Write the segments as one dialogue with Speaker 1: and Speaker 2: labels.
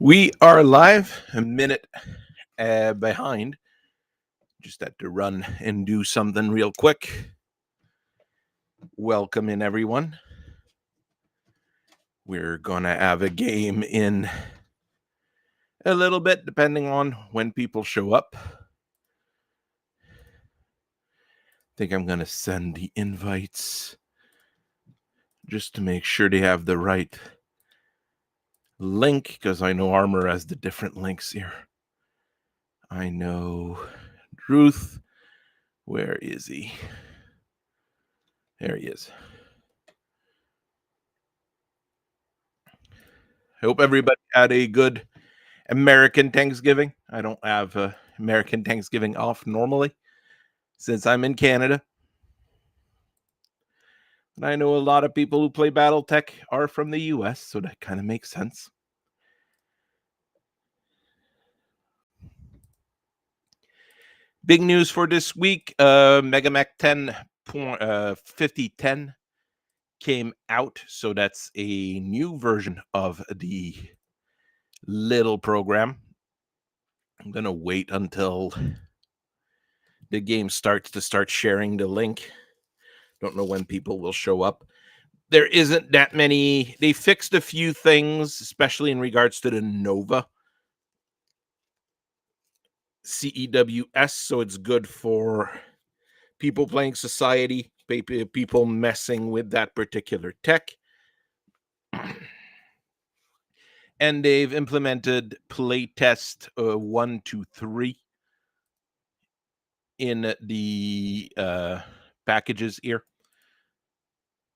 Speaker 1: We are live, a minute behind. Just had to run and do something real quick. Welcome in, everyone. We're going to have a game in a little bit, depending on when people show up. I think I'm going to send the invites just to make sure they have the right link, because I know Armor has the different links here. I know Ruth. Where is he? There he is. I hope everybody had a good American Thanksgiving. I don't have American Thanksgiving off normally since I'm in Canada. And I know a lot of people who play Battletech are from the US, so that kind of makes sense. Big news for this week, MegaMek 5010 came out, so that's a new version of the little program. I'm going to wait until the game starts to start sharing the link. Don't know when people will show up. There isn't that many. They fixed a few things, especially in regards to the Nova CEWS, so it's good for people playing Society, people messing with that particular tech. And they've implemented playtest 1, 2, 3 in the packages here.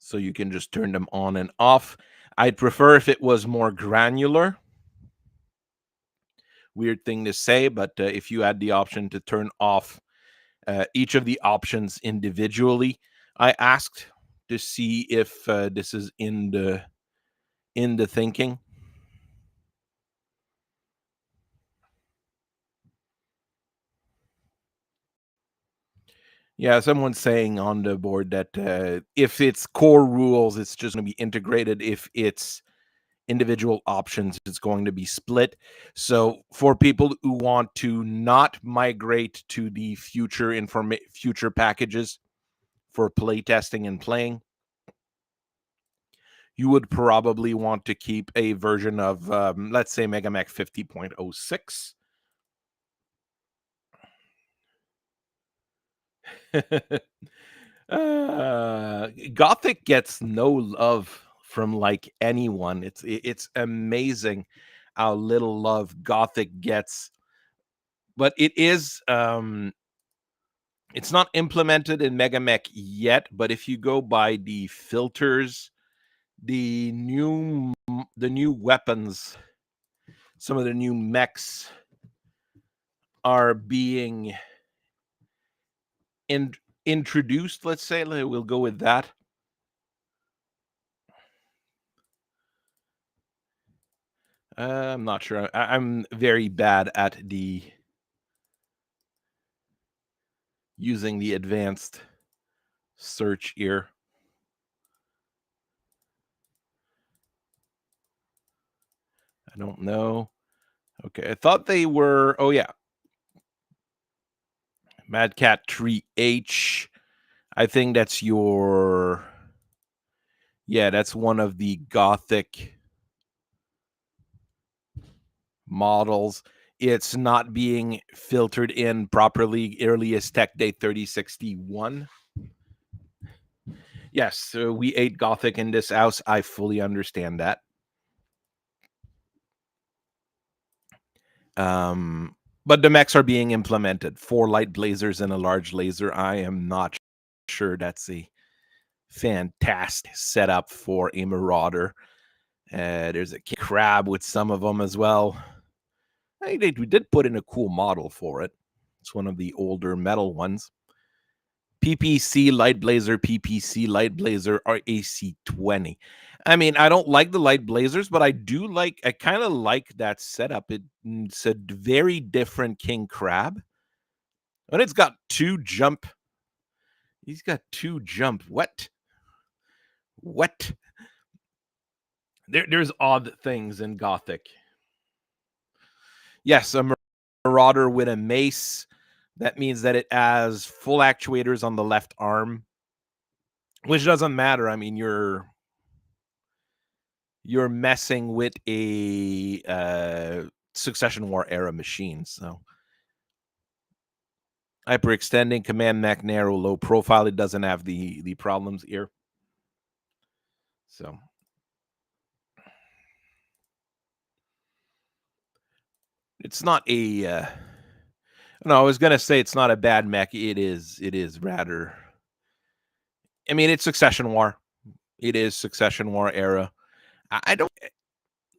Speaker 1: So you can just turn them on and off. I'd prefer if it was more granular. Weird thing to say, but if you had the option to turn off each of the options individually, I asked to see if this is in the thinking. Yeah, someone's saying on the board that if it's core rules, it's just going to be integrated. If it's individual options, it's going to be split. So for people who want to not migrate to the future packages for playtesting and playing, you would probably want to keep a version of, let's say, MegaMek 50.06. Gothic gets no love from like anyone. It's amazing how little love Gothic gets, but it is it's not implemented in MegaMek yet. But if you go by the filters, the new weapons, some of the new mechs are being introduced. Let's say we'll go with that. I'm not sure. I'm very bad at using the advanced search here. I don't know. Okay, I thought they were. Oh yeah, Mad Cat Tree H. I think that's your. Yeah, that's one of the Gothic models. It's not being filtered in properly. Earliest tech date 3061. Yes, we ate Gothic in this house. I fully understand that. But the mechs are being implemented. 4 light blazers and a large laser. I am not sure that's a fantastic setup for a Marauder. There's a crab with some of them as well. We did put in a cool model for it. It's one of the older metal ones. PPC Light Blazer, PPC Light Blazer, RAC20. I mean, I don't like the Light Blazers, but I kind of like that setup. It's a very different King Crab. And it's got 2 jump. He's got 2 jump. What? There's odd things in Gothic. Yes, a Marauder with a mace. That means that it has full actuators on the left arm, which doesn't matter. I mean, you're messing with a Succession War era machine. So hyperextending, command mech narrow, low profile. It doesn't have the problems here. So it's not a no, I was gonna say it's not a bad mech. It is rather, I mean, it's Succession War. It is Succession War era. I don't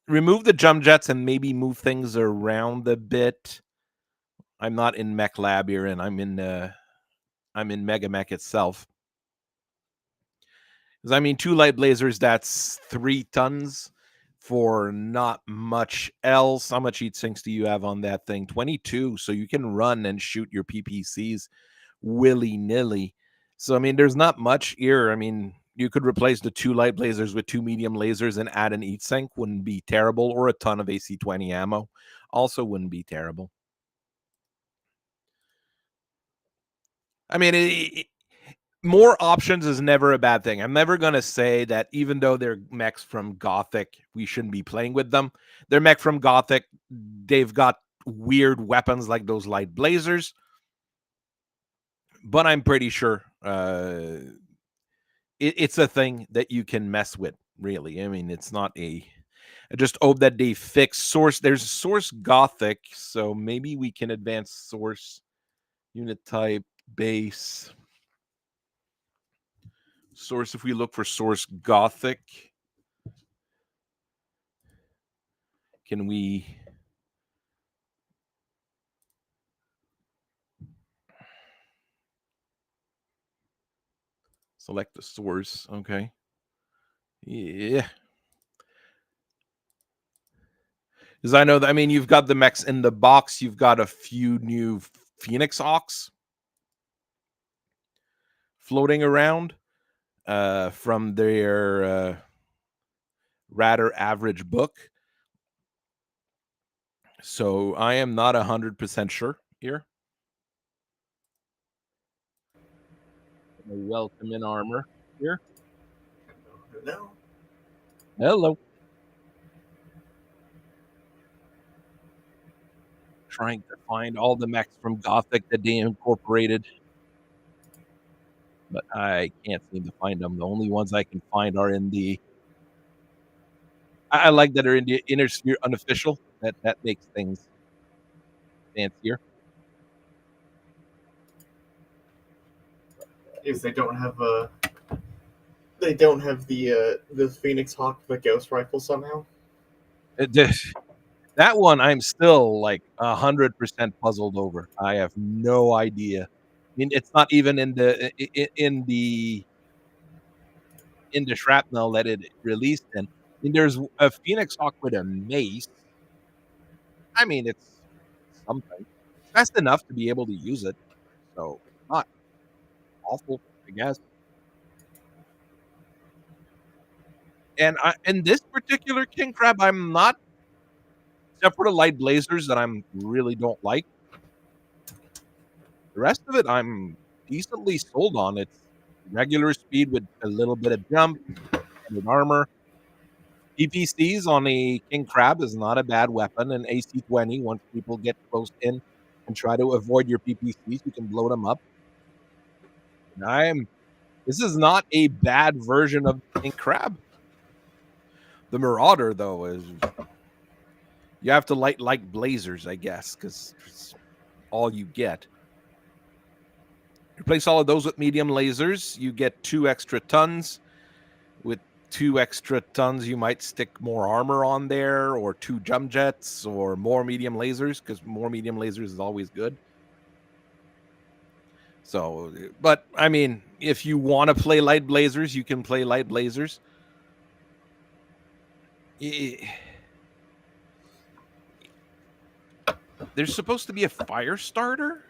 Speaker 1: remove the jump jets and maybe move things around a bit. I'm not in Mech Lab here, and I'm in MegaMek itself. Because I mean, 2 light blazers, that's 3 tons for not much else. How much heat sinks do you have on that thing? 22. So you can run and shoot your PPCs willy nilly. So I mean, there's not much here. I mean, you could replace the 2 light blazers with 2 medium lasers and add an heat sink. Wouldn't be terrible, or a ton of AC-20 ammo. Also wouldn't be terrible. I mean, more options is never a bad thing. I'm never going to say that even though they're mechs from Gothic, we shouldn't be playing with them. They're mech from Gothic. They've got weird weapons like those light blazers. But I'm pretty sure it's a thing that you can mess with, really. I mean, it's not a... I just hope that they fix Source. There's Source Gothic, so maybe we can advance Source unit type base. Source, if we look for Source Gothic, can we... select the source? Okay. Yeah. Because I know that, I mean, you've got the mechs in the box. You've got a few new Phoenix Hawks floating around from their rather average book. So I am not 100% sure here. Welcome in armor here.
Speaker 2: Hello.
Speaker 1: Hello. Trying to find all the mechs from Gothic that they incorporated, but I can't seem to find them. The only ones I can find are in the... I like that are in the Inner Sphere unofficial. That makes things fancier.
Speaker 2: Is they don't have the Phoenix Hawk, the Ghost Rifle somehow.
Speaker 1: That one I'm still like 100% puzzled over. I have no idea. I mean, it's not even in the shrapnel that it released in. I mean, there's a Phoenix Hawk with a mace. I mean, it's something. Fast enough to be able to use it. So not awful, I guess. And in this particular king crab, I'm not, except for the light blazers that I'm really don't like. The rest of it, I'm decently sold on. It's regular speed with a little bit of jump and with armor. PPCs on a king crab is not a bad weapon. And AC-20, once people get close in and try to avoid your PPCs, you can blow them up. And this is not a bad version of king crab. The Marauder, though, is... you have to light like blazers, I guess, because it's all you get. Replace all of those with medium lasers. You get 2 extra tons. With 2 extra tons, you might stick more armor on there, or 2 jump jets, or more medium lasers, because more medium lasers is always good. So, but I mean, if you want to play light blazers, you can play light blazers. There's supposed to be a fire starter,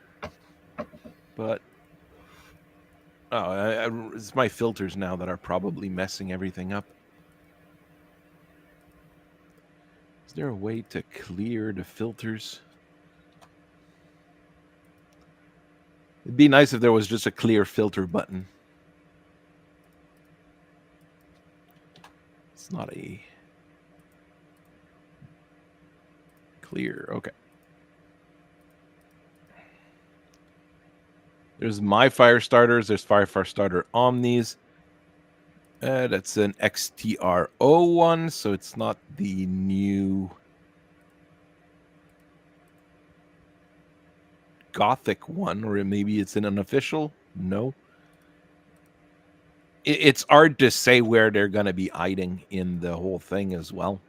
Speaker 1: but it's my filters now that are probably messing everything up. Is there a way to clear the filters? It'd be nice if there was just a clear filter button. It's not a clear. Okay. There's my fire starters. There's fire starter Omnis. That's an XTR01, so it's not the new Gothic one, or maybe it's an unofficial. No. It's hard to say where they're going to be hiding in the whole thing as well.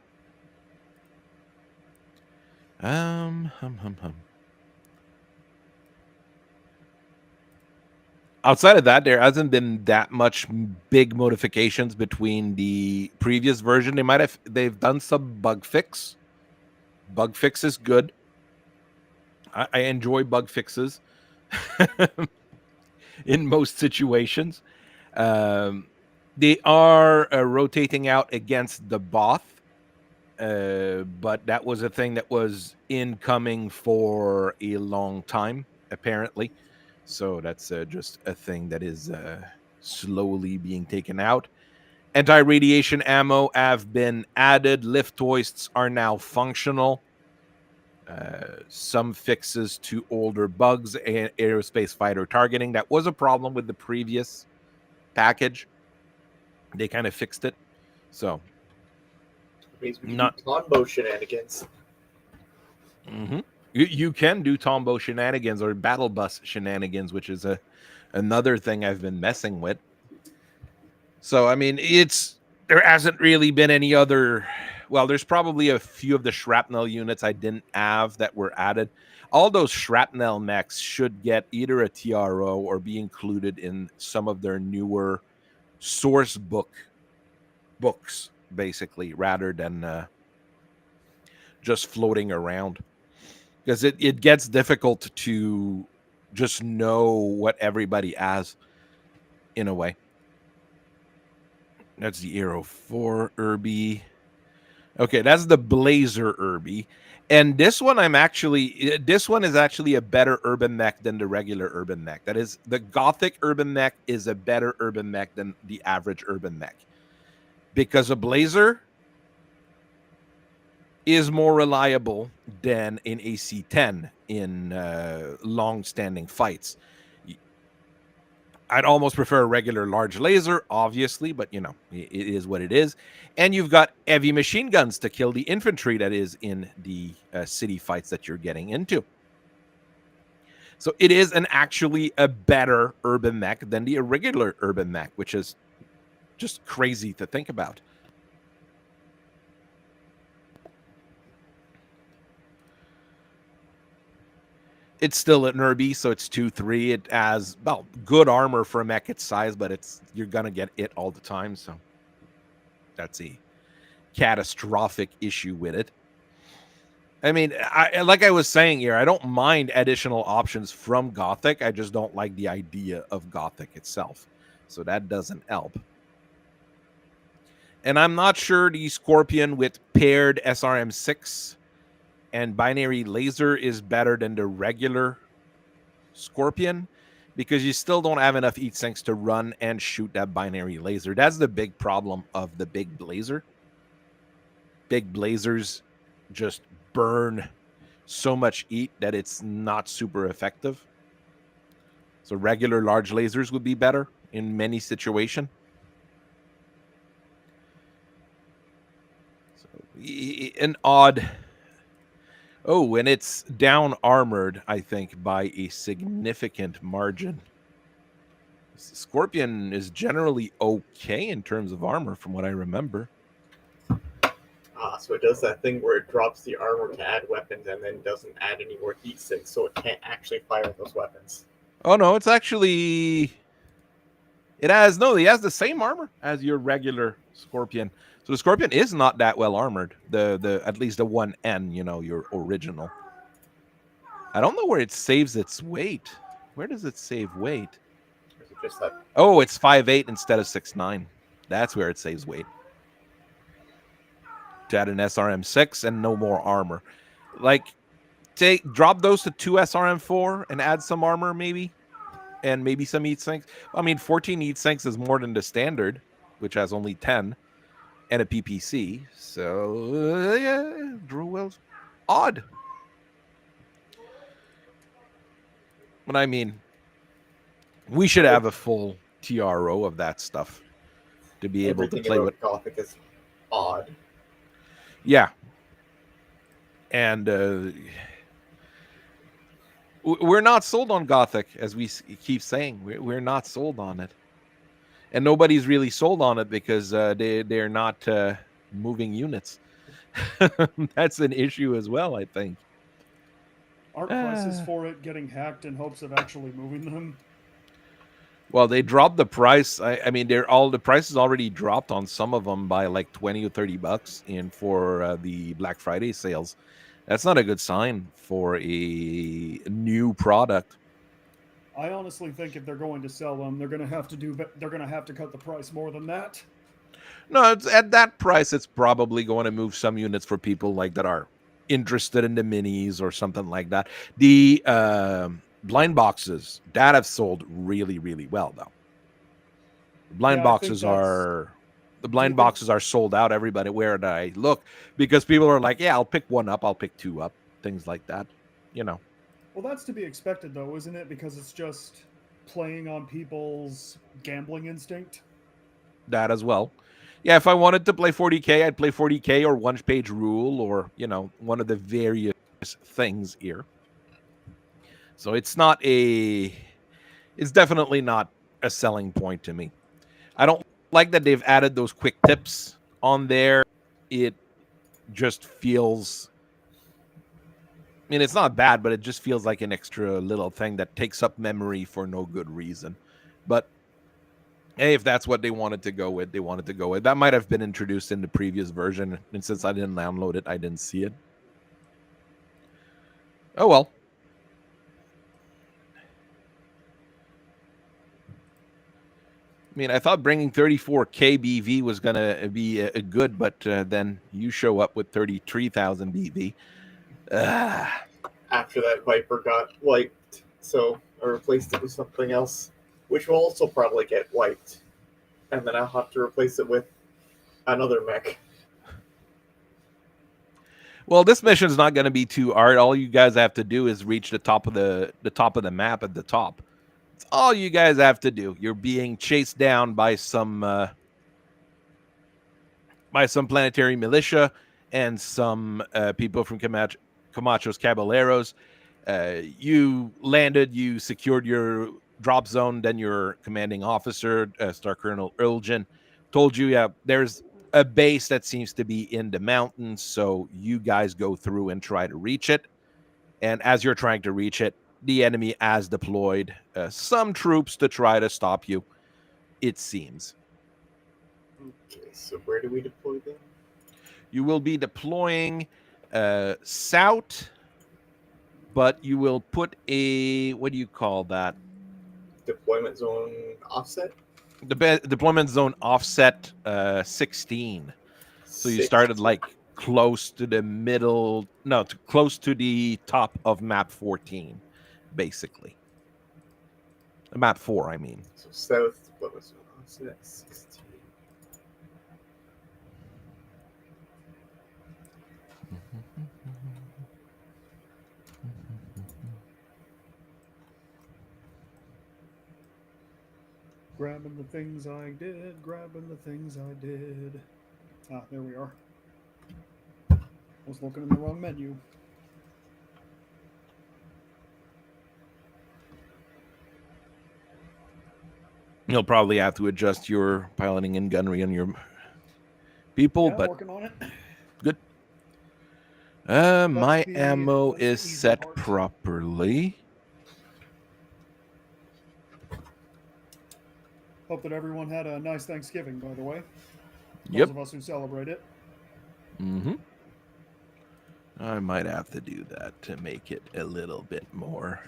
Speaker 1: Outside of that, there hasn't been that much big modifications between the previous version. They've done some bug fix. Bug fix is good. I enjoy bug fixes in most situations. They are rotating out against the Both, but that was a thing that was incoming for a long time, apparently. So that's just a thing that is slowly being taken out. Anti-radiation ammo have been added. Lift hoists are now functional. Some fixes to older bugs and aerospace fighter targeting. That was a problem with the previous package. They kind of fixed it. So
Speaker 2: It means we can do combo shenanigans.
Speaker 1: Mm-hmm. You can do Tombow shenanigans or battle bus shenanigans, which is another thing I've been messing with. So I mean, there hasn't really been any other. Well, there's probably a few of the shrapnel units I didn't have that were added. All those shrapnel mechs should get either a TRO or be included in some of their newer source books, basically, rather than just floating around. Because it gets difficult to just know what everybody has in a way. That's the Aero 4 Irby. Okay, that's the Blazer Irby. And this one is actually a better urban mech than the regular urban mech. That is, the Gothic urban mech is a better urban mech than the average urban mech. Because a Blazer is more reliable than an AC-10 in long-standing fights. I'd almost prefer a regular large laser, obviously, but it is what it is. And you've got heavy machine guns to kill the infantry that is in the city fights that you're getting into. So it is actually a better urban mech than the irregular urban mech, which is just crazy to think about. It's still an Irby, so it's 2-3. It has, good armor for a mech its size, but you're going to get it all the time, so that's a catastrophic issue with it. I mean, like I was saying here, I don't mind additional options from Gothic. I just don't like the idea of Gothic itself, so that doesn't help. And I'm not sure the Scorpion with paired SRM6 and binary laser is better than the regular Scorpion, because you still don't have enough heat sinks to run and shoot that binary laser. That's the big problem of the big Blazer. Big Blazers just burn so much heat that it's not super effective. So regular large lasers would be better in many situations. So an odd... Oh, and it's down armored, I think, by a significant margin. Scorpion is generally okay in terms of armor, from what I remember.
Speaker 2: So it does that thing where it drops the armor to add weapons and then doesn't add any more heat sinks, so it can't actually fire those weapons.
Speaker 1: Oh, no, it's actually... It has the same armor as your regular Scorpion. So the Scorpion is not that well armored. At least the 1N, your original. I don't know where it saves its weight. Where does it save weight?
Speaker 2: Is it just that?
Speaker 1: Oh, it's 5'8" instead of 6'9". That's where it saves weight. to add an SRM6 and no more armor. Like, drop those to 2 SRM4 and add some armor maybe, and maybe some heat sinks. I mean, 14 heat sinks is more than the standard, which has only 10, and a PPC. So yeah, Drew Wells, odd. But I mean, we should have a full TRO of that stuff to be able to
Speaker 2: Everything
Speaker 1: play with.
Speaker 2: about Gothic is odd.
Speaker 1: Yeah, and we're not sold on Gothic, as we keep saying. We're not sold on it, and nobody's really sold on it because they're not moving units. That's an issue as well, I think.
Speaker 3: Aren't prices for it getting hacked in hopes of actually moving them?
Speaker 1: Well, they dropped the price. I mean, the prices already dropped on some of them by like 20 or $30 in for the Black Friday sales. That's not a good sign for a new product.
Speaker 3: I honestly think if they're going to sell them, they're going to have to they're going to have to cut the price more than that.
Speaker 1: No, it's at that price. It's probably going to move some units for people like that are interested in the minis or something like that. The blind boxes that have sold really, really well, though. The blind
Speaker 3: Yeah, I think
Speaker 1: boxes
Speaker 3: that's.
Speaker 1: are the
Speaker 3: Do you
Speaker 1: blind
Speaker 3: think?
Speaker 1: boxes are sold out. Everybody, where do I look? Because people are like, yeah, I'll pick one up, I'll pick two up, things like that. You know,
Speaker 3: Well, that's to be expected, though, isn't it? Because it's just playing on people's gambling instinct.
Speaker 1: that as well. Yeah, if I wanted to play 40K, I'd play 40K or one page rule or, you know, one of the various things here. So it's definitely not a selling point to me. I don't like that they've added those quick tips on there. It just feels, I mean, it's not bad, but it just feels like an extra little thing that takes up memory for no good reason. But hey, if that's what they wanted to go with, they wanted to go with. That might have been introduced in the previous version, and since I didn't download it, I didn't see it. Oh well. I mean, I thought bringing 34K BV was gonna be a good, but then you show up with 33,000 BV.
Speaker 2: After that Viper got wiped, so I replaced it with something else, which will also probably get wiped, and then I'll have to replace it with another mech.
Speaker 1: Well, this mission is not going to be too hard. All you guys have to do is reach the top of the map at the top. It's all you guys have to do. You're being chased down by some planetary militia and some people from Camacho's Caballeros. You landed, you secured your drop zone, then your commanding officer, Star Colonel Earlgen, told you, yeah, there's a base that seems to be in the mountains, so you guys go through and try to reach it. And as you're trying to reach it, the enemy has deployed some troops to try to stop you, it seems.
Speaker 2: Okay, so where do we deploy them?
Speaker 1: You will be deploying south, but you will put a, what do you call that?
Speaker 2: Deployment zone offset?
Speaker 1: The deployment zone offset 16. So you started like close to the middle, no, close to the top of map 14, basically. Map 4, I mean.
Speaker 2: So south deployment zone offset 16.
Speaker 3: Grabbing the things I did, grabbing the things I did. Ah, there we are. I was looking in the wrong menu.
Speaker 1: You'll probably have to adjust your piloting and gunnery on your people,
Speaker 3: Yeah,
Speaker 1: but
Speaker 3: working on it.
Speaker 1: good. My ammo is set
Speaker 3: part.
Speaker 1: properly.
Speaker 3: Hope that everyone had a nice Thanksgiving, by the way.
Speaker 1: Yep.
Speaker 3: Those of us who celebrate it.
Speaker 1: Mm-hmm. I might have to do that to make it a little bit more.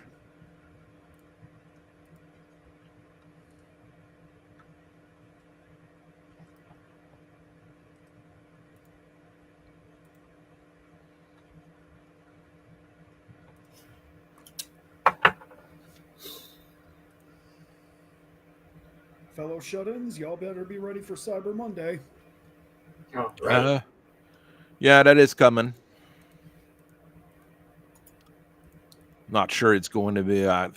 Speaker 3: fellow shut-ins, y'all better be ready for Cyber Monday.
Speaker 2: Oh, right.
Speaker 1: Yeah, that is coming. Not sure it's going to be. I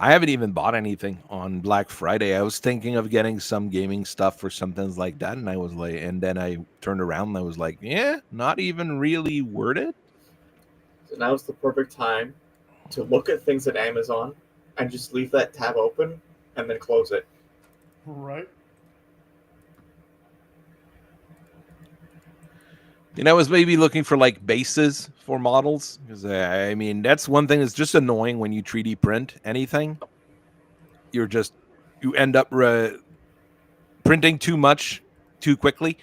Speaker 1: haven't even bought anything on Black Friday. I was thinking of getting some gaming stuff or something like that, and I was like, and then I turned around and I was like, yeah, not even really worth it.
Speaker 2: So now's the perfect time to look at things at Amazon and just leave that tab open and then close it.
Speaker 3: Right.
Speaker 1: And I was maybe looking for like bases for models because I mean that's one thing that's just annoying when you 3D print anything. You end up printing too much too quickly,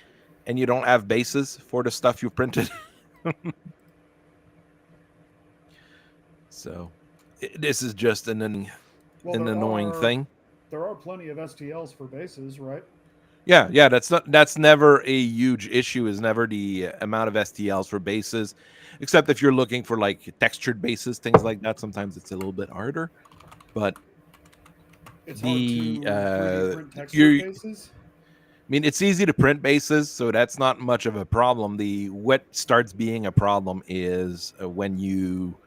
Speaker 1: and you don't have bases for the stuff you've printed. So this is just an annoying thing.
Speaker 3: There are plenty of STLs for bases, right?
Speaker 1: Yeah, that's never a huge issue. Is never the amount of STLs for bases, except if you're looking for like textured bases, things like that. Sometimes it's a little bit harder, but
Speaker 3: It's hard
Speaker 1: the
Speaker 3: to 3D print textured
Speaker 1: you
Speaker 3: bases.
Speaker 1: I mean, it's easy to print bases, so that's not much of a problem. The what starts being a problem is when you,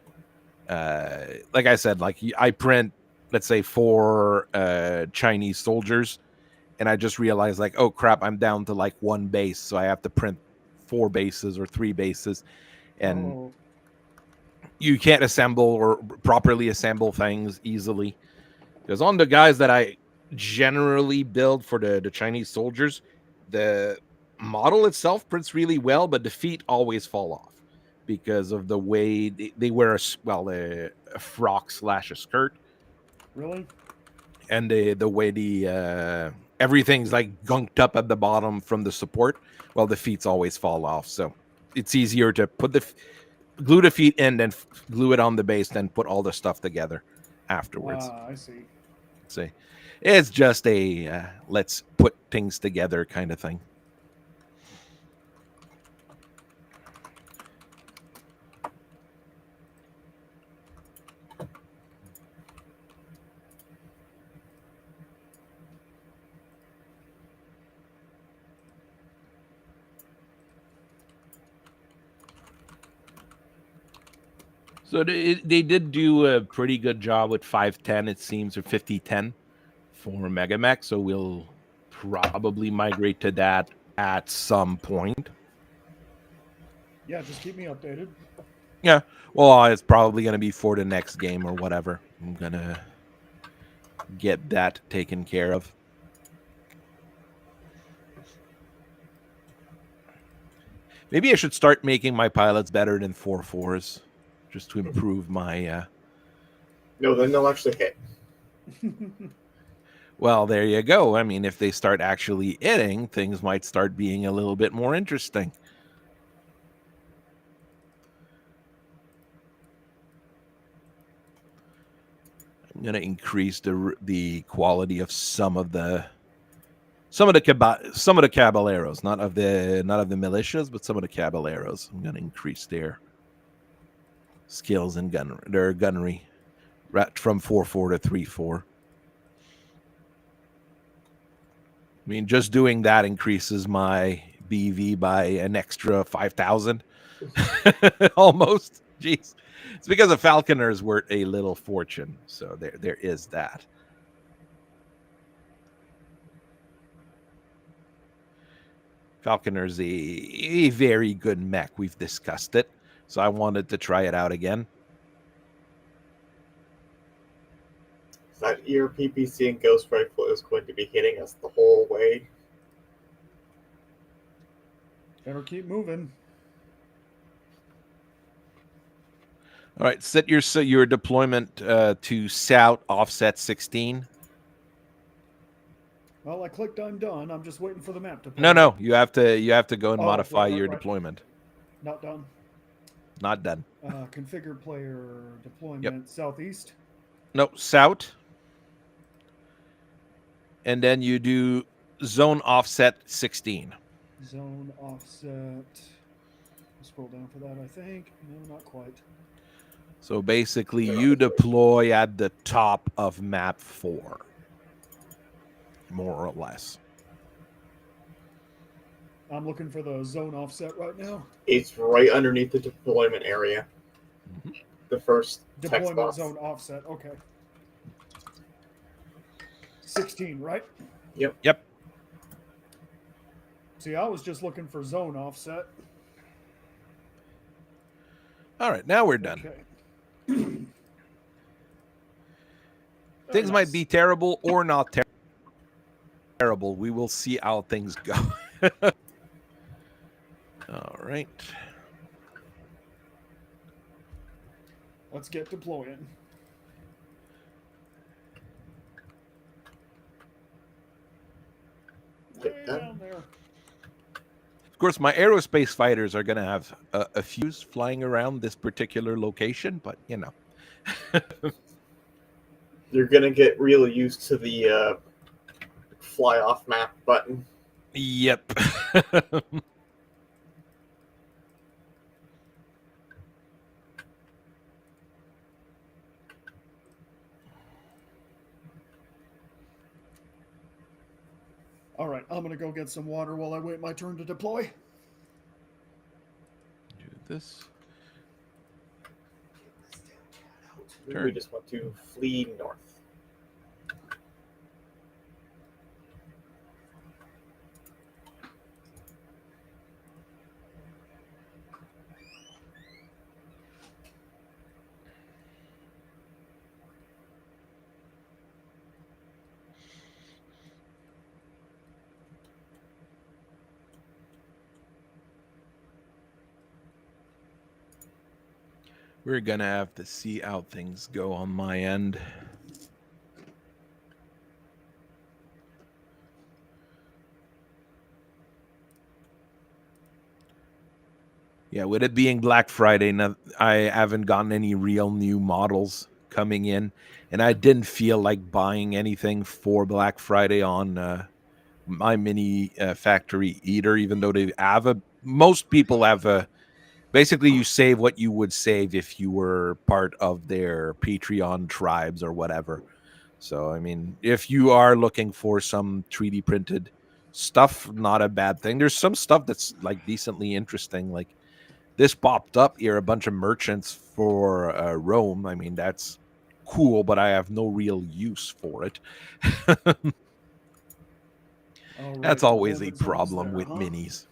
Speaker 1: like I said, like I print, let's say, 4 Chinese soldiers, and I just realized, like, oh crap, I'm down to like 1 base, so I have to print 4 bases or 3 bases, and
Speaker 3: Oh,
Speaker 1: you can't assemble or properly assemble things easily. Because on the guys that I generally build for the Chinese soldiers, the model itself prints really well, but the feet always fall off because of the way they wear a frock slash a skirt,
Speaker 3: really?
Speaker 1: and the way everything's like gunked up at the bottom from the support. Well, the feet always fall off, so it's easier to glue the feet in, then glue it on the base, then put all the stuff together afterwards.
Speaker 3: I see.
Speaker 1: See, it's just a let's put things together kind of thing. So they did do a pretty good job with 510, it seems, or 5010 for MegaMek. So we'll probably migrate to that at some point.
Speaker 3: Yeah, just keep me updated.
Speaker 1: Yeah. Well, it's probably going to be for the next game or whatever. I'm going to get that taken care of. Maybe I should start making my pilots better than 4.4s just to improve my.
Speaker 2: No, then they'll actually hit.
Speaker 1: Well, there you go. I mean, if they start actually hitting, things might start being a little bit more interesting. I'm going to increase the quality of some of the caballeros, not of the militias, but some of the caballeros. I'm going to increase their skills and their gunnery from 4.4 to 3.4. I mean, just doing that increases my BV by an extra 5,000, almost. Jeez, it's because the falconers were a little fortune, so there is that. Falconer's a very good mech. We've discussed it, so I wanted to try it out again.
Speaker 2: That ear PPC and Ghost Rifle is going to be hitting us the whole way.
Speaker 3: Better keep moving.
Speaker 1: All right, set your deployment to south offset 16.
Speaker 3: Well, I clicked I'm done. I'm just waiting for the map to play.
Speaker 1: No, you have to go and modify your deployment.
Speaker 3: Not done.
Speaker 1: Not done.
Speaker 3: Configure player deployment southeast.
Speaker 1: No, south. And then you do zone offset 16.
Speaker 3: Zone offset. Scroll down for that, I think. No, not quite.
Speaker 1: So basically, you deploy at the top of map 4. more or less.
Speaker 3: I'm looking for the zone offset right now.
Speaker 2: It's right underneath the deployment area.
Speaker 1: Mhm.
Speaker 2: The first text
Speaker 3: Deployment
Speaker 2: box.
Speaker 3: zone offset. Okay. 16, right?
Speaker 2: Yep.
Speaker 1: Yep.
Speaker 3: See, I was just looking for zone offset.
Speaker 1: All right, now we're done.
Speaker 3: Okay.
Speaker 1: Things might
Speaker 3: nice.
Speaker 1: be terrible or not terrible. We will see how things go. All right.
Speaker 3: Let's get deploying. Way
Speaker 2: Get that.
Speaker 3: down there.
Speaker 1: Of course, my aerospace fighters are going to have a fuse flying around this particular location, but you know.
Speaker 2: You're gonna get really used to the fly off map button.
Speaker 1: Yep.
Speaker 3: All right, I'm gonna go get some water while I wait my turn to deploy.
Speaker 1: Do this.
Speaker 2: We
Speaker 1: Turn.
Speaker 2: just want to flee north.
Speaker 1: We're going to have to see how things go on my end. Yeah, with it being Black Friday, I haven't gotten any real new models coming in, and I didn't feel like buying anything for Black Friday on my mini factory either. Even though they have most people have basically you save what you would save if you were part of their Patreon tribes or whatever. So I mean, if you are looking for some 3D printed stuff, not a bad thing. There's some stuff that's like decently interesting, like this popped up here, a bunch of merchants for Rome. I mean, that's cool, but I have no real use for it.
Speaker 3: All
Speaker 1: That's
Speaker 3: right,
Speaker 1: always a
Speaker 3: deployment zone's
Speaker 1: problem
Speaker 3: there,
Speaker 1: with
Speaker 3: huh?
Speaker 1: minis.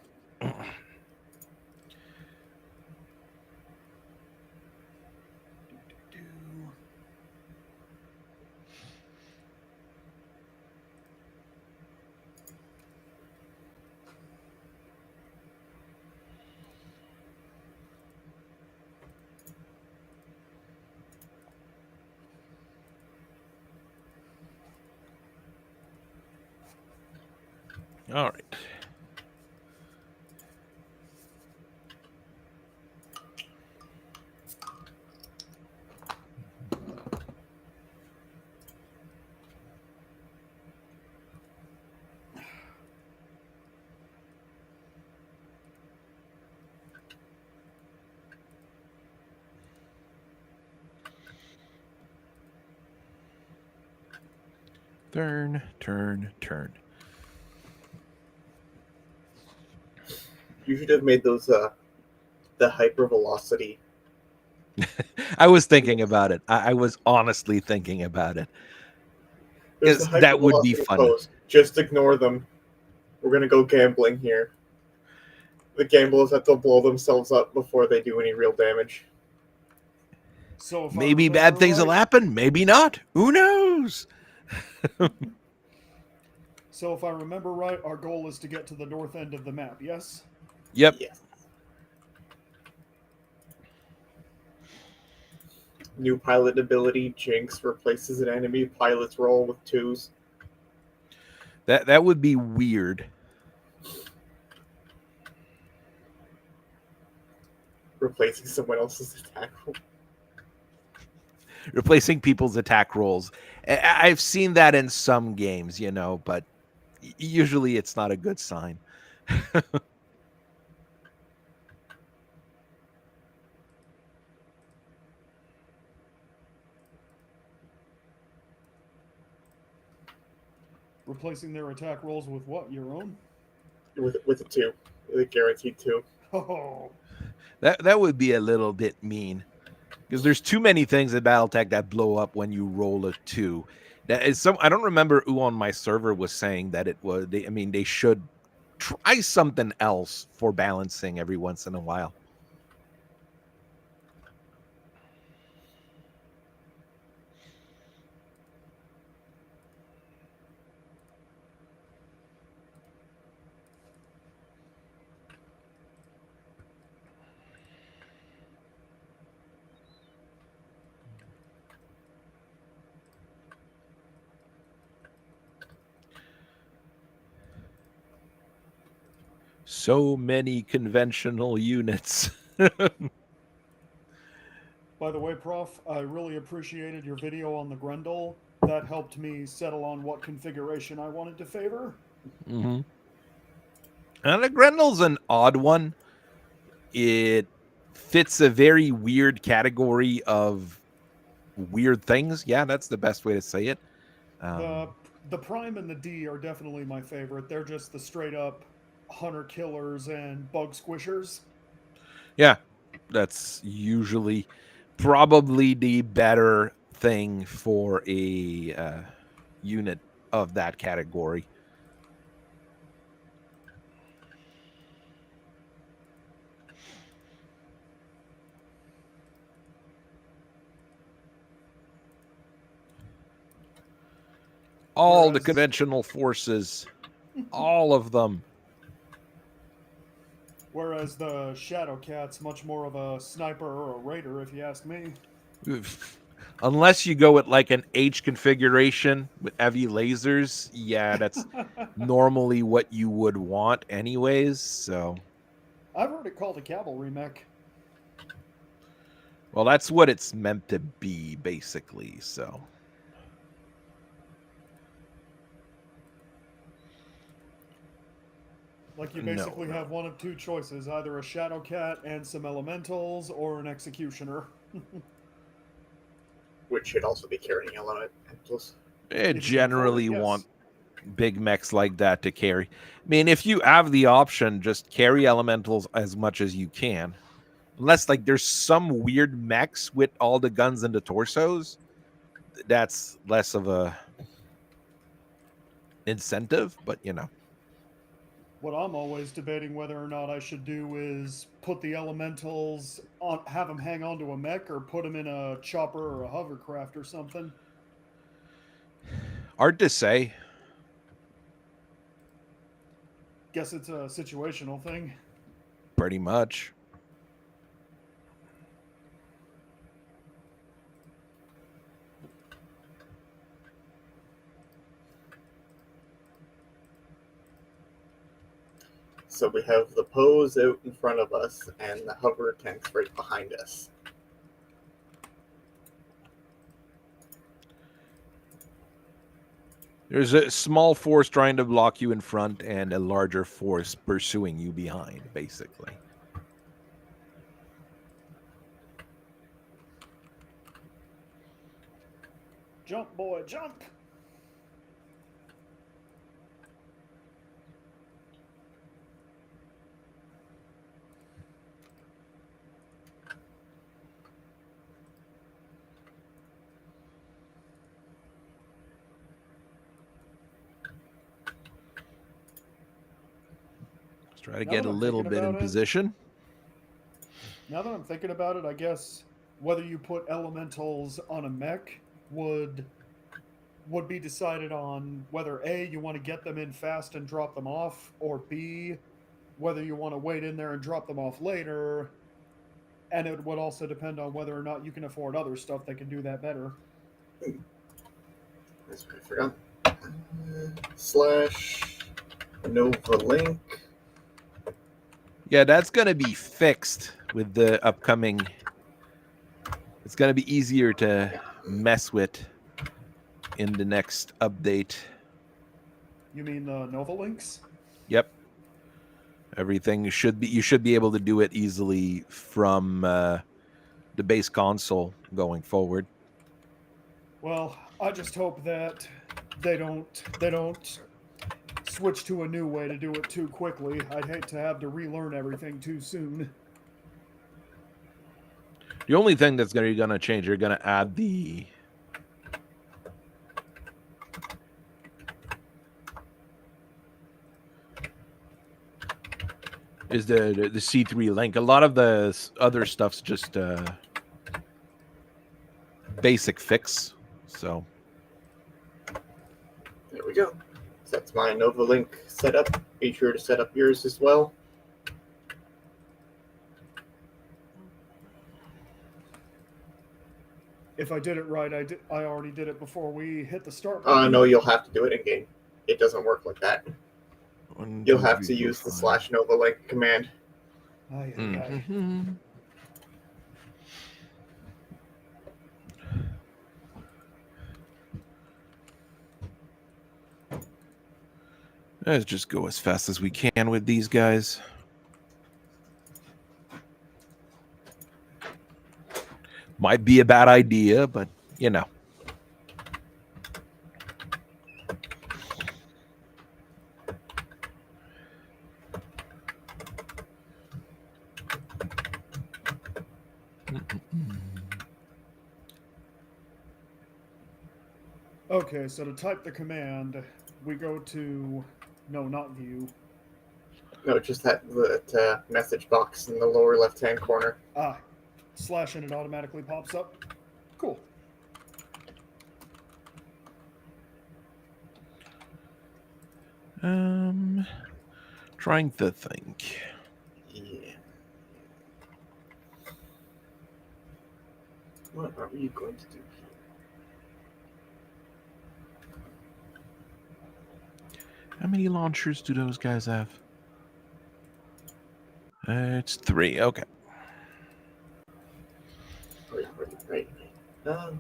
Speaker 1: All right. Turn.
Speaker 2: You should have made those the hypervelocity.
Speaker 1: I was thinking about it. I was honestly thinking about it.
Speaker 2: There's the
Speaker 1: That would be
Speaker 2: hypervelocity
Speaker 1: funny.
Speaker 2: pose. Just ignore them. We're gonna go gambling here. The gamblers have to blow themselves up before they do any real damage.
Speaker 3: So if I
Speaker 1: Maybe
Speaker 3: remember
Speaker 1: bad things
Speaker 3: right,
Speaker 1: will happen. Maybe not. Who knows?
Speaker 3: so if I remember right, our goal is to get to the north end of the map. Yes.
Speaker 1: Yep.
Speaker 2: Yes. New pilot ability, Jinx replaces an enemy pilot's role with twos.
Speaker 1: That would be weird.
Speaker 2: Replacing someone else's attack roll.
Speaker 1: Replacing people's attack rolls. I've seen that in some games, but usually it's not a good sign.
Speaker 3: Replacing their attack rolls with what? Your own?
Speaker 2: with a 2, with a guaranteed 2.
Speaker 3: Oh,
Speaker 1: That would be a little bit mean because there's too many things in BattleTech that blow up when you roll a 2. That is I don't remember who on my server was saying that it was. They should try something else for balancing every once in a while. So many conventional units.
Speaker 3: by the way, Prof, I really appreciated your video on the Grendel. That helped me settle on what configuration I wanted to favor.
Speaker 1: Mm-hmm. And the Grendel's an odd one. It fits a very weird category of weird things. Yeah, that's the best way to say it.
Speaker 3: The Prime and the D are definitely my favorite. They're just the straight up hunter killers and bug squishers.
Speaker 1: Yeah, that's usually probably the better thing for a unit of that category. All the conventional forces, all of them.
Speaker 3: Whereas the Shadow Cat's much more of a sniper or a raider, if you ask me.
Speaker 1: Unless you go with like an H configuration with heavy lasers, yeah, that's normally what you would want anyways. So
Speaker 3: I've heard it called a cavalry mech.
Speaker 1: well, that's what it's meant to be, basically. So
Speaker 3: like you basically have one of two choices, either a Shadow Cat and some elementals, or an Executioner.
Speaker 2: Which should also be carrying elementals.
Speaker 1: They generally want big mechs like that to carry. I mean, if you have the option, just carry elementals as much as you can. Unless like there's some weird mechs with all the guns and the torsos, that's less of a incentive, but you know.
Speaker 3: What I'm always debating whether or not I should do is put the elementals on, have them hang onto a mech, or put them in a chopper or a hovercraft or something.
Speaker 1: Hard to say.
Speaker 3: Guess it's a situational thing.
Speaker 1: Pretty much.
Speaker 2: So we have the pose out in front of us and the hover tanks right behind us.
Speaker 1: There's a small force trying to block you in front and a larger force pursuing you behind, basically.
Speaker 3: Jump, boy, jump!
Speaker 1: Let's try to get a little bit in position.
Speaker 3: Now that I'm thinking about it, I guess whether you put elementals on a mech would be decided on whether A, you want to get them in fast and drop them off, or B, whether you want to wait in there and drop them off later. And it would also depend on whether or not you can afford other stuff that can do that better.
Speaker 2: That's what I forgot. / Nova Link.
Speaker 1: Yeah, that's going to be fixed with the upcoming. It's going to be easier to mess with in the next update.
Speaker 3: You mean the Nova Links?
Speaker 1: Yep. Everything should be. You should be able to do it easily from the base console going forward.
Speaker 3: Well, I just hope that they don't switch to a new way to do it too quickly. I'd hate to have to relearn everything too soon.
Speaker 1: The only thing that's going to change, you're going to add the is the C3 link. A lot of the other stuff's just basic fix. So
Speaker 2: There we go. So that's my Nova Link setup. Be sure to set up yours as well.
Speaker 3: If I did it right, I already did it before we hit the start button.
Speaker 2: No, you'll have to do it in game. It doesn't work like that. You'll have to use the /Nova Link command.
Speaker 3: Aye.
Speaker 1: Let's just go as fast as we can with these guys. Might be a bad idea, but you know.
Speaker 3: Okay, so to type the command, we go to not view.
Speaker 2: No, just that message box in the lower left-hand corner.
Speaker 3: Slash and it automatically pops up. Cool.
Speaker 1: Trying to think.
Speaker 2: Yeah. What are you going to do here?
Speaker 1: How many launchers do those guys have? It's 3. Okay.
Speaker 2: Right. Yeah,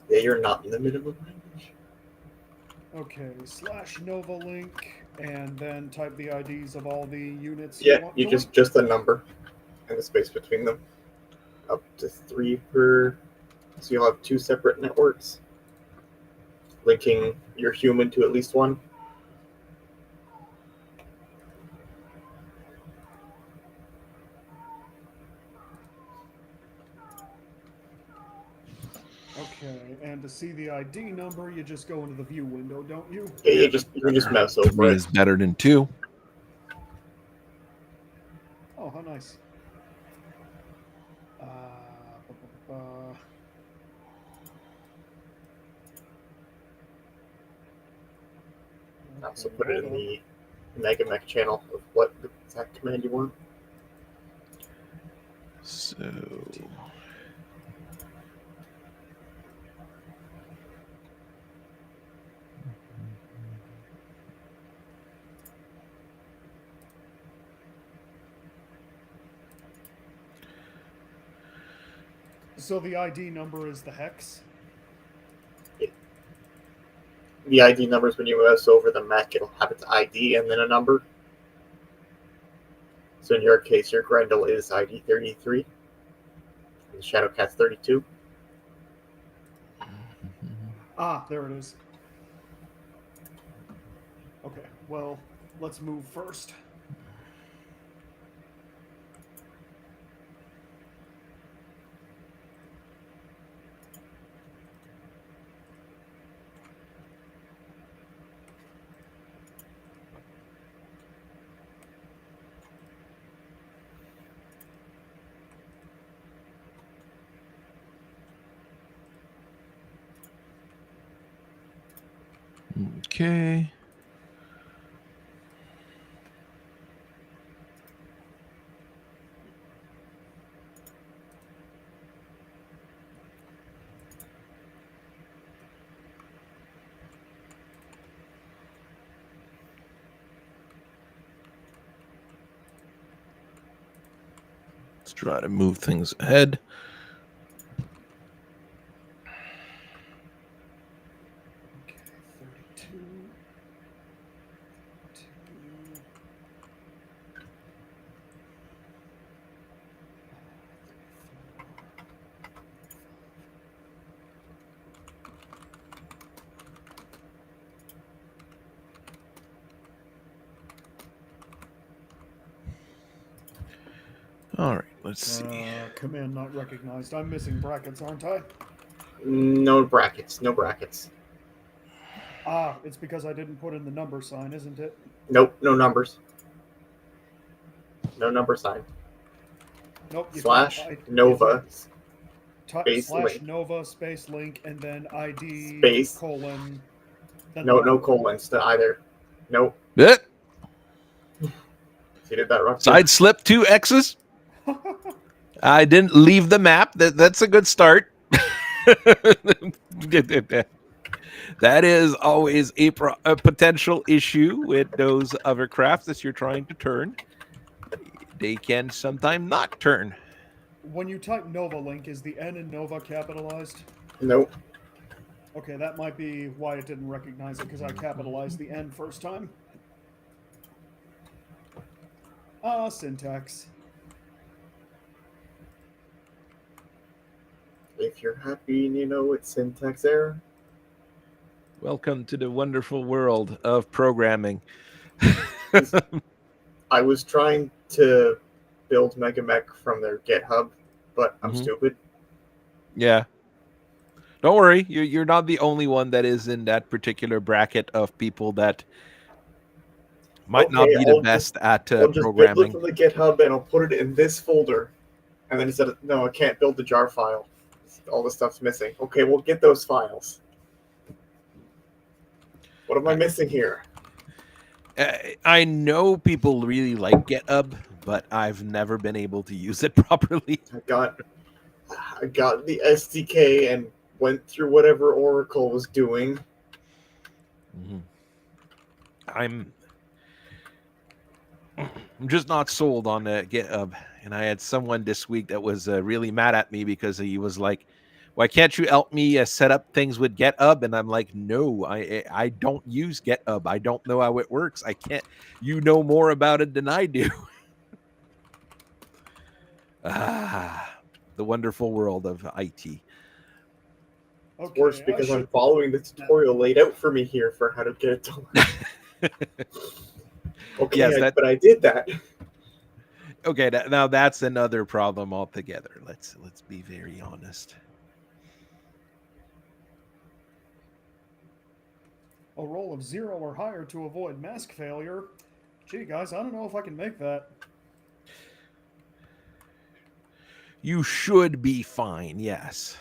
Speaker 2: you're not in the minimum range.
Speaker 3: Okay, /Nova Link, and then type the IDs of all the units.
Speaker 2: Yeah, you just a number and the space between them. Up to 3 per. So you'll have 2 separate networks, linking your human to at least one.
Speaker 3: Okay, and to see the ID number, you just go into the view window, don't you?
Speaker 2: Yeah, you can just mouse over
Speaker 1: 3
Speaker 2: it.
Speaker 1: is better than 2.
Speaker 3: Oh, how nice.
Speaker 2: Also put it in the MegaMek channel of what exact command you want.
Speaker 1: So
Speaker 3: So the ID number is the hex?
Speaker 2: The ID numbers when you mouse over the Mac, it'll have its ID and then a number. So in your case, your Grendel is ID 33, and the Shadowcat's 32.
Speaker 3: There it is. Okay, well, let's move first.
Speaker 1: okay. Let's try to move things ahead.
Speaker 3: Okay, 32. 2.
Speaker 1: Let's see.
Speaker 3: Command not recognized. I'm missing brackets, aren't I?
Speaker 2: No brackets. No brackets.
Speaker 3: Ah, it's because I didn't put in the number sign, isn't it?
Speaker 2: Nope. No numbers. No number sign.
Speaker 3: Nope. You
Speaker 2: Slash
Speaker 3: type
Speaker 2: Nova space
Speaker 3: slash
Speaker 2: link
Speaker 3: Nova space link and then ID
Speaker 2: space.
Speaker 3: colon. Then
Speaker 2: No,
Speaker 3: the
Speaker 2: no
Speaker 3: number.
Speaker 2: colons to either. Nope.
Speaker 1: Eh,
Speaker 2: You did that wrong. too.
Speaker 1: side slip 2 X's. I didn't leave the map. That's a good start. That is always a potential issue with those other crafts that you're trying to turn. They can sometimes not turn.
Speaker 3: When you type Nova link, is the N in Nova capitalized?
Speaker 2: Nope.
Speaker 3: Okay, that might be why it didn't recognize it, because I capitalized the N first time. Syntax.
Speaker 2: If you're happy and you know it's syntax error.
Speaker 1: Welcome to the wonderful world of programming.
Speaker 2: I was trying to build MegaMek from their GitHub, but I'm stupid.
Speaker 1: Yeah. Don't worry. You're not the only one that is in that particular bracket of people that might not be the best at
Speaker 2: I'll just build it
Speaker 1: programming.
Speaker 2: from the GitHub and I'll put it in this folder. And then he said, no, I can't build the jar file. All the stuff's missing. Okay, we'll get those files. What am I missing here?
Speaker 1: I know people really like GitHub, but I've never been able to use it properly.
Speaker 2: I got the SDK and went through whatever Oracle was doing.
Speaker 1: Mm-hmm. I'm just not sold on GitHub. And I had someone this week that was really mad at me because he was like, why can't you help me set up things with GitHub? And I'm like, no, I don't use GitHub. I don't know how it works. I can't. You know more about it than I do. The wonderful world of IT.
Speaker 2: It's worse because I'm following the tutorial laid out for me here for how to get it done. Okay,
Speaker 1: yes,
Speaker 2: but I did that.
Speaker 1: Okay, now that's another problem altogether. Let's be very honest.
Speaker 3: A roll of 0 or higher to avoid mask failure. Gee, guys, I don't know if I can make that.
Speaker 1: You should be fine, yes.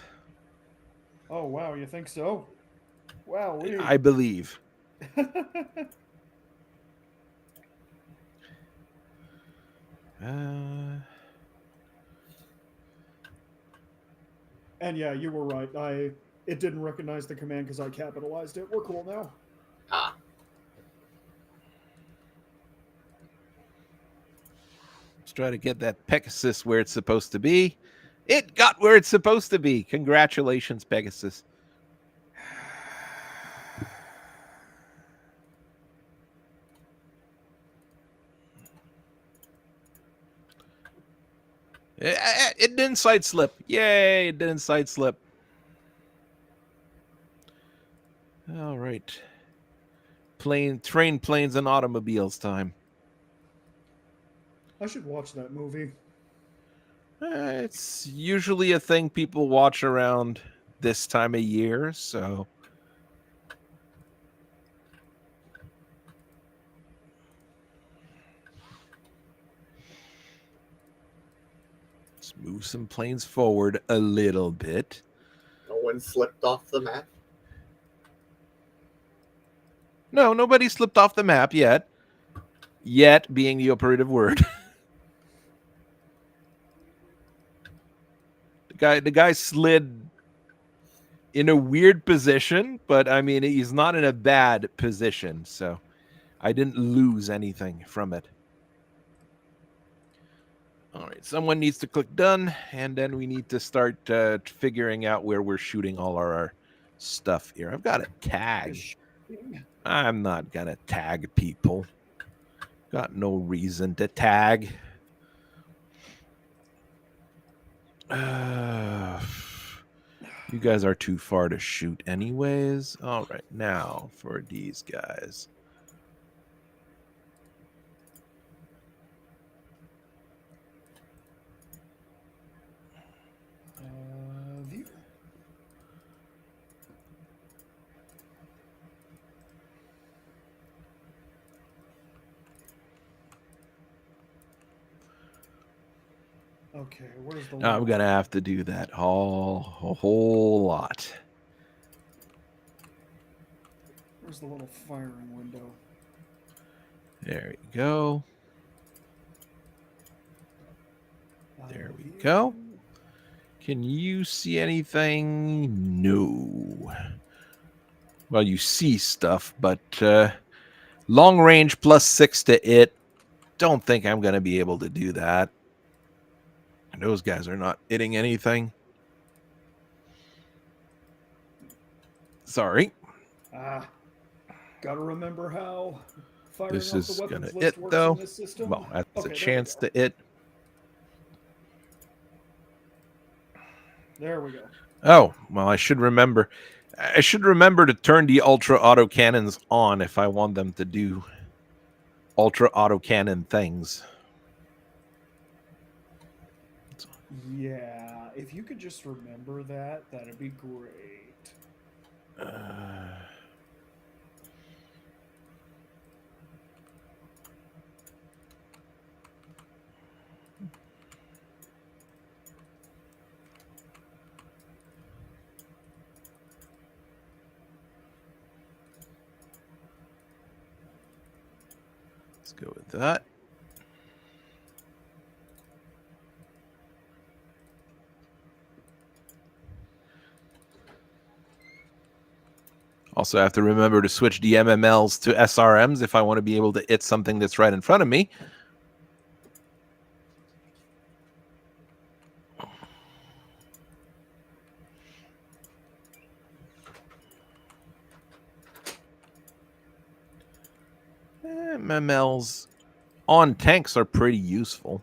Speaker 3: Oh, wow, you think so? Wow,
Speaker 1: I believe.
Speaker 3: And yeah, you were right. It didn't recognize the command because I capitalized it. We're cool now.
Speaker 1: Let's try to get that Pegasus where it's supposed to be. It got where it's supposed to be. Congratulations, Pegasus. It didn't side slip. Yay, it didn't side slip. All right. Train, planes, and automobiles time.
Speaker 3: I should watch that movie.
Speaker 1: It's usually a thing people watch around this time of year, so. Let's move some planes forward a little bit.
Speaker 2: No one slipped off the map?
Speaker 1: No, nobody slipped off the map yet. Yet being the operative word. The guy slid in a weird position, but I mean, he's not in a bad position, so I didn't lose anything from it. All right, someone needs to click done, and then we need to start figuring out where we're shooting all our stuff here. I've got a tag. I'm not going to tag people. Got no reason to tag. You guys are too far to shoot anyways. All right, now for these guys.
Speaker 3: Okay, where's the
Speaker 1: I'm
Speaker 3: little...
Speaker 1: going to have to do that a whole lot.
Speaker 3: Where's the little firing window?
Speaker 1: There you go.
Speaker 3: I
Speaker 1: There
Speaker 3: love
Speaker 1: we
Speaker 3: you.
Speaker 1: go. Can you see anything? No. Well, you see stuff, but long range +6 to it. Don't think I'm going to be able to do that. And those guys are not hitting anything. Sorry.
Speaker 3: Gotta remember how firing
Speaker 1: This
Speaker 3: off the
Speaker 1: is going
Speaker 3: weapons
Speaker 1: to
Speaker 3: list
Speaker 1: it,
Speaker 3: works
Speaker 1: though.
Speaker 3: in this system.
Speaker 1: Well, that's
Speaker 3: okay,
Speaker 1: a chance to it.
Speaker 3: There we go.
Speaker 1: Oh, well, I should remember. I should remember to turn the ultra auto cannons on if I want them to do ultra auto cannon things.
Speaker 3: Yeah, if you could just remember that, that'd be great.
Speaker 1: Let's go with that. Also, I have to remember to switch the MMLs to SRMs if I want to be able to hit something that's right in front of me. MMLs on tanks are pretty useful.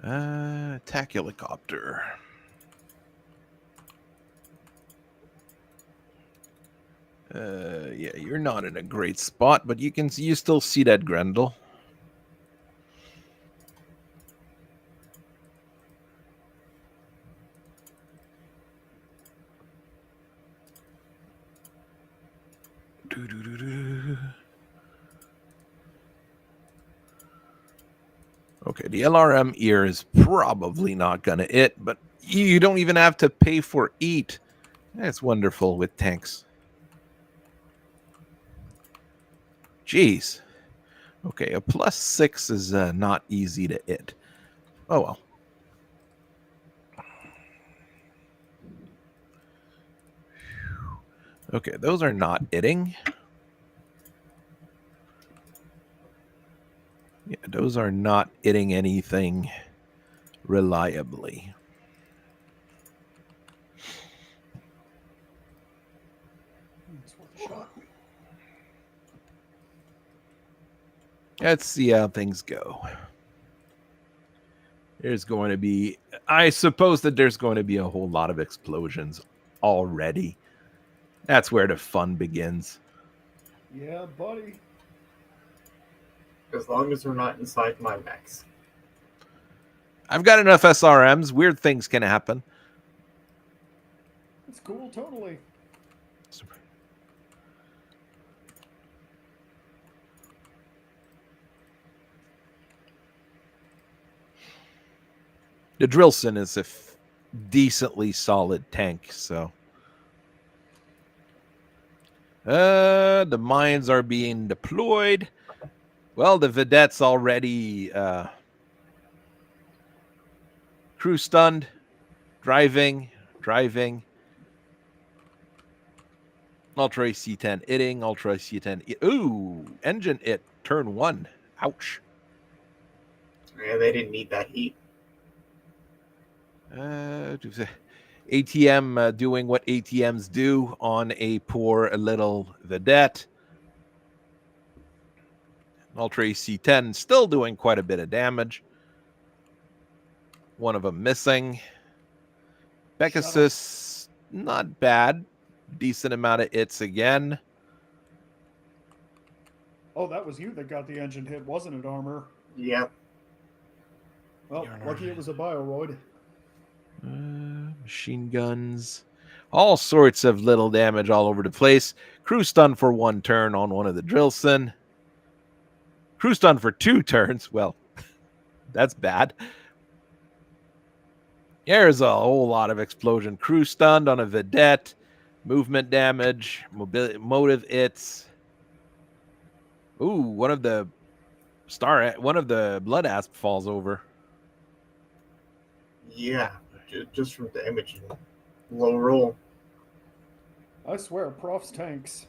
Speaker 1: Attack helicopter. Yeah, you're not in a great spot, but you still see that Grendel. Okay, the LRM ear is probably not gonna hit, but you don't even have to pay for eat. That's wonderful with tanks. Jeez. Okay, a +6 is not easy to hit. Oh well. Okay, those are not hitting. Yeah, those are not hitting anything reliably.
Speaker 3: That's one shot.
Speaker 1: Let's see how things go. There's going to be, I suppose that there's going to be a whole lot of explosions already. That's where the fun begins.
Speaker 3: Yeah, buddy.
Speaker 2: As long as we're not inside my mechs.
Speaker 1: I've got enough SRMs. Weird things can happen.
Speaker 3: It's cool, totally.
Speaker 1: The Drillson is a decently solid tank, so. The mines are being deployed. Well, the Vedette's already crew stunned, driving. Ultra AC-10 hitting, Ultra AC-10. Ooh, engine hit, turn 1. Ouch.
Speaker 2: Yeah, they didn't need that heat.
Speaker 1: ATM doing what ATMs do on a poor little Vedette. Ultra AC-10 still doing quite a bit of damage. One of them missing. Pegasus, not bad. Decent amount of hits again.
Speaker 3: Oh, that was you that got the engine hit, wasn't it, Armor?
Speaker 2: Yeah.
Speaker 3: Well, lucky it was a Bioroid.
Speaker 1: Machine guns. All sorts of little damage all over the place. Crew stun for 1 turn on one of the Drillson. Crew stun for 2 turns. Well, that's bad. There's a whole lot of explosion. Crew stunned on a vedette. Movement damage. Motive hits. Ooh, one of the blood asp falls over.
Speaker 2: Yeah, just from damage and low roll.
Speaker 3: I swear, prof's tanks.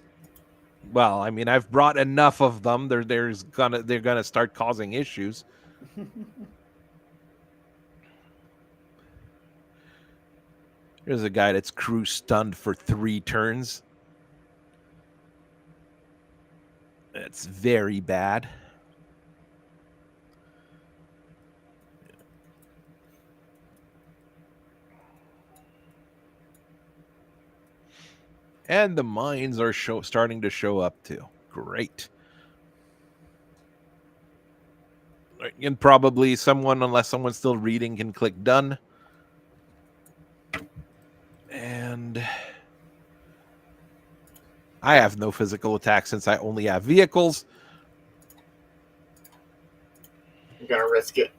Speaker 1: Well, I mean, I've brought enough of them. They're gonna start causing issues. Here's a guy that's crew stunned for 3 turns. That's very bad. And the mines are starting to show up too. Great. And probably someone, unless someone's still reading, can click done. And I have no physical attack since I only have vehicles.
Speaker 2: I'm gonna risk it.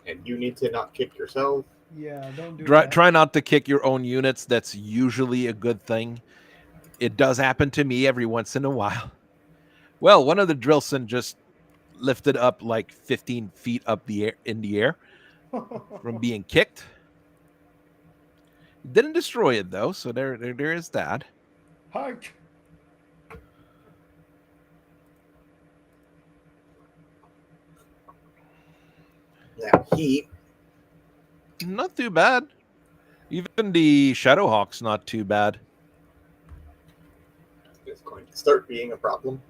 Speaker 2: And you need to not kick yourself.
Speaker 3: Yeah, don't do that.
Speaker 1: Try not to kick your own units. That's usually a good thing. It does happen to me every once in a while. Well, one of the Drillson just lifted up like 15 feet up in the air from being kicked. Didn't destroy it though, so there is that.
Speaker 3: Hike.
Speaker 2: Now heat.
Speaker 1: Not too bad. Even the Shadowhawk's not too bad.
Speaker 2: Is going to start being a problem.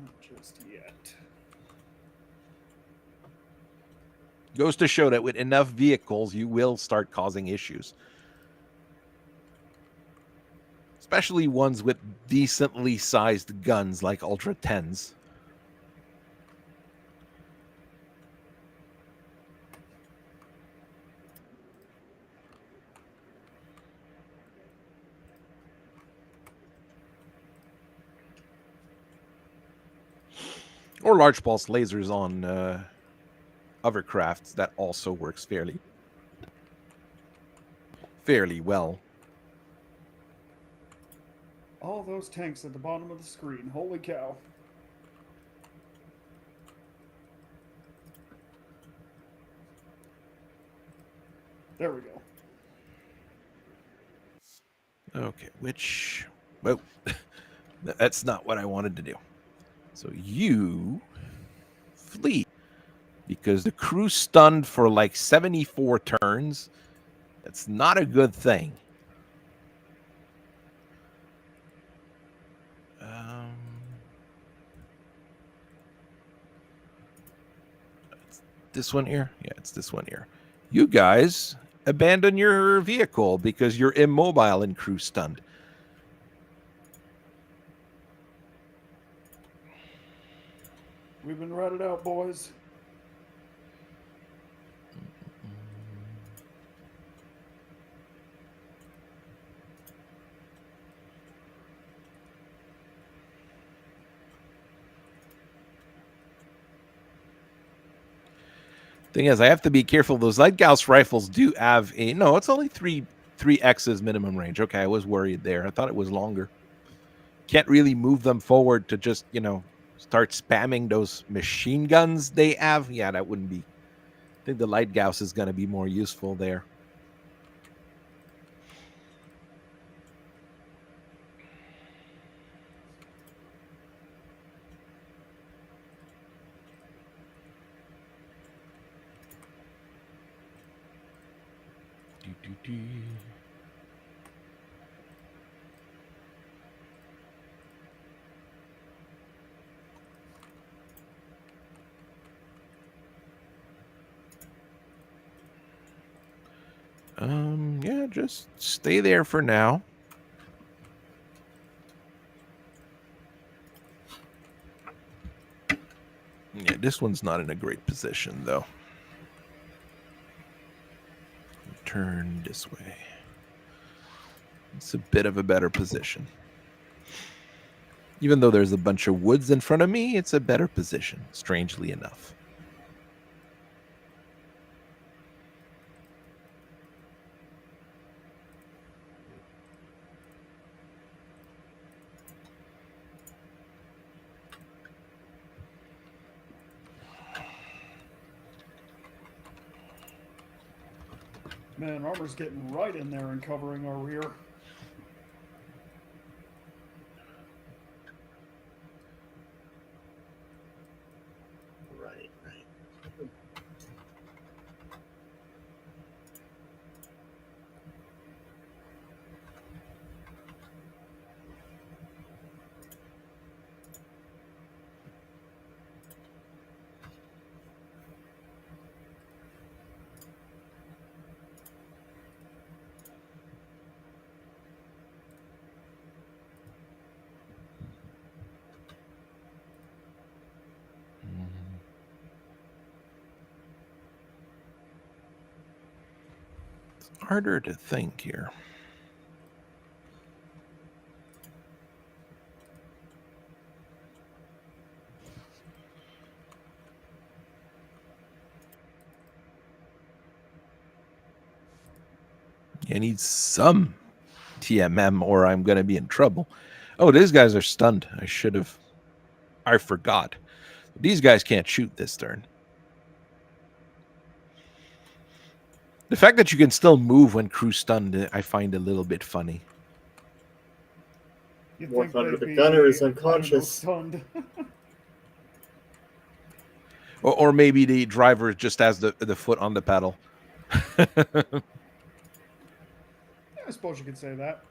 Speaker 3: Not just yet.
Speaker 1: Goes to show that with enough vehicles, you will start causing issues. Especially ones with decently sized guns like Ultra 10s. Or large pulse lasers on other crafts. That also works fairly well.
Speaker 3: All those tanks at the bottom of the screen. Holy cow. There we go.
Speaker 1: Okay, well, that's not what I wanted to do. So you flee because the crew stunned for like 74 turns. That's not a good thing. It's this one here? Yeah, it's this one here. You guys abandon your vehicle because you're immobile and crew stunned.
Speaker 3: We've been ratted out, boys.
Speaker 1: Thing is, I have to be careful. Those Lightgauss rifles do have a... No, it's only 3x's minimum range. Okay, I was worried there. I thought it was longer. Can't really move them forward to just, start spamming those machine guns they have. Yeah, that wouldn't be... I think the Lightgauss is going to be more useful there. Yeah, just stay there for now. Yeah, this one's not in a great position, though. Turn this way. It's a bit of a better position. Even though there's a bunch of woods in front of me, it's a better position, strangely enough.
Speaker 3: Man, armor's getting right in there and covering our rear.
Speaker 2: Right.
Speaker 1: It's harder to think here. I need some TMM or I'm going to be in trouble. Oh, these guys are stunned. I forgot. These guys can't shoot this turn. The fact that you can still move when crew stunned, I find a little bit funny.
Speaker 3: You'd
Speaker 2: War
Speaker 3: think
Speaker 2: Thunder,
Speaker 3: they'd
Speaker 2: the
Speaker 3: be,
Speaker 2: gunner is
Speaker 3: I don't know,
Speaker 2: unconscious.
Speaker 3: stunned.
Speaker 1: Or maybe the driver just has the foot on the pedal.
Speaker 3: I suppose you could say that.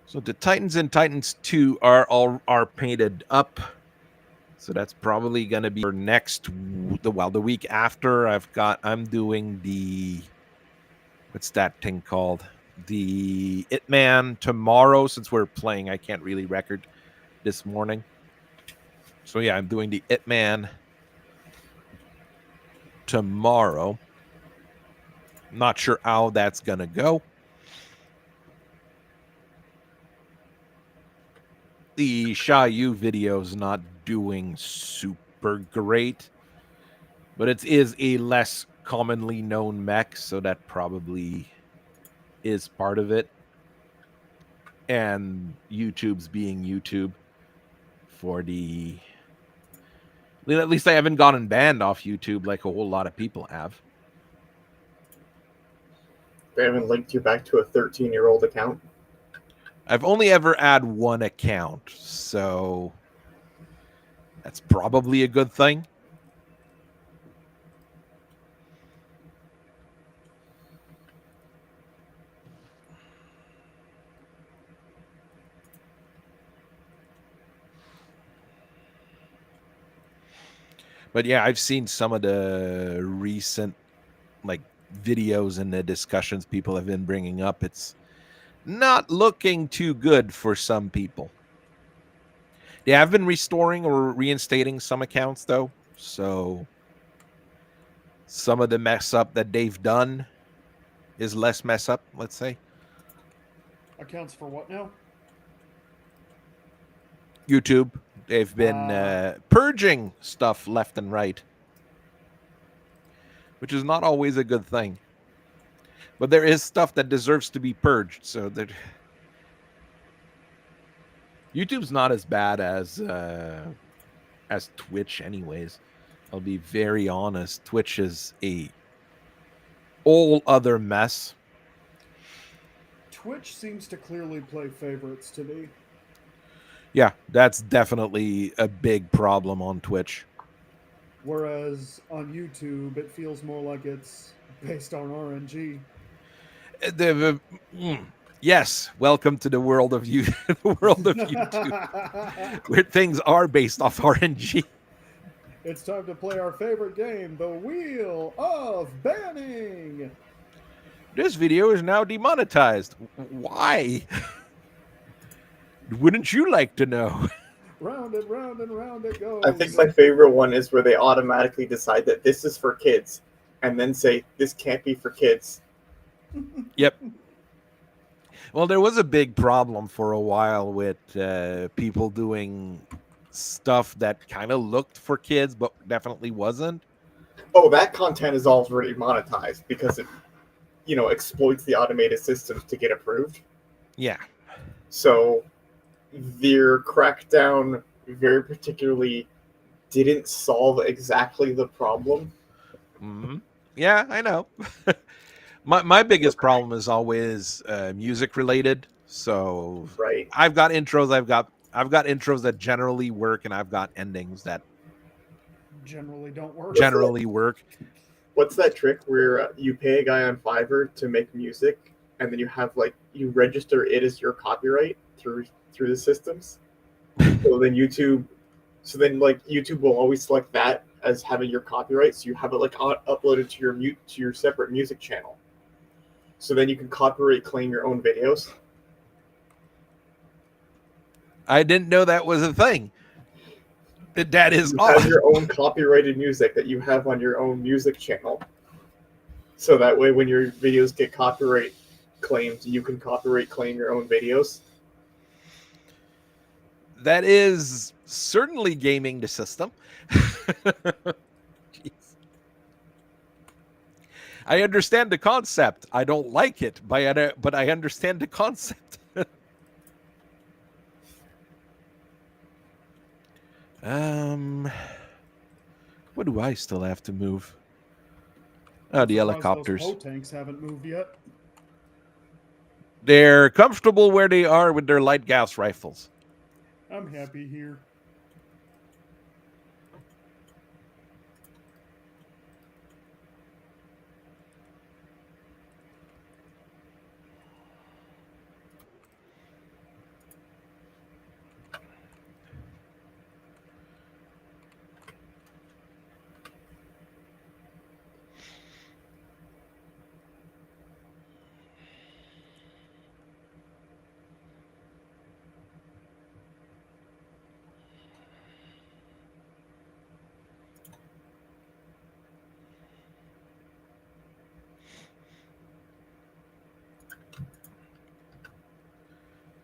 Speaker 1: So the Titans and Titans 2 are painted up. So that's probably going to be for the week after. I'm doing what's that thing called? The Itman tomorrow. Since we're playing, I can't really record this morning. So yeah, I'm doing the Itman tomorrow. Not sure how that's going to go. The Xiaoyu video is not doing super great, but it is a less commonly known mech, so that probably is part of it. And YouTube's being YouTube for the... At least I haven't gotten banned off YouTube like a whole lot of people have.
Speaker 2: They haven't linked you back to a 13-year-old account.
Speaker 1: I've only ever had one account, so that's probably a good thing. But yeah, I've seen some of the recent videos and the discussions people have been bringing up. It's not looking too good for some people. They have been restoring or reinstating some accounts though, so some of the mess up that they've done is less mess up, let's say.
Speaker 3: Accounts for what now?
Speaker 1: YouTube, they've been purging stuff left and right, which is not always a good thing. But there is stuff that deserves to be purged, so that YouTube's not as bad as Twitch, anyways. I'll be very honest. Twitch is a whole other mess.
Speaker 3: Twitch seems to clearly play favorites to me.
Speaker 1: Yeah, that's definitely a big problem on Twitch.
Speaker 3: Whereas on YouTube, it feels more like it's based on RNG.
Speaker 1: Yes, welcome to the world of the world of YouTube, where things are based off RNG.
Speaker 3: It's time to play our favorite game, the Wheel of Banning.
Speaker 1: This video is now demonetized. Why? Wouldn't you like to know?
Speaker 3: Round and round and round it goes.
Speaker 2: I think my favorite one is where they automatically decide that this is for kids, and then say this can't be for kids.
Speaker 1: Yep. Well, there was a big problem for a while with people doing stuff that kind of looked for kids, but definitely wasn't.
Speaker 2: Oh, that content is already monetized because it, exploits the automated systems to get approved.
Speaker 1: Yeah.
Speaker 2: So their crackdown very particularly didn't solve exactly the problem.
Speaker 1: Mm-hmm. Yeah, I know. my biggest problem is always music related. So
Speaker 2: Right.
Speaker 1: I've got intros. I've got intros that generally work, and I've got endings that
Speaker 3: Generally don't work.
Speaker 1: generally work.
Speaker 2: What's that trick where you pay a guy on Fiverr to make music, and then you register it as your copyright through the systems? So then YouTube will always select that as having your copyright, so you have it uploaded to your separate music channel. So then you can copyright claim your own videos.
Speaker 1: I didn't know that was a thing. That is
Speaker 2: You
Speaker 1: odd.
Speaker 2: have your own copyrighted music that you have on your own music channel. So that way, when your videos get copyright claimed, you can copyright claim your own videos.
Speaker 1: That is certainly gaming the system. Jeez. I understand the concept. I don't like it, but I understand the concept. What do I still have to move? Oh, the helicopters.
Speaker 3: Those tanks haven't moved yet.
Speaker 1: They're comfortable where they are with their light gas rifles.
Speaker 3: I'm happy here.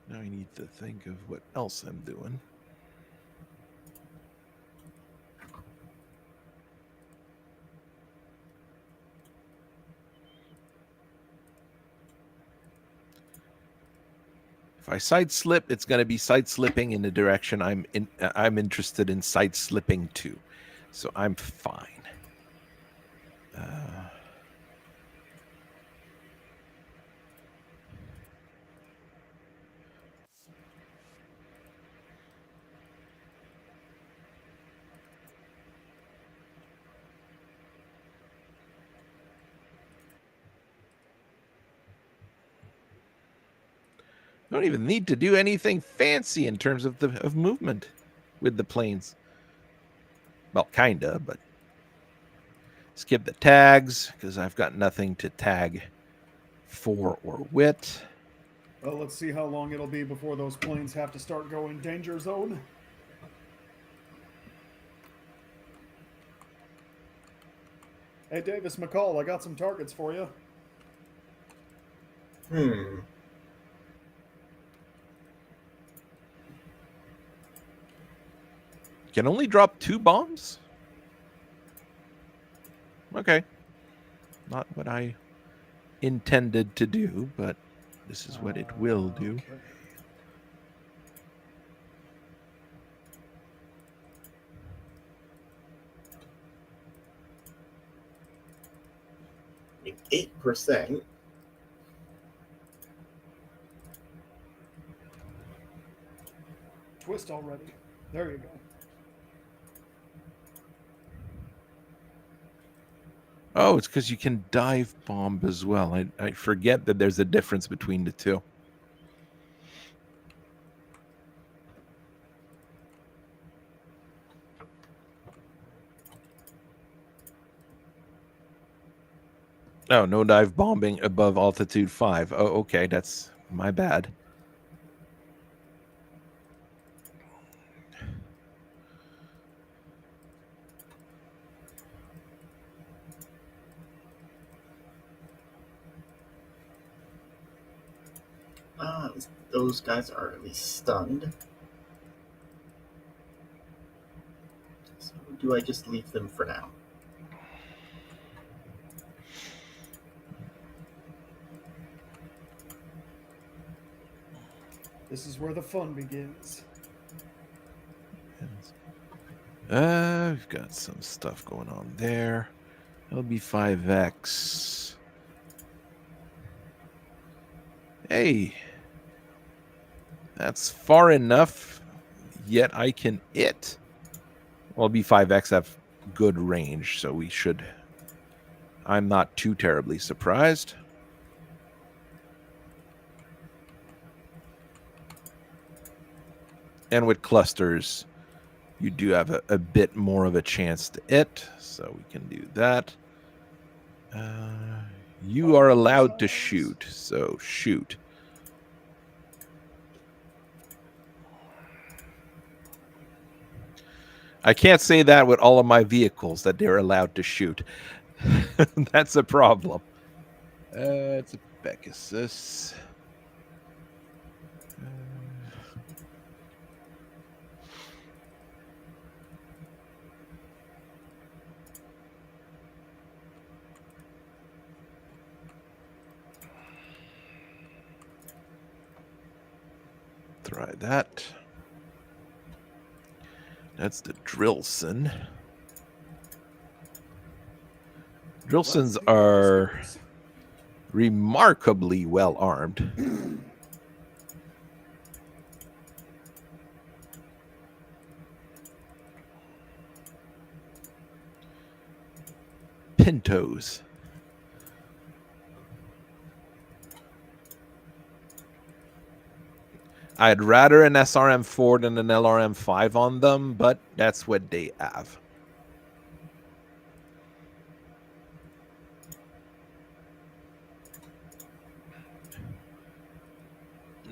Speaker 1: Now I need to think of what else I'm doing. If I side slip, it's going to be side slipping in the direction I'm interested in side slipping to. So I'm fine. Don't even need to do anything fancy in terms of movement with the planes. Well, kinda, but skip the tags because I've got nothing to tag for or with.
Speaker 3: Well, let's see how long it'll be before those planes have to start going danger zone. Hey, Davis McCall, I got some targets for you.
Speaker 1: Can only drop 2 bombs? Okay. Not what I intended to do, but this is what it will do.
Speaker 3: Okay.
Speaker 2: I mean, 8%.
Speaker 3: Twist already. There you go.
Speaker 1: Oh, it's because you can dive bomb as well. I forget that there's a difference between the two. Oh, no dive bombing above altitude 5. Oh, okay, that's my bad.
Speaker 2: Those guys are at least stunned. So do I just leave them for now?
Speaker 3: This is where the fun begins.
Speaker 1: We've got some stuff going on there. LB5X. Hey, that's far enough, yet I can it. Well, B5X have good range, so we should... I'm not too terribly surprised. And with clusters, you do have a bit more of a chance to it, so we can do that. You are allowed to shoot, so shoot. I can't say that with all of my vehicles, that they're allowed to shoot. That's a problem. It's a Pegasus. Try that. That's the Drillson. Drillsons are remarkably well armed. Pintos. I'd rather an SRM4 than an LRM5 on them, but that's what they have.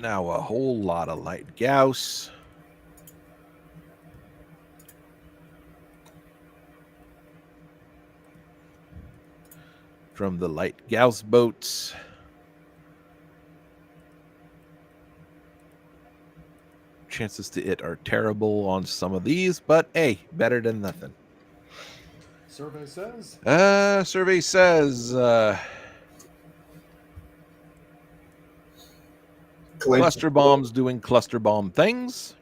Speaker 1: Now a whole lot of light Gauss. From the light Gauss boats. Chances to it are terrible on some of these, but hey, better than nothing.
Speaker 3: Survey says?
Speaker 1: Survey says cluster bombs doing cluster bomb things.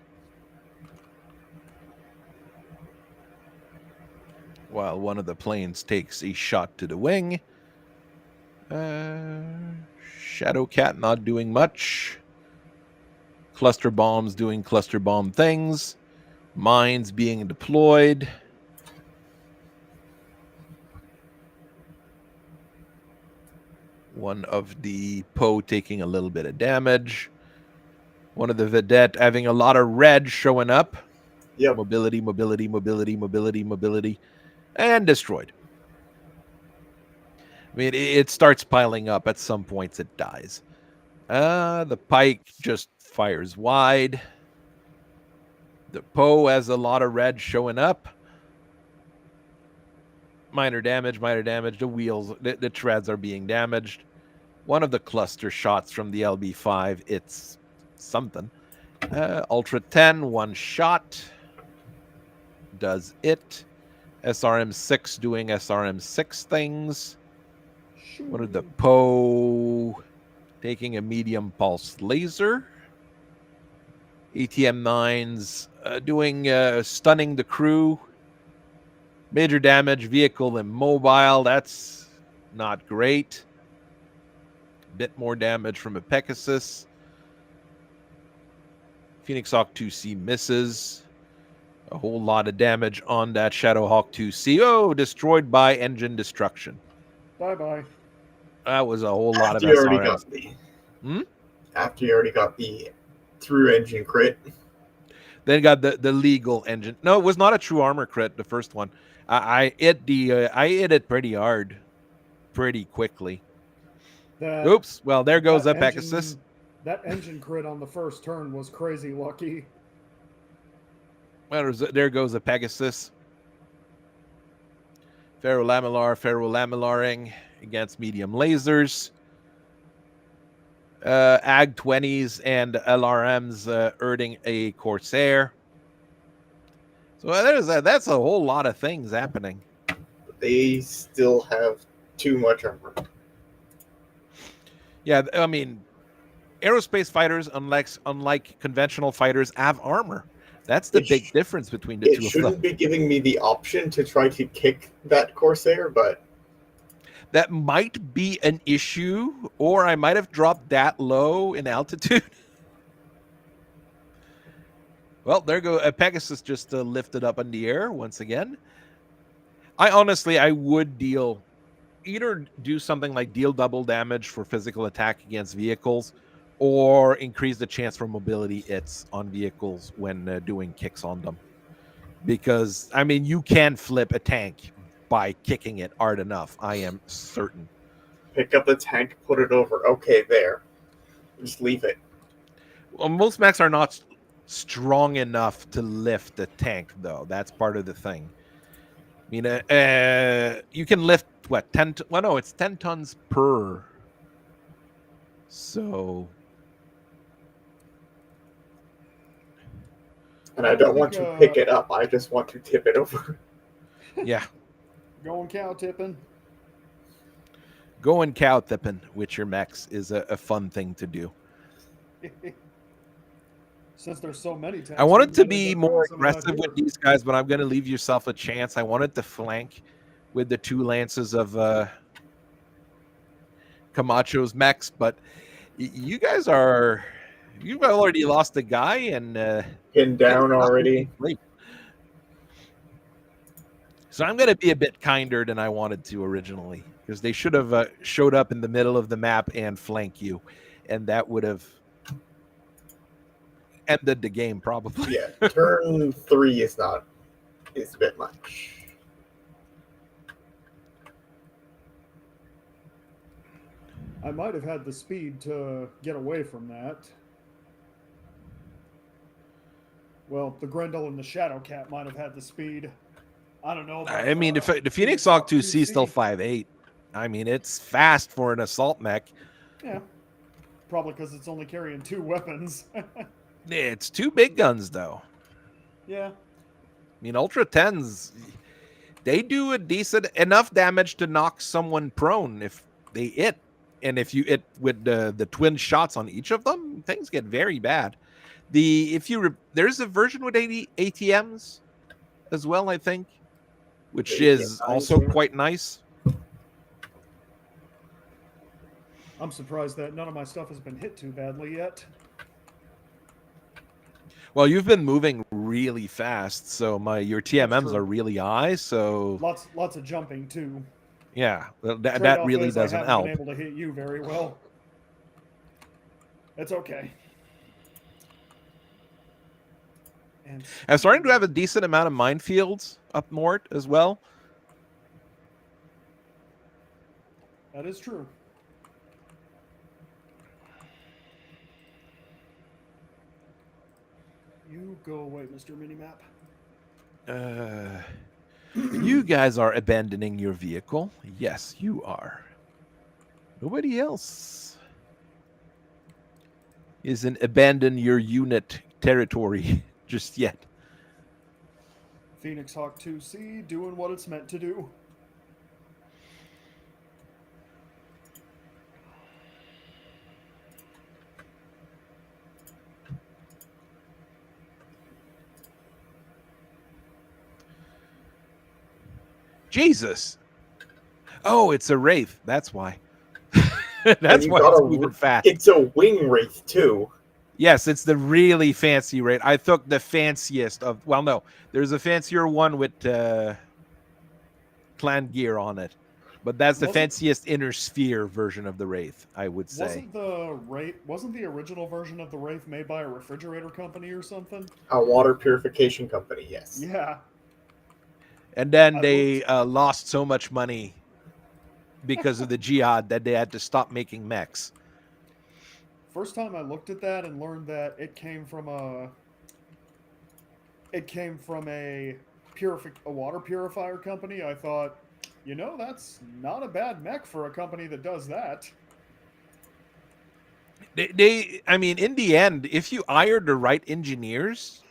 Speaker 1: While one of the planes takes a shot to the wing. Shadowcat not doing much. Cluster bombs doing cluster bomb things. Mines being deployed. One of the Poe taking a little bit of damage. One of the Vedette having a lot of red showing up.
Speaker 2: Yep.
Speaker 1: Mobility, mobility, mobility, mobility, mobility. And destroyed. I mean, it starts piling up. At some points, it dies. The Pike just fires wide. The Poe has a lot of red showing up. Minor damage, minor damage. The wheels, the treads are being damaged. One of the cluster shots from the LB5, it's something. Ultra 10, one shot. Does it. SRM6 doing SRM6 things. One of the Poe taking a medium pulse laser. ATM 9s doing stunning the crew. Major damage, vehicle immobile. That's not great. Bit more damage from a Pegasus. Phoenix Hawk 2C misses. A whole lot of damage on that Shadowhawk 2C. Oh, destroyed by engine destruction.
Speaker 3: Bye-bye.
Speaker 1: That was a whole lot of
Speaker 2: After you already
Speaker 1: SRMs.
Speaker 2: got the after you already got the through engine crit.
Speaker 1: Then got the legal engine. No, it was not a true armor crit, the first one. I hit it pretty hard. pretty quickly.
Speaker 3: That
Speaker 1: Oops. Well, there goes
Speaker 3: that
Speaker 1: a Pegasus.
Speaker 3: that engine crit on the first turn was crazy lucky.
Speaker 1: Well, there goes a Pegasus. Ferrolamellaring against medium lasers. AG 20s and LRMs earning a Corsair. So that's a whole lot of things happening.
Speaker 2: They still have too much armor.
Speaker 1: Yeah, I mean, aerospace fighters, unlike conventional fighters, have armor. That's the big difference between the
Speaker 2: It
Speaker 1: two of
Speaker 2: shouldn't
Speaker 1: them.
Speaker 2: be giving me the option to try to kick that Corsair, but
Speaker 1: That might be an issue, or I might have dropped that low in altitude. Well, there go a Pegasus just lifted up in the air once again. I would either do something like deal double damage for physical attack against vehicles, or increase the chance for mobility hits on vehicles when doing kicks on them. Because I mean, you can flip a tank by kicking it hard enough. I am certain.
Speaker 2: pick up the tank, put it over. Okay, there. Just leave it.
Speaker 1: Well, most mechs are not strong enough to lift the tank, though. That's part of the thing. I mean, you can lift what 10? Well, no, it's 10 tons per. So,
Speaker 2: And I don't want to pick it up. I just want to tip it over.
Speaker 1: yeah,
Speaker 3: Going cow tipping.
Speaker 1: going cow tipping with your mechs is a fun thing to do.
Speaker 3: Since there's so many tanks,
Speaker 1: I wanted to
Speaker 3: you might
Speaker 1: be
Speaker 3: end up doing
Speaker 1: more
Speaker 3: some of that
Speaker 1: aggressive with
Speaker 3: here.
Speaker 1: these guys, but I'm going to leave yourself a chance. I wanted to flank with the two lances of Camacho's mechs, but you've already lost a guy and
Speaker 2: Pinned down already.
Speaker 1: great. So I'm going to be a bit kinder than I wanted to originally, because they should have showed up in the middle of the map and flank you, and that would have ended the game probably.
Speaker 2: Yeah, turn 3 is a bit much.
Speaker 3: I might have had the speed to get away from that. Well, the Grendel and the Shadowcat might have had the speed. I don't know.
Speaker 1: I mean, the Phoenix Hawk 2C is still 5.8. I mean, it's fast for an assault mech.
Speaker 3: Yeah. Probably because it's only carrying 2 weapons.
Speaker 1: It's 2 big guns, though.
Speaker 3: Yeah.
Speaker 1: I mean, Ultra 10s, they do a decent enough damage to knock someone prone if they hit. And if you hit with the twin shots on each of them, things get very bad. There's a version with ATMs as well, I think, which is also quite nice.
Speaker 3: I'm surprised that none of my stuff has been hit too badly yet.
Speaker 1: Well, you've been moving really fast, so your TMMs are really high. So
Speaker 3: lots of jumping too.
Speaker 1: Yeah, that really doesn't
Speaker 3: I haven't
Speaker 1: help.
Speaker 3: been able to hit you very well. It's okay. And
Speaker 1: I'm starting to have a decent amount of minefields up north as well.
Speaker 3: That is true. You go away, Mr. Minimap.
Speaker 1: You guys are abandoning your vehicle. Yes, you are. Nobody else isn't abandon your unit territory just yet.
Speaker 3: Phoenix Hawk 2C doing what it's meant to do.
Speaker 1: Jesus. Oh, it's a Wraith. That's why. That's why it's moving fast.
Speaker 2: It's a wing Wraith, too.
Speaker 1: Yes, it's the really fancy Wraith. I took the fanciest of... Well, no. There's a fancier one with clan gear on it. But that's the fanciest inner sphere version of the Wraith, I would say.
Speaker 3: Wasn't the original version of the Wraith made by a refrigerator company or something?
Speaker 2: A water purification company, yes.
Speaker 3: Yeah.
Speaker 1: And then they lost so much money because of the jihad that they had to stop making mechs.
Speaker 3: First time I looked at that and learned that it came from a water purifier company, I thought, that's not a bad mech for a company that does that.
Speaker 1: I mean, in the end, if you hire the right engineers,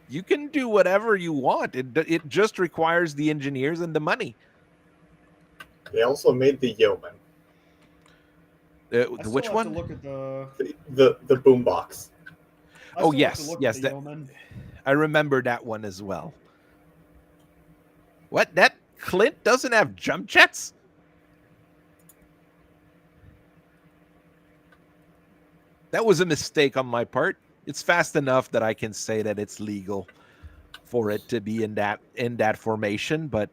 Speaker 1: you can do whatever you want. It just requires the engineers and the money.
Speaker 2: They also made the Yeoman,
Speaker 3: I still
Speaker 1: Which
Speaker 3: have to
Speaker 1: one?
Speaker 3: look at the.
Speaker 2: the boombox.
Speaker 3: I
Speaker 1: Oh
Speaker 3: still have to
Speaker 1: yes,
Speaker 3: look at
Speaker 1: yes.
Speaker 3: the
Speaker 1: That
Speaker 3: Yeoman.
Speaker 1: I remember that one as well. What? That Clint doesn't have jump jets? That was a mistake on my part. It's fast enough that I can say that it's legal for it to be in that formation, but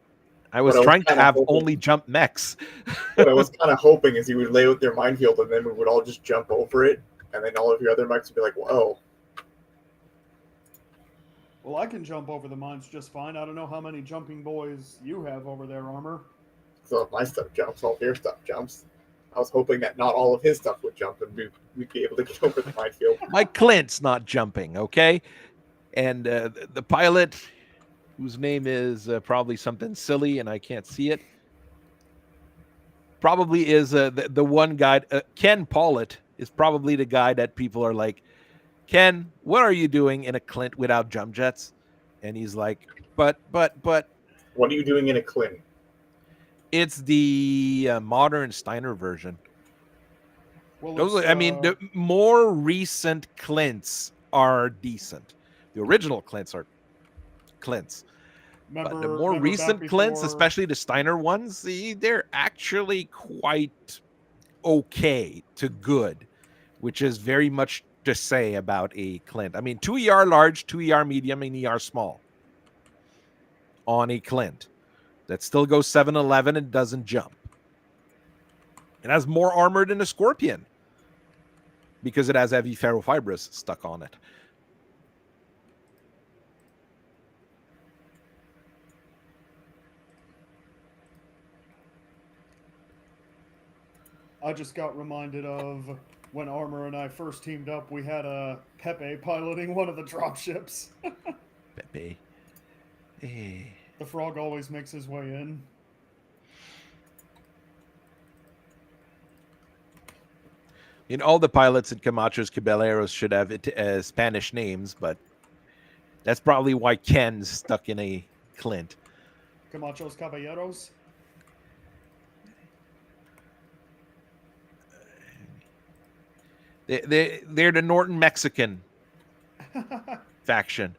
Speaker 1: I
Speaker 2: What
Speaker 1: was
Speaker 2: I was
Speaker 1: trying to
Speaker 2: kind of
Speaker 1: have
Speaker 2: hoping,
Speaker 1: only jump mechs.
Speaker 2: what I was kind of hoping is you would lay out their minefield, and then we would all just jump over it, and then all of your other mechs would be like, "Whoa!"
Speaker 3: Well, I can jump over the mines just fine. I don't know how many jumping boys you have over there, Armor.
Speaker 2: So if my stuff jumps, all of your stuff jumps. I was hoping that not all of his stuff would jump, and we'd be able to get over the minefield.
Speaker 1: My Clint's not jumping, okay? And the pilot, whose name is probably something silly and I can't see it, probably is the one guy. Ken Pollitt is probably the guy that people are like, Ken, what are you doing in a Clint without jump jets? And he's like, but
Speaker 2: What are you doing in a Clint?
Speaker 1: it's the modern Steiner version.
Speaker 3: Well,
Speaker 1: Those,
Speaker 3: it's
Speaker 1: I mean, the more recent Clints are decent. The original Clints are Clints. But the more
Speaker 3: remember back
Speaker 1: recent Clints,
Speaker 3: before.
Speaker 1: especially the Steiner ones, they're actually quite okay to good, which is very much to say about a Clint. I mean, 2ER large, 2ER medium, and ER small on a Clint that still goes 7-11 and doesn't jump. It has more armor than a Scorpion because it has heavy ferrofibrous stuck on it.
Speaker 3: I just got reminded of when Armor and I first teamed up. We had a Pepe piloting one of the dropships.
Speaker 1: Pepe. Hey.
Speaker 3: The frog always makes his way in.
Speaker 1: All the pilots in Camachos Caballeros should have Spanish names, but that's probably why Ken's stuck in a Clint.
Speaker 3: Camachos Caballeros.
Speaker 1: They're the Norton Mexican faction.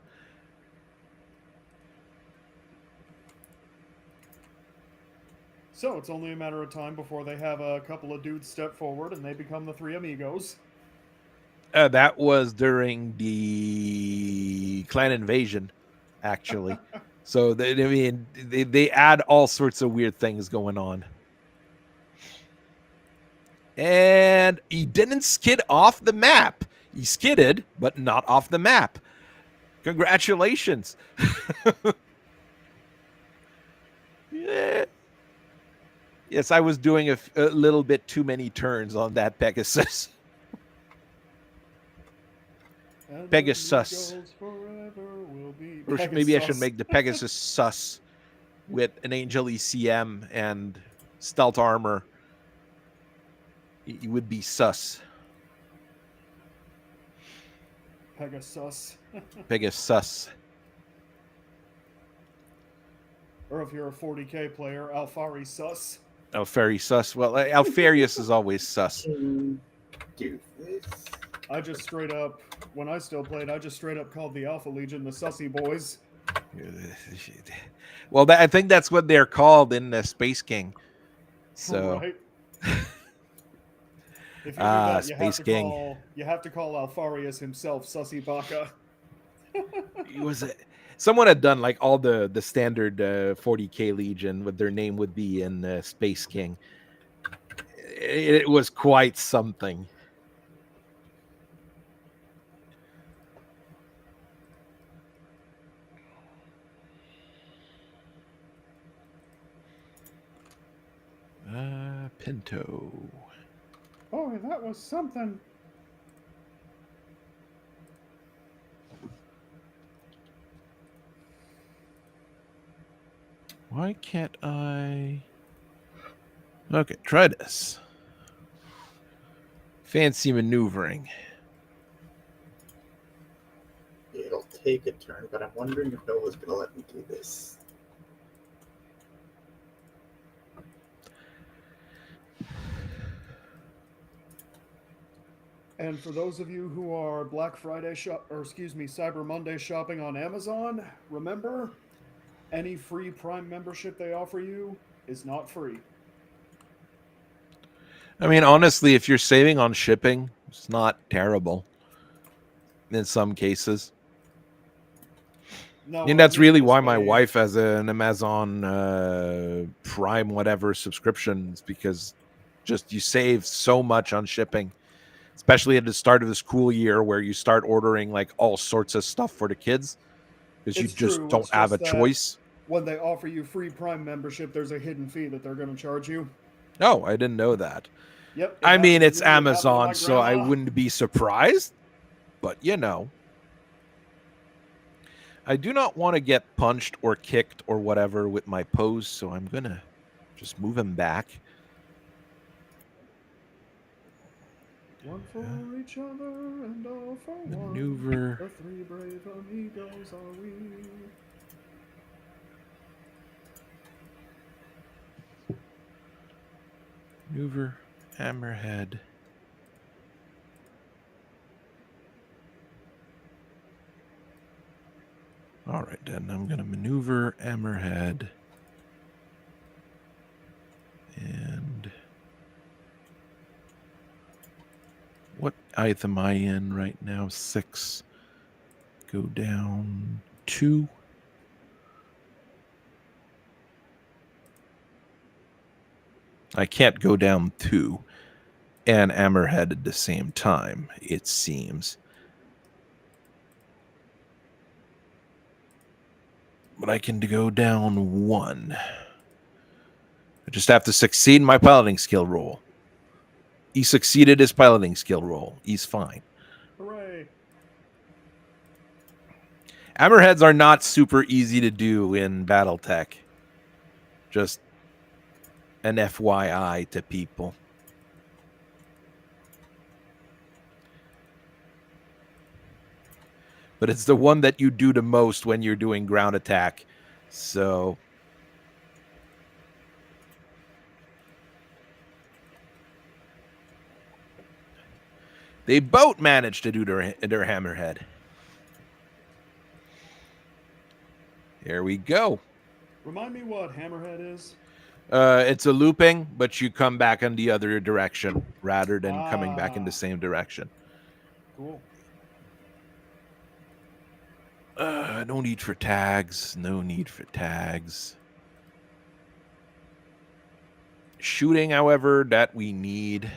Speaker 3: So it's only a matter of time before they have a couple of dudes step forward and they become the three amigos.
Speaker 1: That was during the clan invasion, actually. So they add all sorts of weird things going on. And he didn't skid off the map. He skidded, but not off the map. Congratulations. Yeah. Yes, I was doing a little bit too many turns on that Pegasus. Pegasus. Or maybe I should make the Pegasus sus with an Angel ECM and stealth armor. It would be sus.
Speaker 3: Pegasus.
Speaker 1: Pegasus.
Speaker 3: Or if you're a 40k player, Alfari sus.
Speaker 1: Alfari sus. Well, Alfarius is always sus.
Speaker 2: Do this.
Speaker 3: I just straight up, when I still played, I just straight up called the Alpha Legion the Sussy Boys.
Speaker 1: Well, I think that's what they're called in the Space King. So,
Speaker 3: right. If you do that,
Speaker 1: Space King.
Speaker 3: You have to call Alfarius himself Sussy Baka.
Speaker 1: Someone had done like all the standard 40k Legion, what their name would be in Space King. It was quite something. Pinto.
Speaker 3: Boy, that was something.
Speaker 1: Why can't I? Okay, try this. Fancy maneuvering.
Speaker 2: It'll take a turn, but I'm wondering if Nova's going to let me do this.
Speaker 3: And for those of you who are Black Friday Cyber Monday shopping on Amazon, remember, any free Prime membership they offer you is not free.
Speaker 1: I mean, honestly, if you're saving on shipping, it's not terrible in some cases.
Speaker 3: No,
Speaker 1: And
Speaker 3: what I
Speaker 1: that's
Speaker 3: mean
Speaker 1: really
Speaker 3: is
Speaker 1: why my
Speaker 3: they-
Speaker 1: wife has an Amazon Prime whatever subscriptions, because just you save so much on shipping, especially at the start of the school year where you start ordering like all sorts of stuff for the kids because you
Speaker 3: It's
Speaker 1: just
Speaker 3: true.
Speaker 1: don't
Speaker 3: It's
Speaker 1: have a
Speaker 3: just that
Speaker 1: choice.
Speaker 3: when they offer you free Prime membership, there's a hidden fee that they're going to charge you.
Speaker 1: Oh, I didn't know that.
Speaker 3: Yep, it
Speaker 1: I mean,
Speaker 3: happened to
Speaker 1: it's
Speaker 3: me. It happened to
Speaker 1: Amazon,
Speaker 3: my
Speaker 1: so I
Speaker 3: grandma.
Speaker 1: wouldn't be surprised, but I do not want to get punched or kicked or whatever with my pose, so I'm going to just move him back.
Speaker 3: One for each other and all for one.
Speaker 1: Maneuver.
Speaker 3: The three brave amigos are we.
Speaker 1: Maneuver. Hammerhead. All right, then I'm going to maneuver Hammerhead. And what height am I in right now? 6. Go down 2. I can't go down 2 and Hammerhead at the same time, it seems. But I can go down 1. I just have to succeed my piloting skill roll. He succeeded his piloting skill roll. He's fine.
Speaker 3: Hooray.
Speaker 1: Hammerheads are not super easy to do in Battletech. Just an FYI to people. But it's the one that you do the most when you're doing ground attack. So they both managed to do their Hammerhead. Here we go.
Speaker 3: Remind me what Hammerhead is?
Speaker 1: It's a looping, but you come back in the other direction rather than coming back in the same direction.
Speaker 3: Cool.
Speaker 1: No need for tags. No need for tags. Shooting, however, that we need.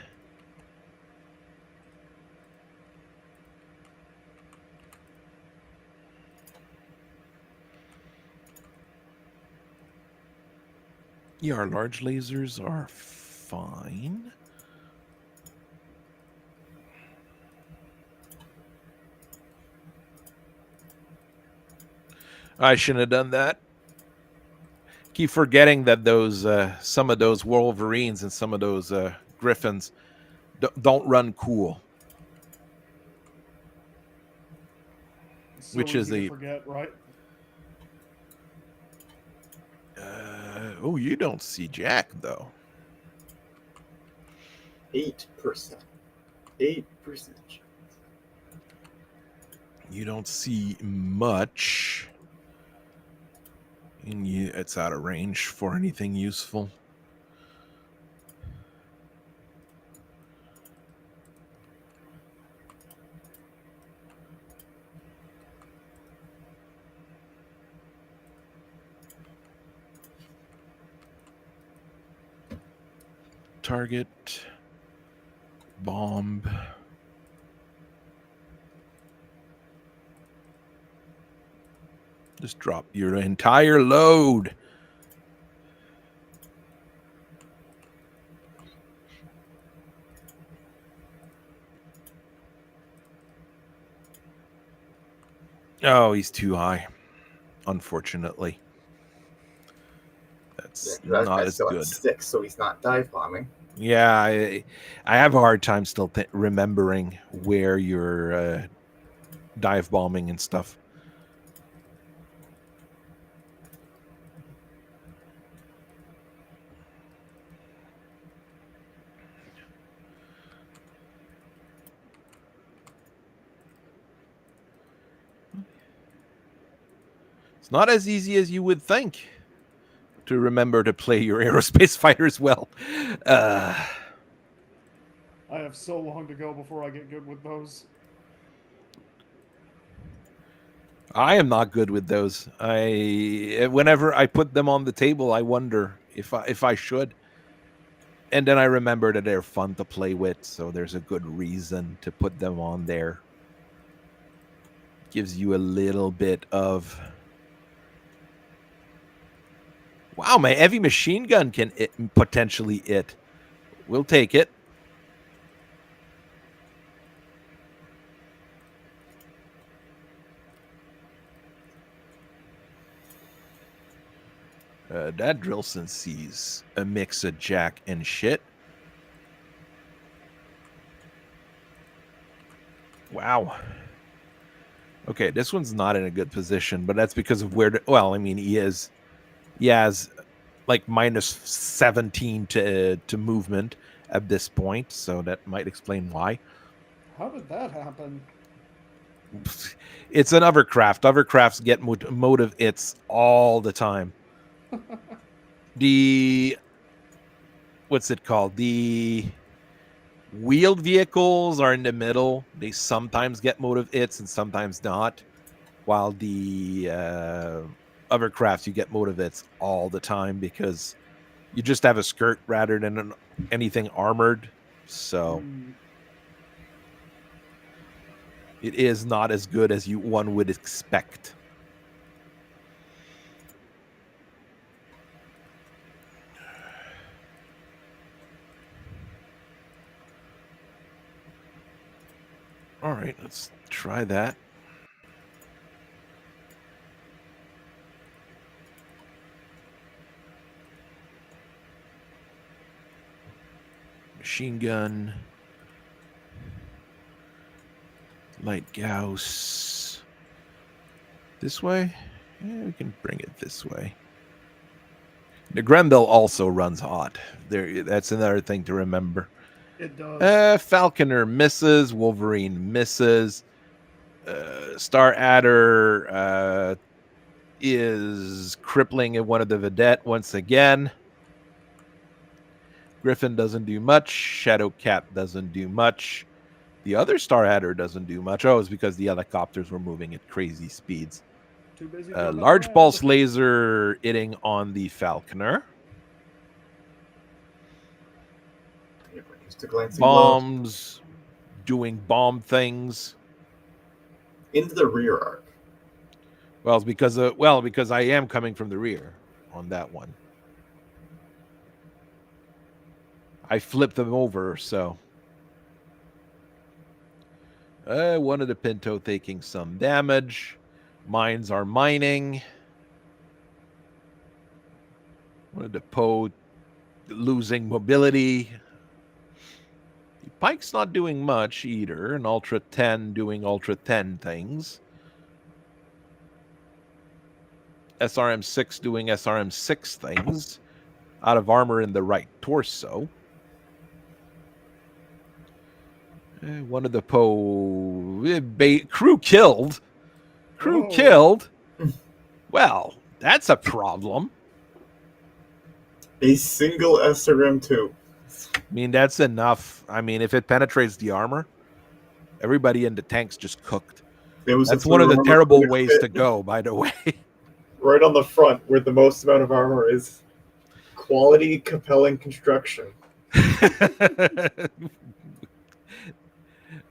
Speaker 1: Yeah, our large lasers are fine. I shouldn't have done that. Keep forgetting that those some of those Wolverines and some of those Griffins don't run cool.
Speaker 3: It's so
Speaker 1: Which is
Speaker 3: easy to
Speaker 1: a
Speaker 3: forget, right?
Speaker 1: oh, you don't see Jack though.
Speaker 2: 8%. 8%.
Speaker 1: You don't see much. And it's out of range for anything useful. Target. Bomb. Just drop your entire load. Oh, he's too high. Unfortunately,
Speaker 2: Yeah,
Speaker 1: that's
Speaker 2: 'cause that
Speaker 1: not
Speaker 2: guy's
Speaker 1: as
Speaker 2: still at
Speaker 1: good.
Speaker 2: 6, so he's not dive bombing.
Speaker 1: Yeah, I have a hard time still remembering where you're dive bombing and stuff. It's not as easy as you would think to remember to play your aerospace fighters well.
Speaker 3: I have so long to go before I get good with those.
Speaker 1: I am not good with those. Whenever I put them on the table, I wonder if I should. And then I remember that they're fun to play with, so there's a good reason to put them on there. Gives you a little bit of wow, my heavy machine gun can potentially it. We'll take it. That Drillson sees a mix of jack and shit. Wow. Okay, this one's not in a good position, but that's because of where. Well, I mean, he is. He has like minus 17 to movement at this point, so that might explain why.
Speaker 3: How did that happen?
Speaker 1: It's an hovercraft. Hovercrafts get motive its all the time. The what's it called? The wheeled vehicles are in the middle. They sometimes get motive its and sometimes not. While the hovercrafts, you get motive its all the time because you just have a skirt rather than anything armored. So
Speaker 3: Hmm.
Speaker 1: it is not as good as one would expect. All right, let's try that. Machine gun. Light Gauss. This way? Yeah, we can bring it this way. The Grendel also runs hot. That's another thing to remember.
Speaker 3: It does.
Speaker 1: Falconer misses. Wolverine misses. Star Adder is crippling one of the Vedette once again. Griffin doesn't do much. Shadow Cat doesn't do much. The other Star Adder doesn't do much. Oh, it's because the helicopters were moving at crazy speeds.
Speaker 3: Too busy jumping
Speaker 1: Large
Speaker 3: around.
Speaker 1: pulse laser hitting on the Falconer.
Speaker 2: Yeah, we're used to glancing blows.
Speaker 1: Bombs doing bomb things.
Speaker 2: Into the rear arc.
Speaker 1: Well, it's because I am coming from the rear on that one. I flipped them over, so one of the Pinto taking some damage. Mines are mining. One of the Poe losing mobility. The Pike's not doing much either. An Ultra 10 doing Ultra 10 things. SRM6 doing SRM6 things. Out of armor in the right torso. One of the Poe crew killed. Crew
Speaker 3: Oh.
Speaker 1: killed. Well, that's a problem.
Speaker 2: A single SRM2.
Speaker 1: I mean, that's enough. I mean, if it penetrates the armor, everybody in the tank's just cooked. That's one of the terrible ways to go, by the way.
Speaker 2: Right on the front, where the most amount of armor is. Quality, compelling construction.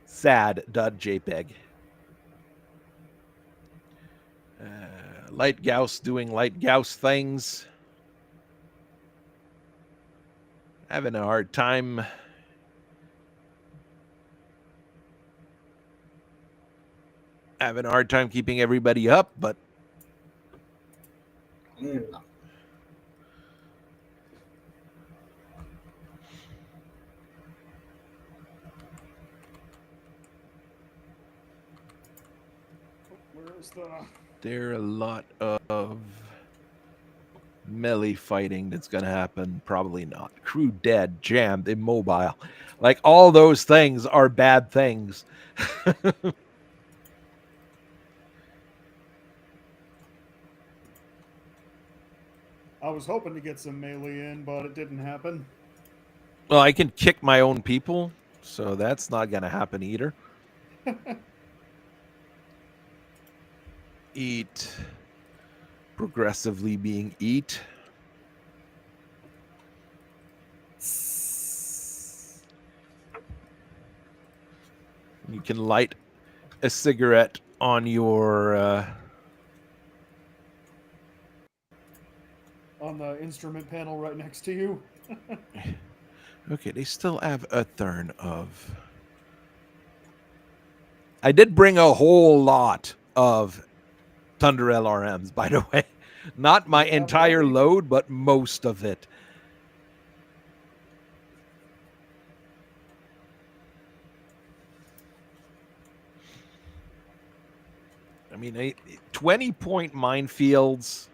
Speaker 1: Sad.jpg. Light Gauss doing Light Gauss things. Having a hard time. Having a hard time keeping everybody up, but
Speaker 2: Mm.
Speaker 3: Where is the?
Speaker 1: there are a lot of melee fighting that's going to happen. Probably not. Crew dead, jammed, immobile. Like all those things are bad things.
Speaker 3: I was hoping to get some melee in, but it didn't happen.
Speaker 1: Well, I can kick my own people, so that's not going to happen either. Eat. Progressively being eat. You can light a cigarette on your
Speaker 3: On the instrument panel right next to you.
Speaker 1: okay, they still have a turn of. I did bring a whole lot of Thunder LRMs, by the way. Not my
Speaker 3: Yeah,
Speaker 1: entire
Speaker 3: buddy.
Speaker 1: load, but most of it. I mean, 20-point minefields,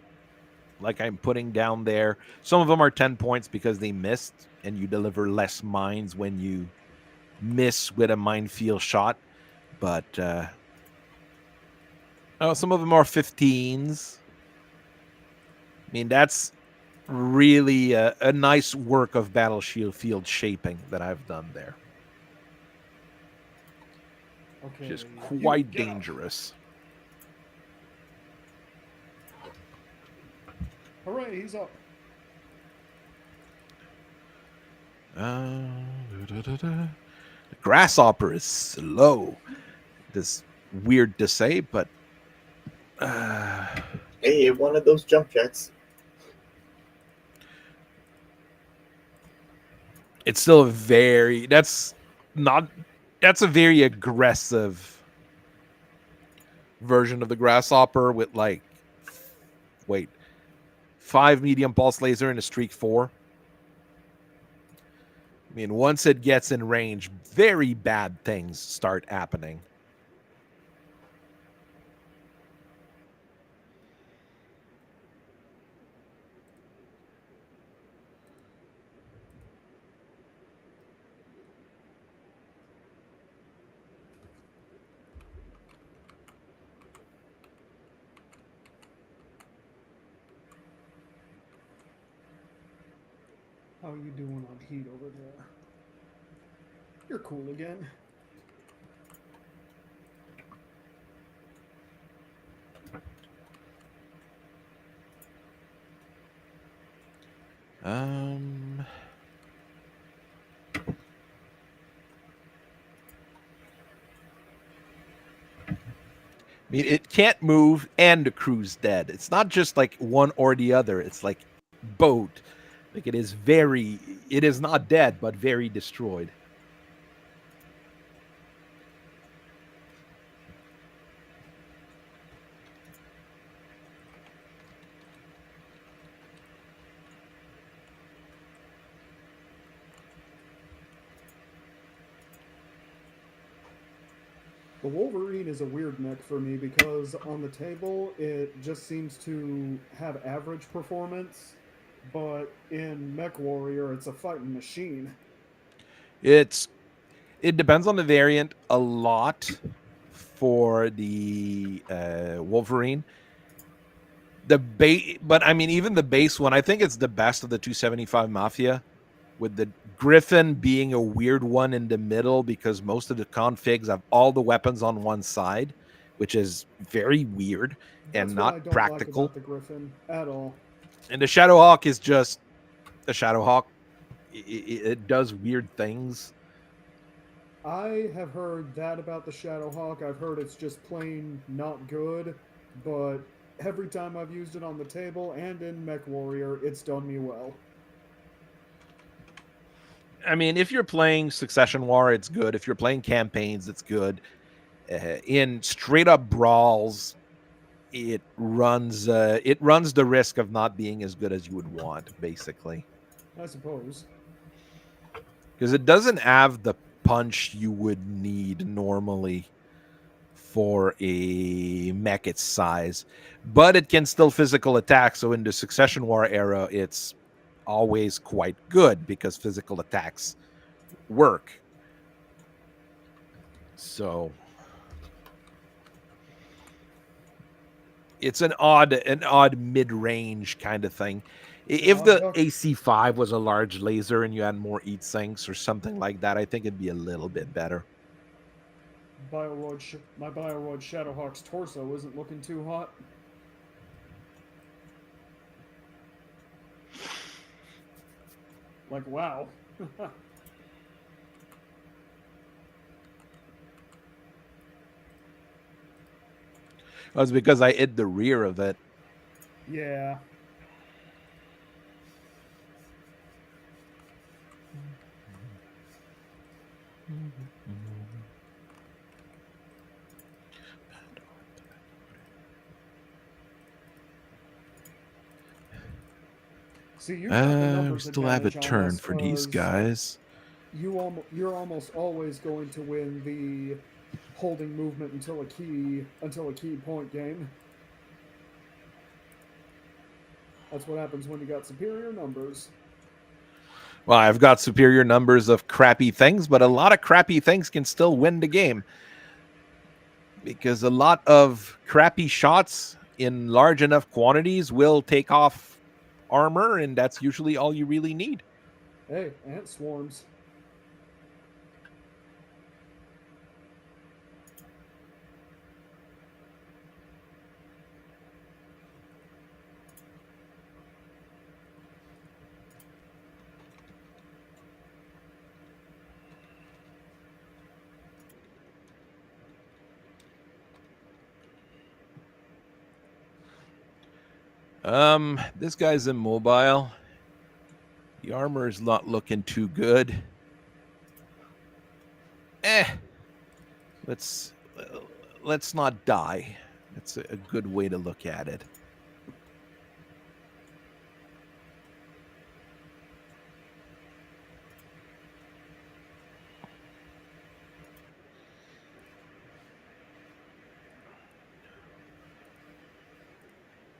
Speaker 1: like I'm putting down there. Some of them are 10 points because they missed, and you deliver less mines when you miss with a minefield shot. But some of them are 15s. I mean, that's really a nice work of battlefield field shaping that I've done there.
Speaker 3: Okay.
Speaker 1: Which is
Speaker 3: you
Speaker 1: quite
Speaker 3: get up.
Speaker 1: dangerous.
Speaker 3: Hooray, he's up.
Speaker 1: The grasshopper is slow. This weird to say, but
Speaker 2: Hey, one of those jump jets.
Speaker 1: it's still that's a very aggressive version of the grasshopper with 5 medium pulse laser and a streak 4. I mean, once it gets in range, very bad things start happening.
Speaker 3: How are you doing on heat over there? You're cool again.
Speaker 1: I mean, it can't move and the crew's dead. It's not just like one or the other. It's like both. Like it is not dead, but very destroyed.
Speaker 3: The Wolverine is a weird mech for me because on the table it just seems to have average performance, but in Mech Warrior it's a fighting machine.
Speaker 1: It depends on the variant a lot for the Wolverine. But I mean, even the base one, I think it's the best of the 275 Mafia, with the Griffin being a weird one in the middle because most of the configs have all the weapons on one side, which is very weird and
Speaker 3: That's what
Speaker 1: not
Speaker 3: I don't like
Speaker 1: practical.
Speaker 3: about the Griffin at all.
Speaker 1: And the Shadowhawk is just a Shadowhawk. It does weird things.
Speaker 3: I have heard that about the Shadowhawk. I've heard it's just plain not good, but every time I've used it on the table and in Mech Warrior, it's done me well.
Speaker 1: I mean, if you're playing Succession War, it's good. If you're playing campaigns, it's good. In straight up brawls, it runs the risk of not being as good as you would want, basically,
Speaker 3: I suppose.
Speaker 1: because it doesn't have the punch you would need normally for a mech its size, but it can still physical attack. So in the Succession War era, it's always quite good because physical attacks work. So it's an odd mid-range kind of thing. If the AC5 was a large laser and you had more eat sinks or something like that, I think it'd be a little bit better.
Speaker 3: My Bioroid Shadowhawk's torso isn't looking too hot. Like, wow.
Speaker 1: That's because I hit the rear of it.
Speaker 3: Yeah. See, you got the numbers
Speaker 1: still have a
Speaker 3: advantage on
Speaker 1: turn
Speaker 3: us,
Speaker 1: for these
Speaker 3: 'cause
Speaker 1: guys.
Speaker 3: you're almost always going to win the holding movement until a key point game. That's what happens when you got superior numbers.
Speaker 1: Well, I've got superior numbers of crappy things, but a lot of crappy things can still win the game. Because a lot of crappy shots in large enough quantities will take off armor, and that's usually all you really need.
Speaker 3: Hey, ant swarms.
Speaker 1: This guy's immobile. The armor is not looking too good. Let's not die. That's a good way to look at it.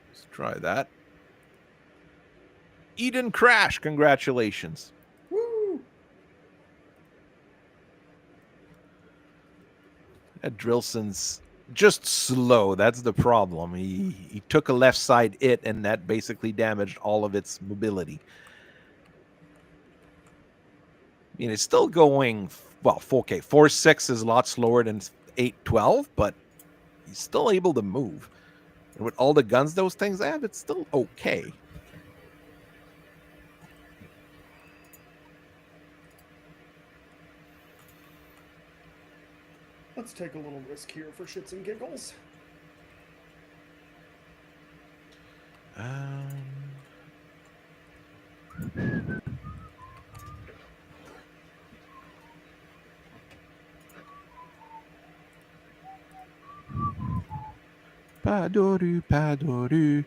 Speaker 1: Let's try that. Eden Crash, congratulations.
Speaker 3: Woo!
Speaker 1: That Drillson's just slow. That's the problem. He took a left side hit, and that basically damaged all of its mobility. I mean, it's still going, well, okay, 4.6 is a lot slower than 8.12, but he's still able to move. And with all the guns those things have, it's still okay.
Speaker 3: Let's take a little risk here for shits and giggles.
Speaker 1: Padoru, padoru.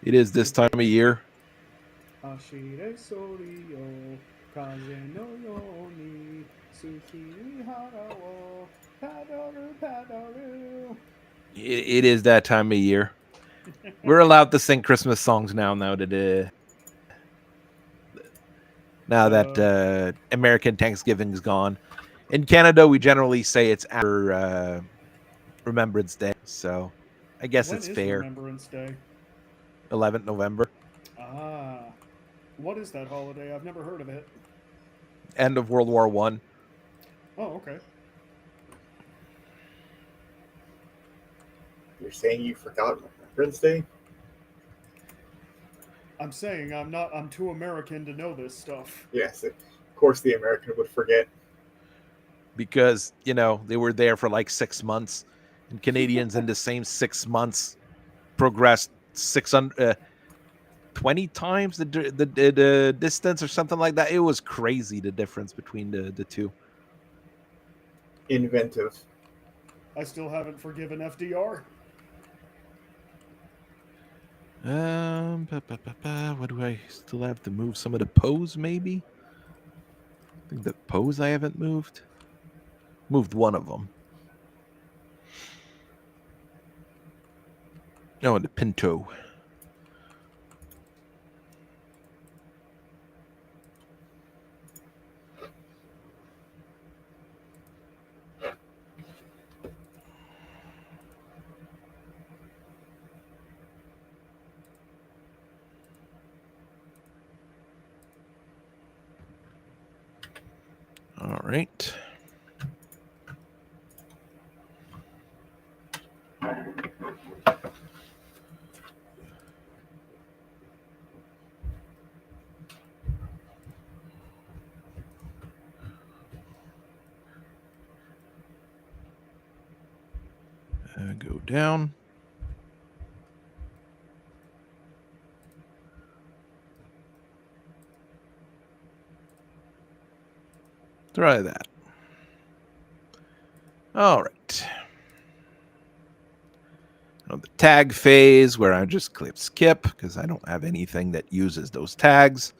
Speaker 1: It is this time of year.
Speaker 3: Ashire sorio, kaze no yoni, suki hara wo, padoru, padoru.
Speaker 1: It is that time of year. We're allowed to sing Christmas songs now that American Thanksgiving is gone. In Canada, we generally say it's after Remembrance Day, so I guess
Speaker 3: When
Speaker 1: it's
Speaker 3: is
Speaker 1: fair.
Speaker 3: Remembrance Day?
Speaker 1: 11th November.
Speaker 3: Ah. What is that holiday? I've never heard of it.
Speaker 1: End of World War I.
Speaker 3: Oh, okay.
Speaker 2: You're saying you forgot Remembrance Day?
Speaker 3: I'm saying I'm too American to know this stuff.
Speaker 2: Yes, of course the American would forget.
Speaker 1: Because, they were there for like 6 months. And Canadians in the same 6 months progressed 620 times the distance or something like that. It was crazy, the difference between the two.
Speaker 2: Inventive.
Speaker 3: I still haven't forgiven FDR.
Speaker 1: What do I still have to move? Some of the pose, maybe? I think the pose I haven't moved. Moved one of them. Oh, and the Pinto. All right. Go down. Try that. All right. Now the tag phase, where I just click skip because I don't have anything that uses those tags.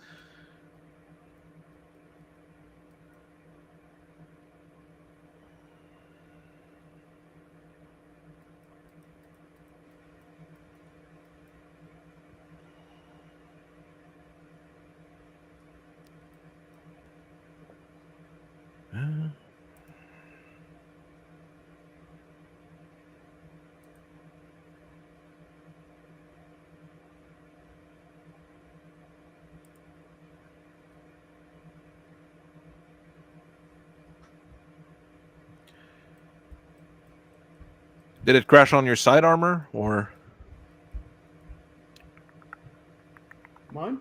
Speaker 1: Did it crash on your side armor or?
Speaker 3: Mine?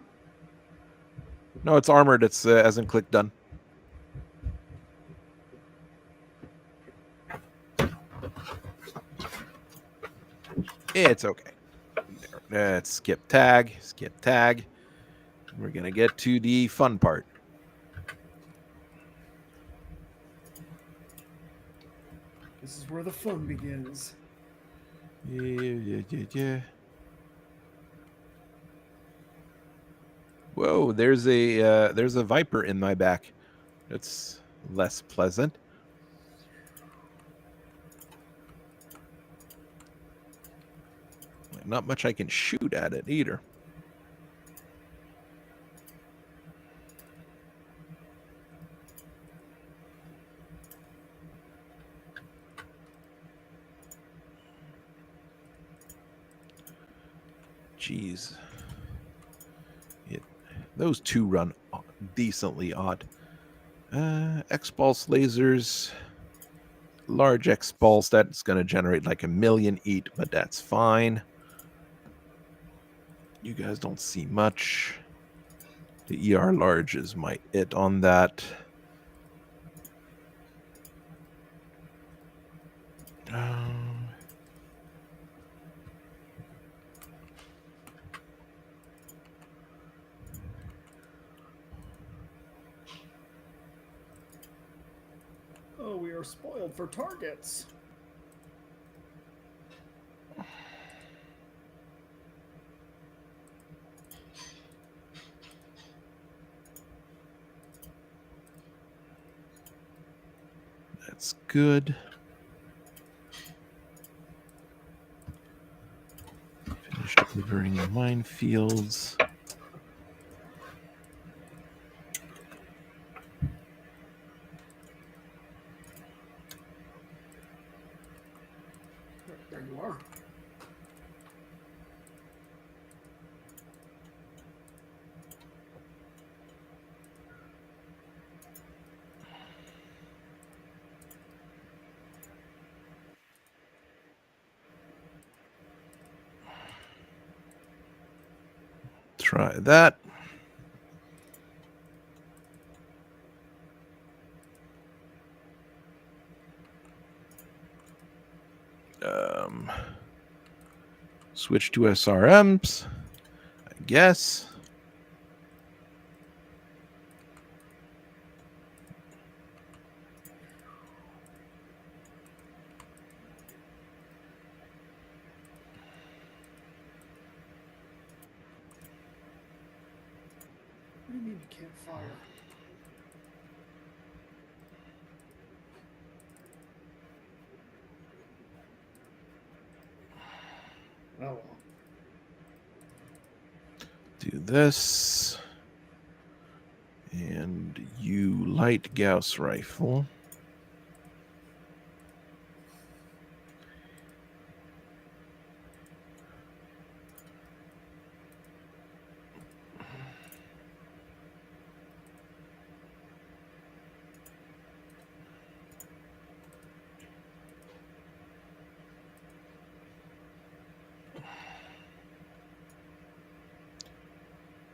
Speaker 1: No, it's armored. It's hasn't clicked done. It's okay. There. Let's skip tag. Skip tag. We're gonna get to the fun part.
Speaker 3: This is where the fun begins.
Speaker 1: Yeah. Whoa, there's a viper in my back. It's less pleasant. Not much I can shoot at it either. Jeez. Those two run decently odd. X-Pulse lasers. Large X-Pulse, that's going to generate like 1,000,000 each, but that's fine. You guys don't see much. The ER large is my it on that.
Speaker 3: Oh, we are spoiled for targets.
Speaker 1: That's good. Finished delivering the minefields.
Speaker 3: There you are.
Speaker 1: Try that. Switch to SRMs, I guess.
Speaker 3: do you mean you can't fire? Oh well.
Speaker 1: Do this. And you light Gauss rifle.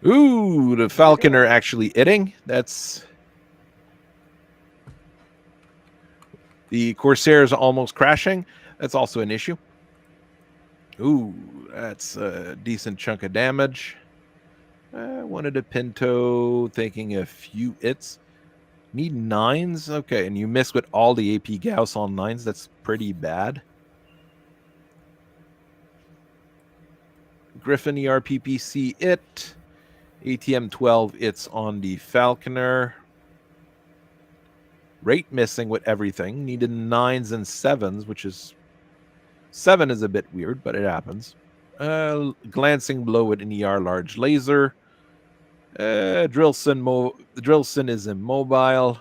Speaker 1: Ooh, the Falconer actually hitting. That's the Corsair's almost crashing. That's also an issue. Ooh, that's a decent chunk of damage. Wanted a Pinto, taking a few hits. Need 9s? Okay, and you miss with all the AP Gauss on 9s. That's pretty bad. Griffin ERPPC it. ATM 12 it's on the Falconer. Rate missing with everything. Needed 9s and 7s, which is 7 is a bit weird, but it happens. Glancing blow with an ER large laser. Drillson is immobile.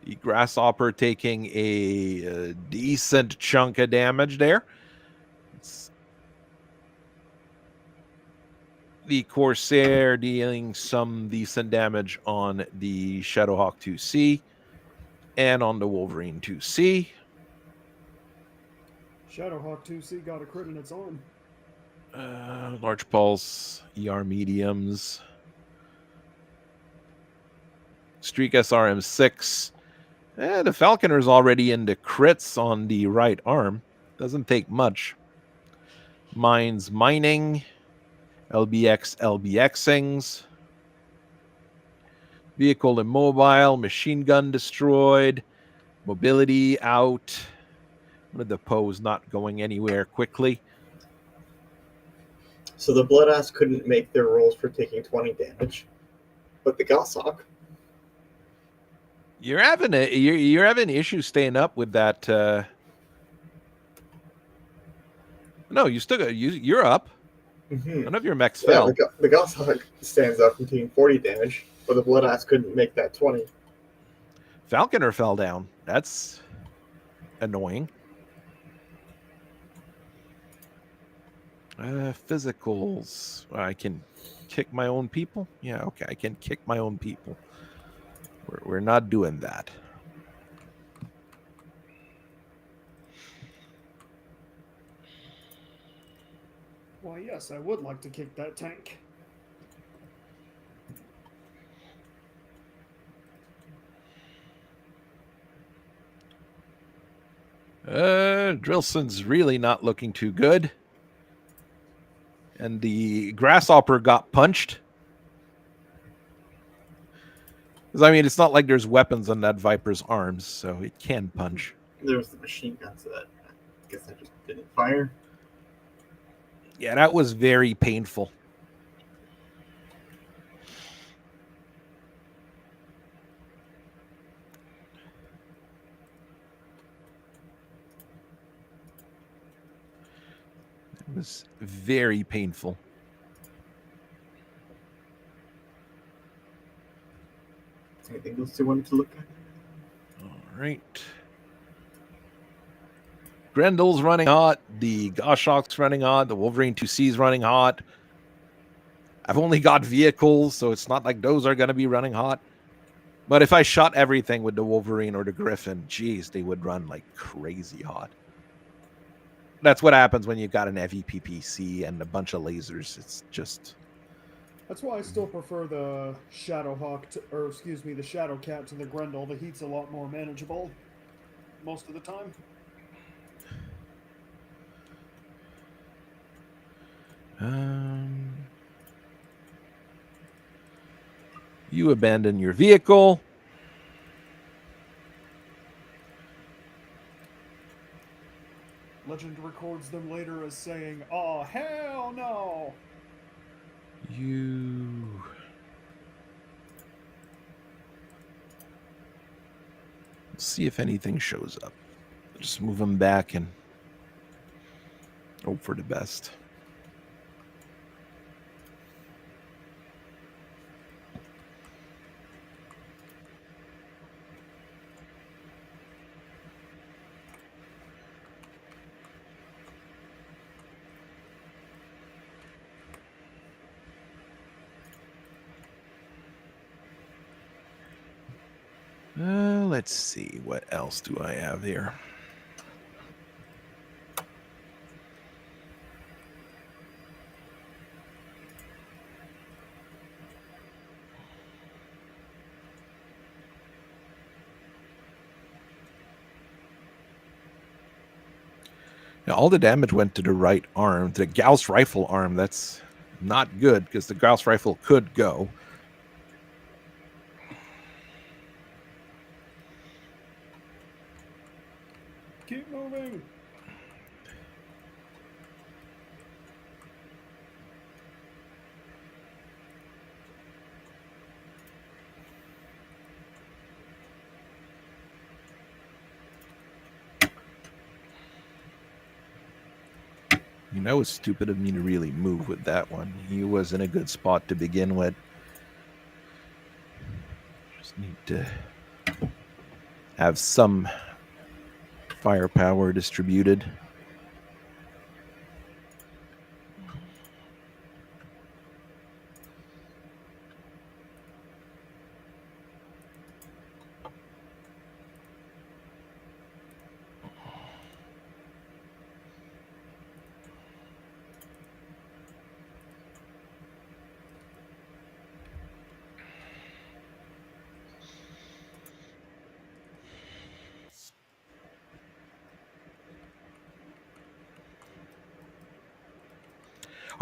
Speaker 1: The Grasshopper taking a decent chunk of damage there. The Corsair dealing some decent damage on the Shadowhawk 2C and on the Wolverine 2C.
Speaker 3: Shadowhawk 2C got a crit in its arm.
Speaker 1: Large pulse, ER mediums. Streak SRM6. The Falconer's already into crits on the right arm. Doesn't take much. Mines mining. LBXings. Vehicle immobile. Machine gun destroyed. Mobility out. One of the Poes not going anywhere quickly.
Speaker 2: So the Bloodass couldn't make their rolls for taking 20 damage, but the Goshawk.
Speaker 1: You're having issues staying up with that. No, you still got you're up.
Speaker 2: Mm-hmm.
Speaker 1: None of your mechs
Speaker 2: Yeah,
Speaker 1: fell.
Speaker 2: the Goshawk stands up from taking 40 damage, but the Bloodass couldn't make that 20.
Speaker 1: Falconer fell down. That's annoying. Physicals. I can kick my own people. Yeah, okay. I can kick my own people. We're not doing that.
Speaker 3: Why, yes, I would like to kick that tank.
Speaker 1: Drillson's really not looking too good. And the Grasshopper got punched. Because, I mean, it's not like there's weapons on that Viper's arms, so it can punch.
Speaker 2: There was the machine gun, so that I guess I just didn't fire.
Speaker 1: Yeah, that was very painful. It was very painful.
Speaker 2: Anything else you wanted to look at?
Speaker 1: All right. Grendel's running hot. The Goshawk's running hot. The Wolverine 2C's running hot. I've only got vehicles, so it's not like those are going to be running hot. But if I shot everything with the Wolverine or the Griffin, geez, they would run like crazy hot. That's what happens when you've got an heavy PPC and a bunch of lasers. It's just...
Speaker 3: That's why I still prefer the Shadowhawk, the Shadowcat to the Grendel. The heat's a lot more manageable most of the time.
Speaker 1: You abandon your vehicle.
Speaker 3: Legend records them later as saying, "Oh, hell no!"
Speaker 1: You. Let's see if anything shows up. Just move them back and hope for the best. Let's see. What else do I have here? Now, all the damage went to the right arm. The Gauss rifle arm, that's not good because the Gauss rifle could go.
Speaker 3: Keep moving.
Speaker 1: You know, it's stupid of me to really move with that one. He was in a good spot to begin with. Just need to have some firepower distributed.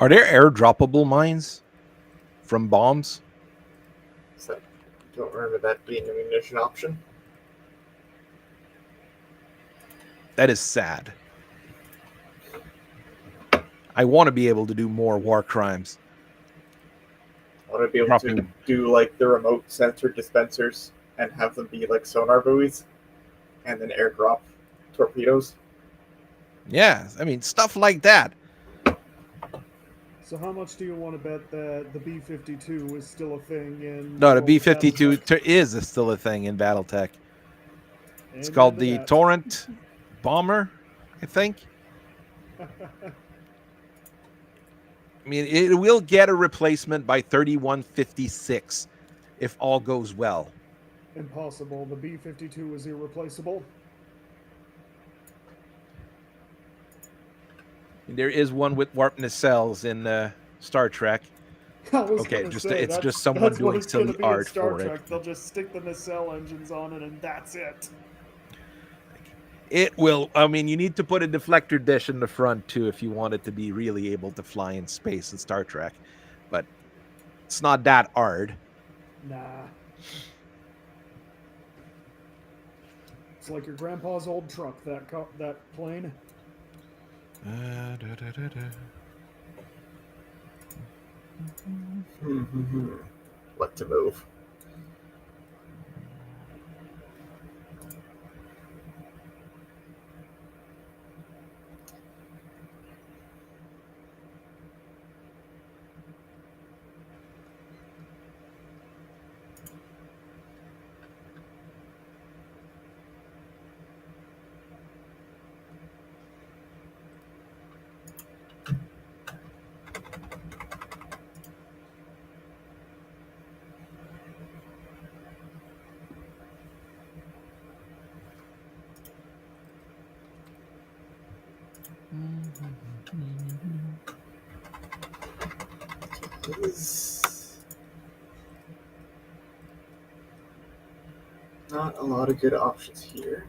Speaker 1: Are there airdroppable mines from bombs?
Speaker 2: So, don't remember that being a munition option.
Speaker 1: That is sad. I want to be able to do more war crimes.
Speaker 2: I want to be able to do like the remote sensor dispensers and have them be like sonar buoys and then airdrop torpedoes.
Speaker 1: Yeah, I mean, stuff like that.
Speaker 3: So how much do you want to bet that the B-52 is still a thing in...
Speaker 1: No, the B-52 is still a thing in BattleTech. It's called the Torrent Bomber, I think. I mean, it will get a replacement by 3156 if all goes well.
Speaker 3: Impossible. The B-52 is irreplaceable.
Speaker 1: There is one with warp nacelles in Star Trek. Okay, it's just someone doing silly art for it.
Speaker 3: They'll just stick the nacelle engines on it, and that's it.
Speaker 1: It will. I mean, you need to put a deflector dish in the front too if you want it to be really able to fly in space in Star Trek, but it's not that hard.
Speaker 3: Nah. It's like your grandpa's old truck. That plane.
Speaker 2: What to move? Not a lot of good options here.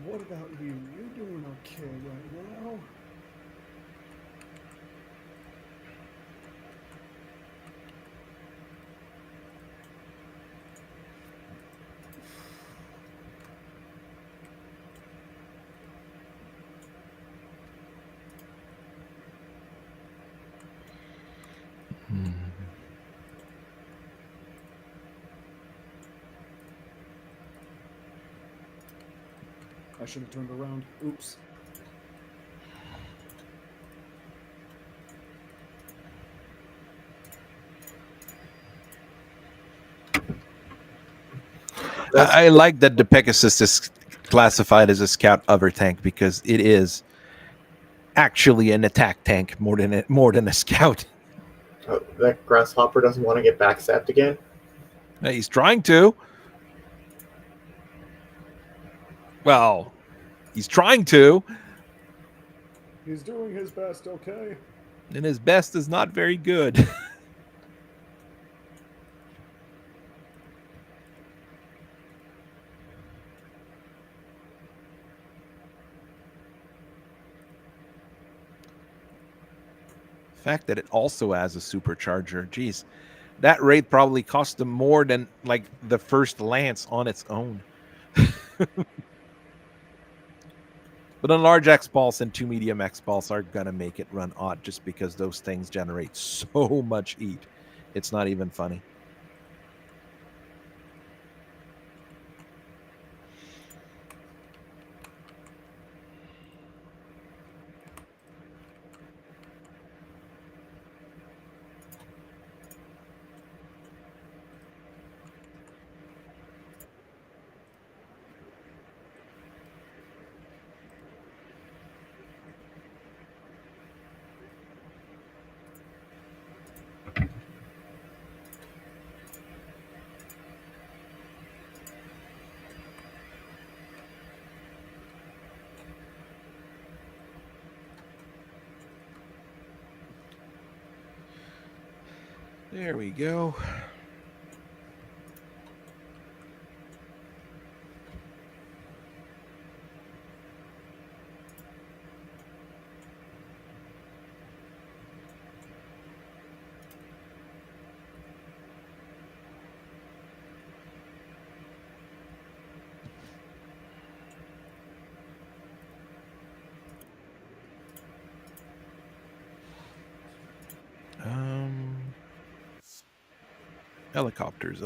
Speaker 3: what about you? You're doing okay right now. I should have turned around. Oops.
Speaker 1: I like that the Pegasus is classified as a scout hover tank because it is actually an attack tank more than a scout.
Speaker 2: That grasshopper doesn't want to get backstabbed again.
Speaker 1: He's trying to. Well, he's trying to,
Speaker 3: He's doing his best, okay?
Speaker 1: and his best is not very good. The fact that it also has a supercharger, geez, that raid probably cost him more than like the first lance on its own. But a large X pulse and 2 medium X pulse are gonna make it run odd just because those things generate so much heat. It's not even funny. There we go. Helicopters.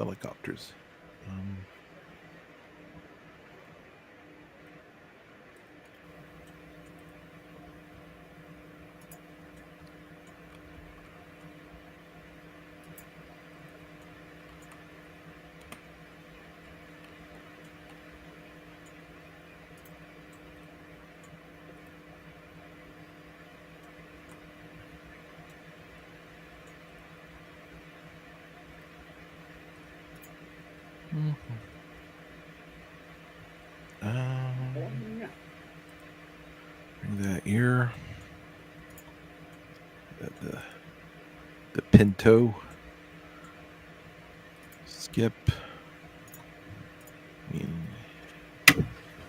Speaker 1: Bring that here. The Pinto. Skip. I mean,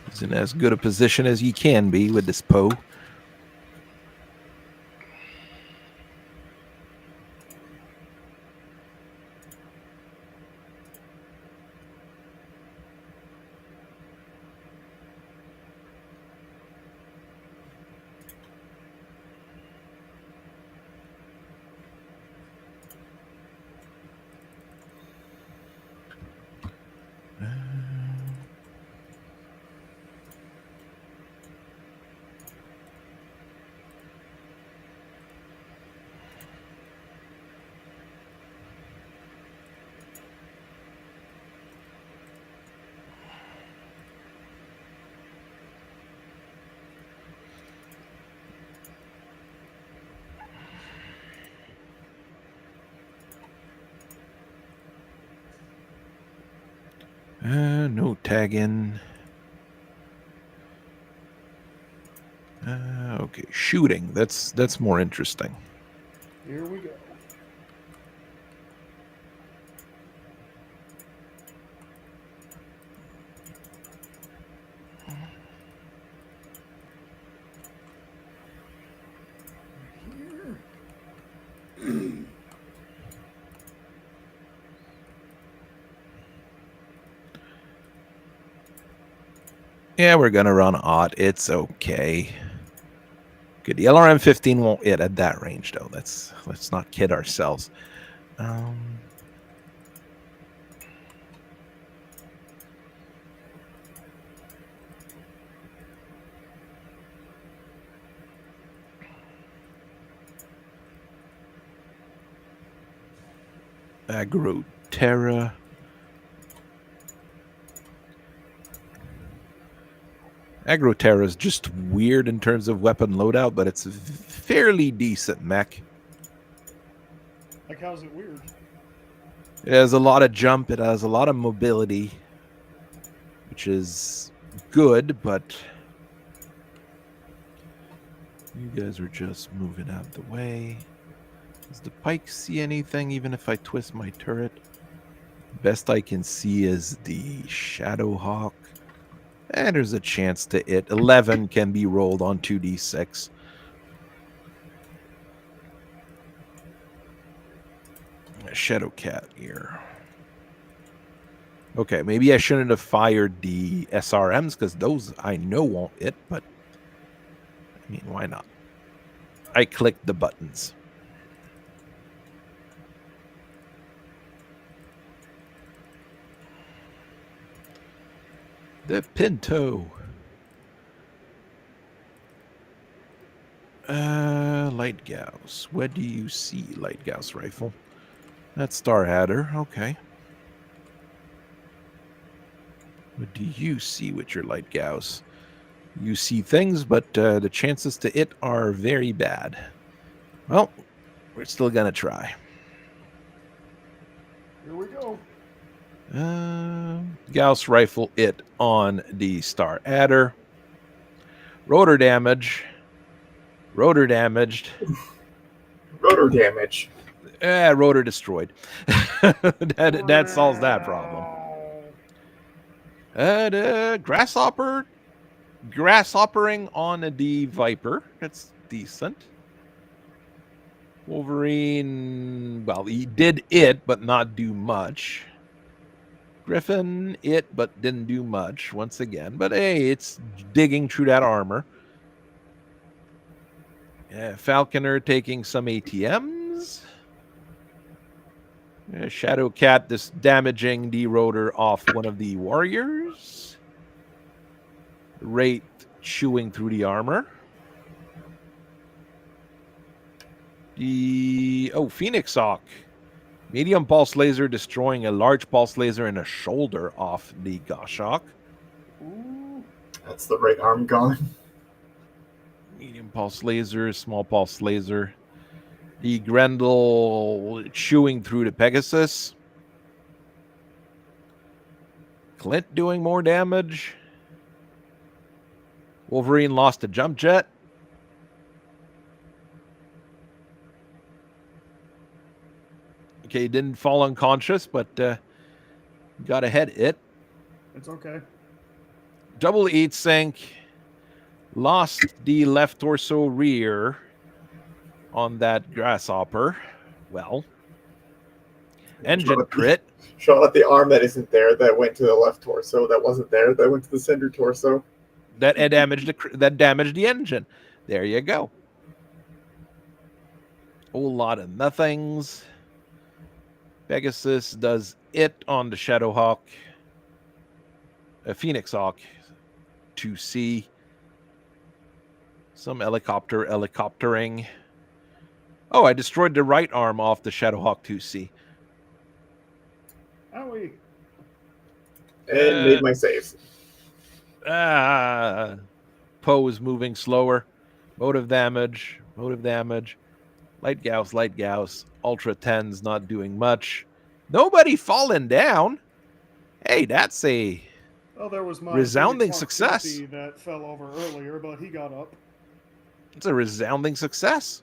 Speaker 1: he's in as good a position as he can be with this Poe. No tagging. Okay, shooting. That's more interesting.
Speaker 3: Here we go.
Speaker 1: Yeah, we're gonna run Ott. It's okay. Good. The LRM-15 won't hit at that range, though. Let's not kid ourselves. Agro Terra. Agro Terra is just weird in terms of weapon loadout, but it's a fairly decent mech.
Speaker 3: Like, how's it weird?
Speaker 1: It has a lot of jump. It has a lot of mobility, which is good, but you guys are just moving out of the way. Does the pike see anything, even if I twist my turret? Best I can see is the Shadowhawk. And there's a chance to hit. 11 can be rolled on 2d6. Shadowcat here. Okay, maybe I shouldn't have fired the SRMs because those I know won't hit, but I mean, why not? I clicked the buttons. The Pinto. Light Gauss. Where do you see Light Gauss rifle? That's Star Hatter. Okay. What do you see with your Light Gauss? You see things, but the chances to hit are very bad. Well, we're still gonna try.
Speaker 3: Here we go.
Speaker 1: Gauss rifle hit on the Star Adder. Rotor damage. Rotor damaged.
Speaker 2: Rotor damage.
Speaker 1: Rotor destroyed. that solves that problem. Grasshoppering on the Viper. That's decent. Wolverine, well, he did it, but not do much. Griffin, it, but didn't do much once again. But hey, it's digging through that armor. Falconer taking some ATMs. Shadowcat this damaging the rotor off one of the warriors. Wraith chewing through the armor. Phoenix Hawk. Medium pulse laser destroying a large pulse laser and a shoulder off the Goshawk.
Speaker 2: That's the right arm gone.
Speaker 1: Medium pulse laser, small pulse laser. The Grendel chewing through the Pegasus. Clint doing more damage. Wolverine lost a jump jet. Okay, didn't fall unconscious, but got a head hit.
Speaker 3: It's okay.
Speaker 1: Double heat sink. Lost the left torso rear on that grasshopper. Well, engine crit.
Speaker 2: Shot at the arm that isn't there, that went to the left torso, that wasn't there, that went to the center torso.
Speaker 1: That damaged the engine. There you go. Whole lot of nothings. Pegasus does it on the Shadowhawk. Phoenix Hawk 2C. Some helicoptering. Oh, I destroyed the right arm off the Shadowhawk 2C.
Speaker 3: Owie.
Speaker 2: And made my saves.
Speaker 1: Poe is moving slower. Motive damage. Light Gauss. Ultra 10's not doing much. Nobody falling down. Hey, that's a
Speaker 3: There was my
Speaker 1: resounding
Speaker 3: Mark
Speaker 1: success.
Speaker 3: 50 that fell over earlier, but he got up.
Speaker 1: It's a resounding success.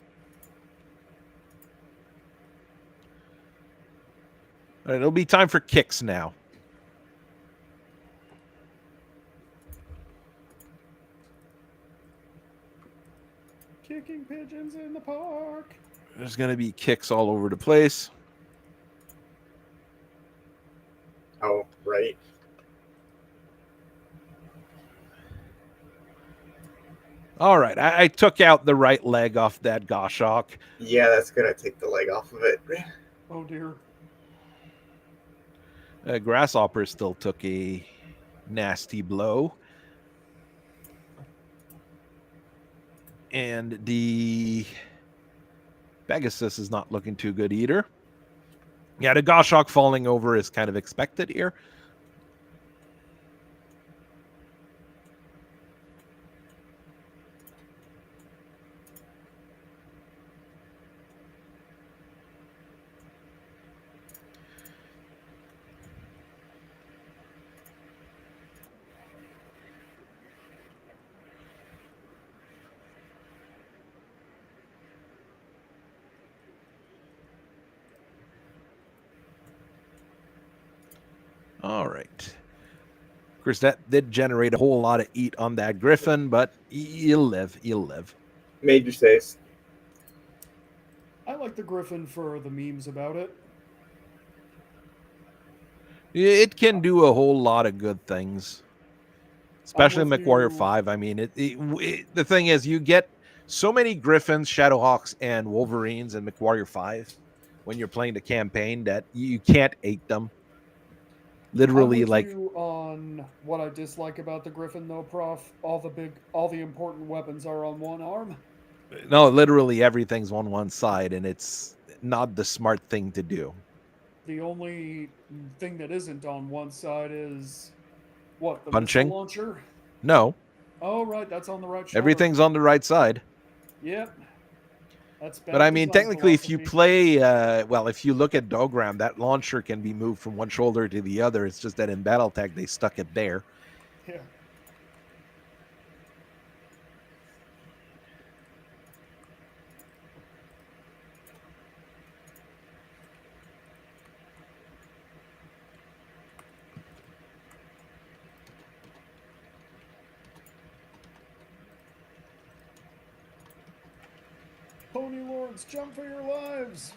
Speaker 1: All right, it'll be time for kicks now.
Speaker 3: Kicking pigeons in the park.
Speaker 1: There's going to be kicks all over the place.
Speaker 2: Oh, right.
Speaker 1: All right, I took out the right leg off that Goshawk.
Speaker 2: Yeah, that's gonna take the leg off of it.
Speaker 3: Oh dear.
Speaker 1: Grasshopper still took a nasty blow. And the Pegasus is not looking too good either. Yeah, the Goshawk falling over is kind of expected here. All right. Of course, that did generate a whole lot of eat on that Griffin, but he'll live. He'll live.
Speaker 2: Major saves.
Speaker 3: I like the Griffin for the memes about it.
Speaker 1: It can do a whole lot of good things, especially
Speaker 3: with
Speaker 1: MechWarrior
Speaker 3: you.
Speaker 1: 5. I mean, the thing is, you get so many Griffins, Shadowhawks, and Wolverines in MechWarrior 5 when you're playing the campaign that you can't ate them.
Speaker 3: I'm
Speaker 1: Literally,
Speaker 3: with
Speaker 1: like,
Speaker 3: you on what I dislike about the Griffin, though, Prof. All the important weapons are on one arm.
Speaker 1: no, literally everything's on one side, and it's not the smart thing to do.
Speaker 3: The only thing that isn't on one side is what, the
Speaker 1: Punching?
Speaker 3: missile launcher?
Speaker 1: No,
Speaker 3: Oh, right, that's on the right shoulder.
Speaker 1: everything's on the right side.
Speaker 3: Yep. That's bad.
Speaker 1: But I mean,
Speaker 3: design
Speaker 1: technically, if you
Speaker 3: philosophy.
Speaker 1: play, well, if you look at Dogram, that launcher can be moved from one shoulder to the other. It's just that in BattleTech, they stuck it there.
Speaker 3: Yeah. Pony Lords, jump for your lives!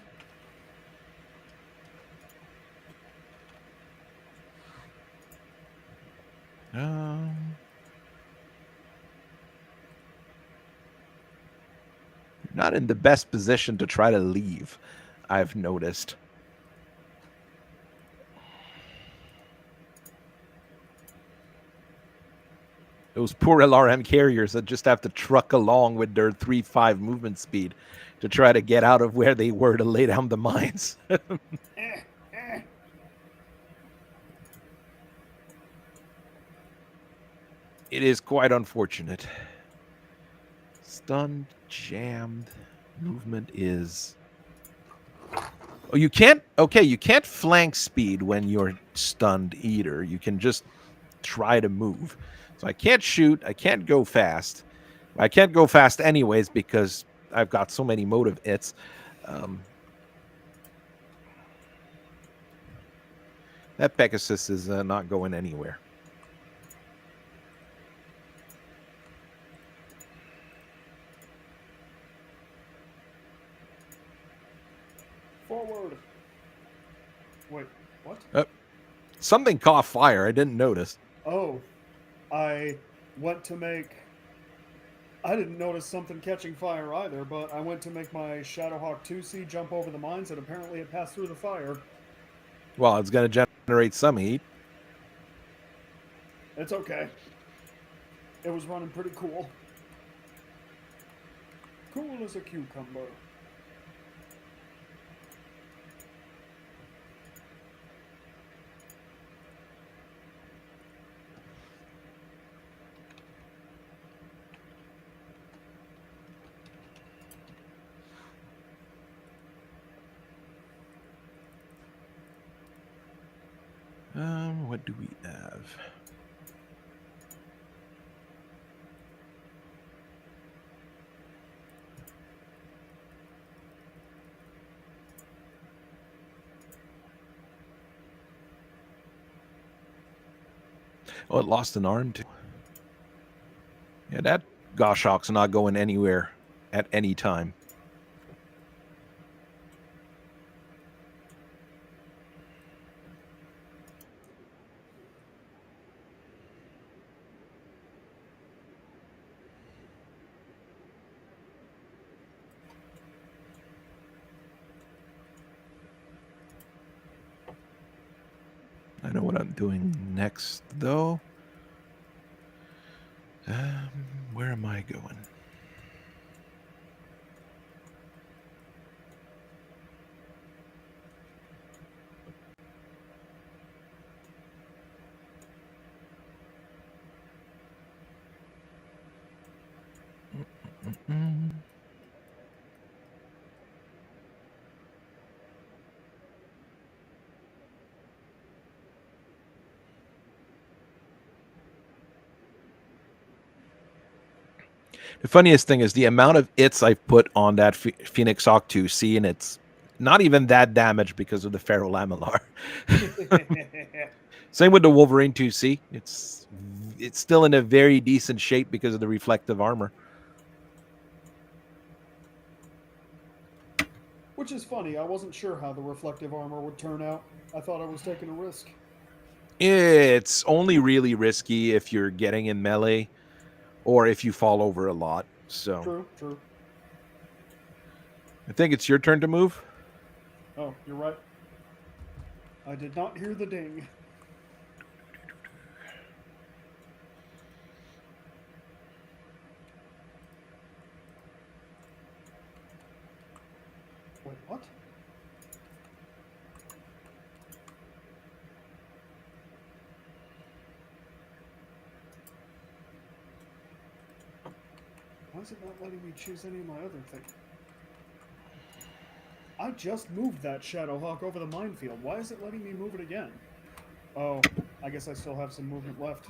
Speaker 1: You're not in the best position to try to leave, I've noticed. Those poor LRM carriers that just have to truck along with their 3.5 movement speed to try to get out of where they were to lay down the mines. It is quite unfortunate. Stunned, jammed, movement is... Oh, you can't... Okay, you can't flank speed when you're stunned either. You can just try to move. So I can't shoot. I can't go fast. I can't go fast anyways because I've got so many motive hits. That Pegasus is not going anywhere.
Speaker 3: Forward. Wait, what?
Speaker 1: Something caught fire. I didn't notice.
Speaker 3: Oh, I went to make. I didn't notice something catching fire either, but I went to make my Shadowhawk 2C jump over the mines, and apparently it passed through the fire.
Speaker 1: Well, it's going to generate some heat.
Speaker 3: It's okay. It was running pretty cool. Cool as a cucumber.
Speaker 1: What do we have? Oh, it lost an arm too. Yeah, that Goshawk's not going anywhere at any time. know what I'm doing next, though. Where am I going? Mm-mm. The funniest thing is the amount of its I've put on that Phoenix Hawk 2C, and it's not even that damaged because of the ferrolamellar. Same with the Wolverine 2C. It's still in a very decent shape because of the reflective armor.
Speaker 3: Which is funny. I wasn't sure how the reflective armor would turn out. I thought I was taking a risk.
Speaker 1: It's only really risky if you're getting in melee or if you fall over a lot. So
Speaker 3: True.
Speaker 1: I think it's your turn to move.
Speaker 3: Oh, you're right. I did not hear the ding. Wait, what? Why is it not letting me choose any of my other things? I just moved that Shadowhawk over the minefield. Why is it letting me move it again? Oh, I guess I still have some movement left.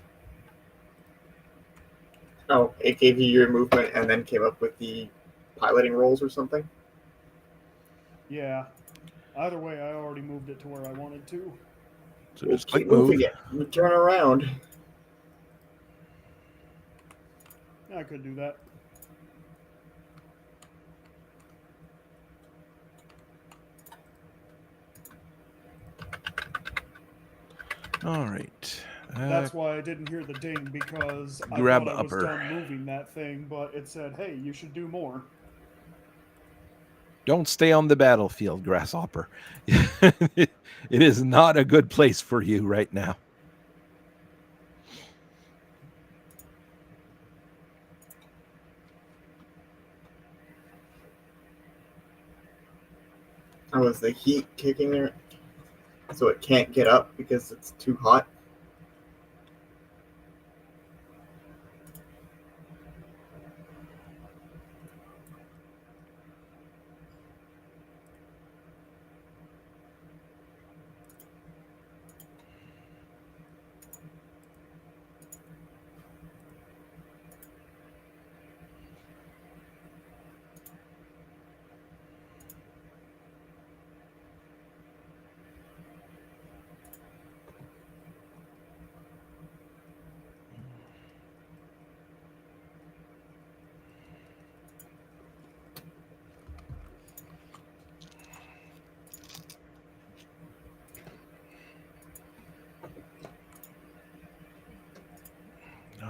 Speaker 2: Oh, it gave you your movement and then came up with the piloting rolls or something?
Speaker 3: Yeah. Either way, I already moved it to where I wanted to.
Speaker 1: So just
Speaker 2: keep
Speaker 1: quick move.
Speaker 2: moving it. You turn around.
Speaker 3: I could do that.
Speaker 1: All right.
Speaker 3: That's why I didn't hear the ding, because I
Speaker 1: Grab
Speaker 3: thought I was
Speaker 1: upper.
Speaker 3: done moving that thing, but it said, hey, you should do more.
Speaker 1: Don't stay on the battlefield, Grasshopper. It is not a good place for you right now.
Speaker 2: Oh, is the heat kicking there? So it can't get up because it's too hot?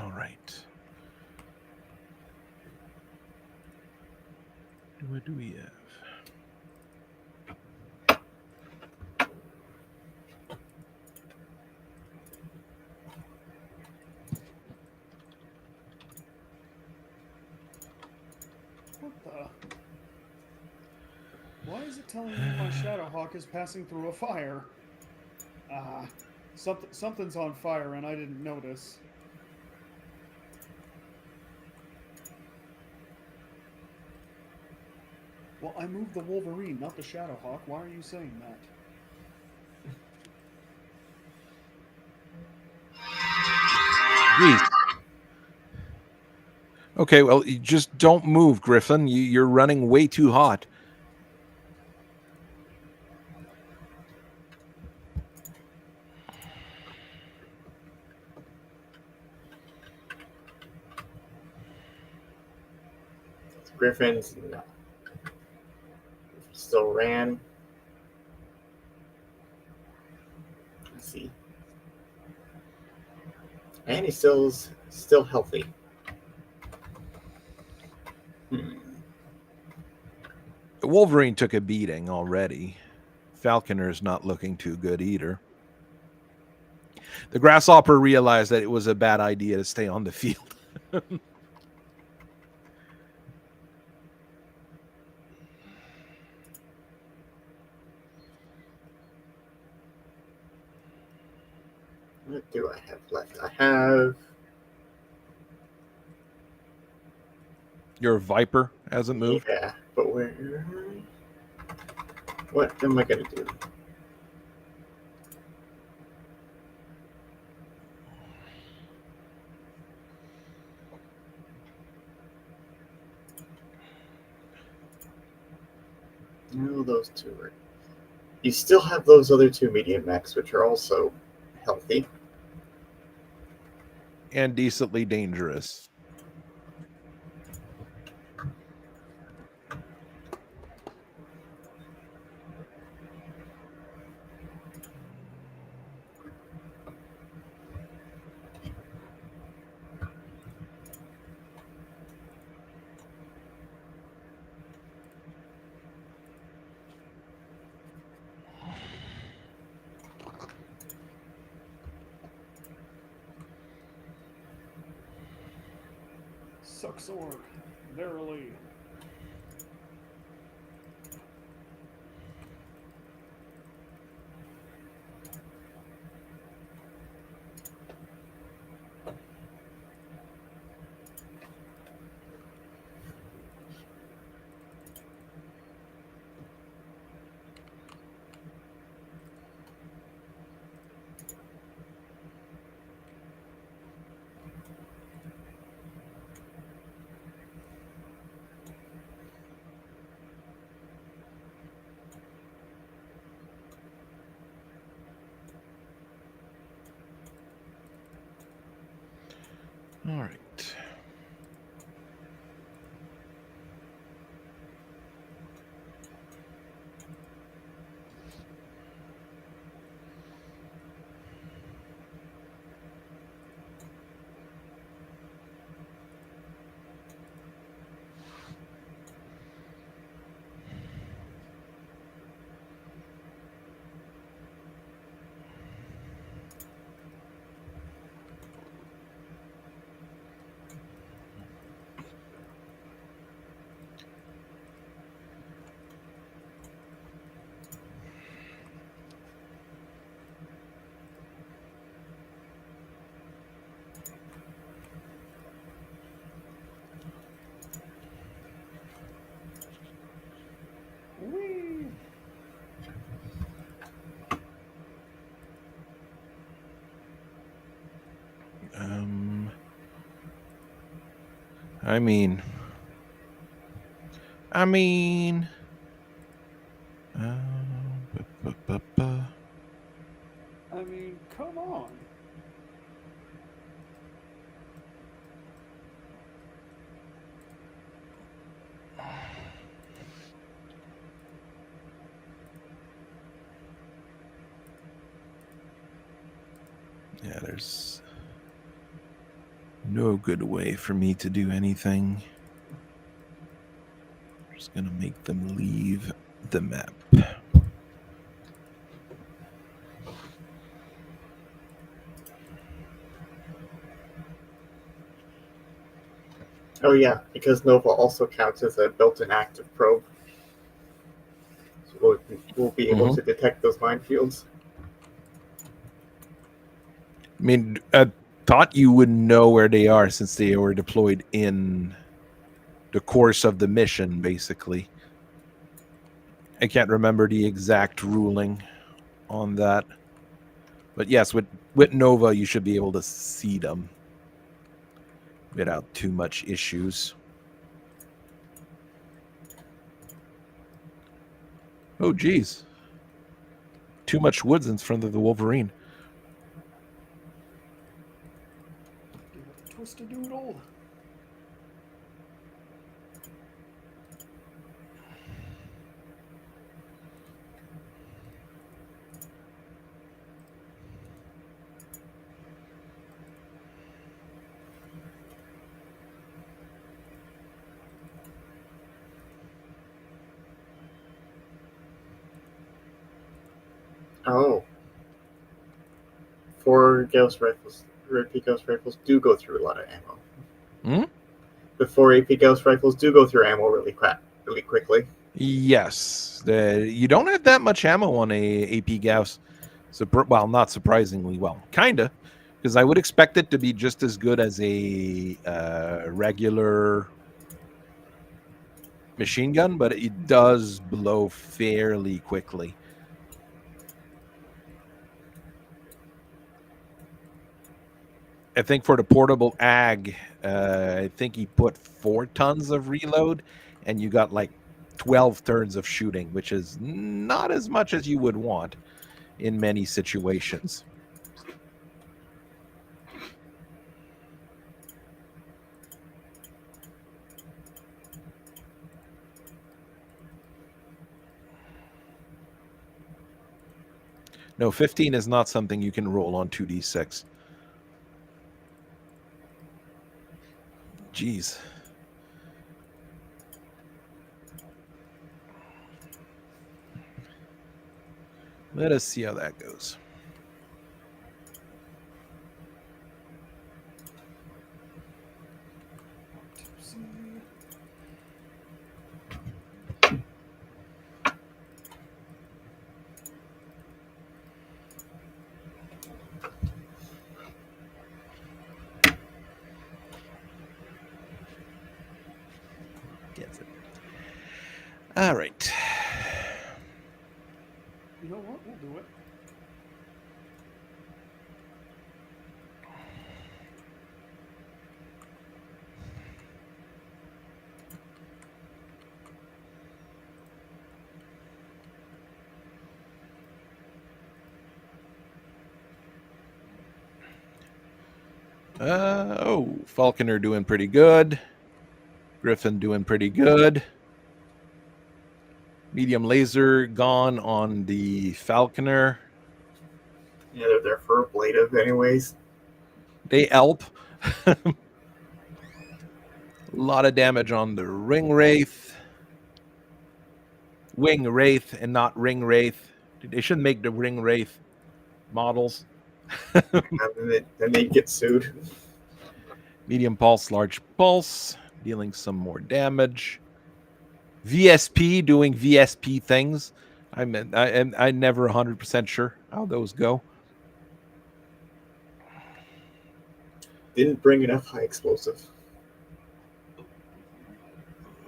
Speaker 1: All right. What do we have?
Speaker 3: What the? Why is it telling me my Shadowhawk is passing through a fire? Ah, something's on fire and I didn't notice. Well, I moved the Wolverine, not the Shadowhawk. Why are you saying that?
Speaker 1: Jeez. Okay, well, you just don't move, Griffin. You're running way too hot.
Speaker 2: Griffin's still ran. Let's see. And he's still healthy.
Speaker 1: Wolverine took a beating already. Falconer's not looking too good either. The grasshopper realized that it was a bad idea to stay on the field.
Speaker 2: What do I have left? I have
Speaker 1: Your viper hasn't moved.
Speaker 2: yeah, but where? What am I gonna do? No, those two are. You still have those other two medium mechs, which are also healthy.
Speaker 1: And decently dangerous.
Speaker 3: Suxor, verily.
Speaker 1: All right.
Speaker 3: Whee!
Speaker 1: I mean, bu- bu- bu-
Speaker 3: I mean, come on.
Speaker 1: yeah, there's no good way for me to do anything. Just gonna make them leave the map.
Speaker 2: Oh yeah, because Nova also counts as a built-in active probe. So we'll be able to detect those minefields.
Speaker 1: I mean, I thought you would know where they are since they were deployed in the course of the mission, basically. I can't remember the exact ruling on that. But yes, with Nova, you should be able to see them without too much issues. Oh, geez. Too much woods in front of the Wolverine.
Speaker 3: Give it the twisted doodle.
Speaker 2: Oh. 4 Gauss rifles, or AP Gauss rifles, do go through a lot of ammo.
Speaker 1: Hmm?
Speaker 2: The 4 AP Gauss rifles do go through ammo really quickly.
Speaker 1: Yes, you don't have that much ammo on a AP Gauss. Well, not surprisingly, well, kinda, because I would expect it to be just as good as a regular machine gun, but it does blow fairly quickly. I think for the portable ag, I think he put 4 tons of reload, and you got like 12 turns of shooting, which is not as much as you would want in many situations. No, 15 is not something you can roll on 2d6. Jeez. Let us see how that goes. Gets it. All right.
Speaker 3: You know what? We'll do it.
Speaker 1: Falconer doing pretty good. Griffin doing pretty good. Medium laser gone on the Falconer.
Speaker 2: Yeah, they're there for ablative anyways.
Speaker 1: They help. A lot of damage on the Ring Wraith. Wing Wraith and not Ring Wraith. They should make the Ring Wraith models.
Speaker 2: And then they get sued.
Speaker 1: Medium pulse, large pulse, dealing some more damage. VSP doing VSP things. I'm never 100% sure how those go.
Speaker 2: Didn't bring enough high explosive.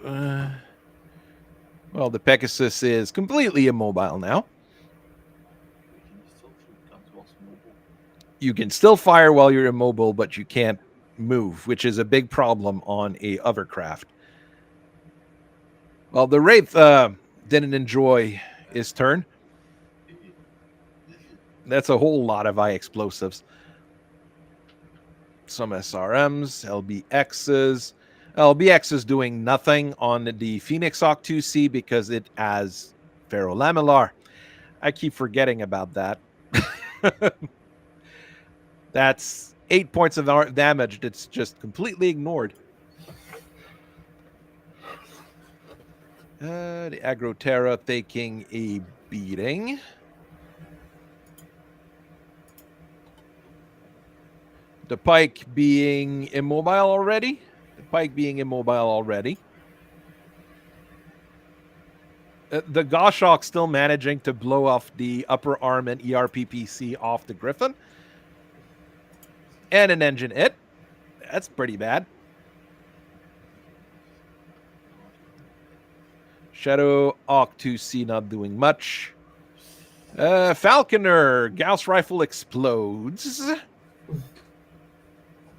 Speaker 1: Well, the Pegasus is completely immobile now. You can still fire while you're immobile, but you can't move, which is a big problem on a hovercraft. Well, the Wraith didn't enjoy his turn. That's a whole lot of high explosives. Some SRMs, LBXs. LBX is doing nothing on the Phoenix Hawk 2C because it has ferrolaminar. I keep forgetting about that. That's 8 points of damage that's just completely ignored. The Aggro Terra taking a beating. The Pike being immobile already. The Goshawk still managing to blow off the upper arm and ERPPC off the Griffin. And an engine hit. That's pretty bad. Shadow Hawk 2C not doing much. Falconer, Gauss rifle explodes.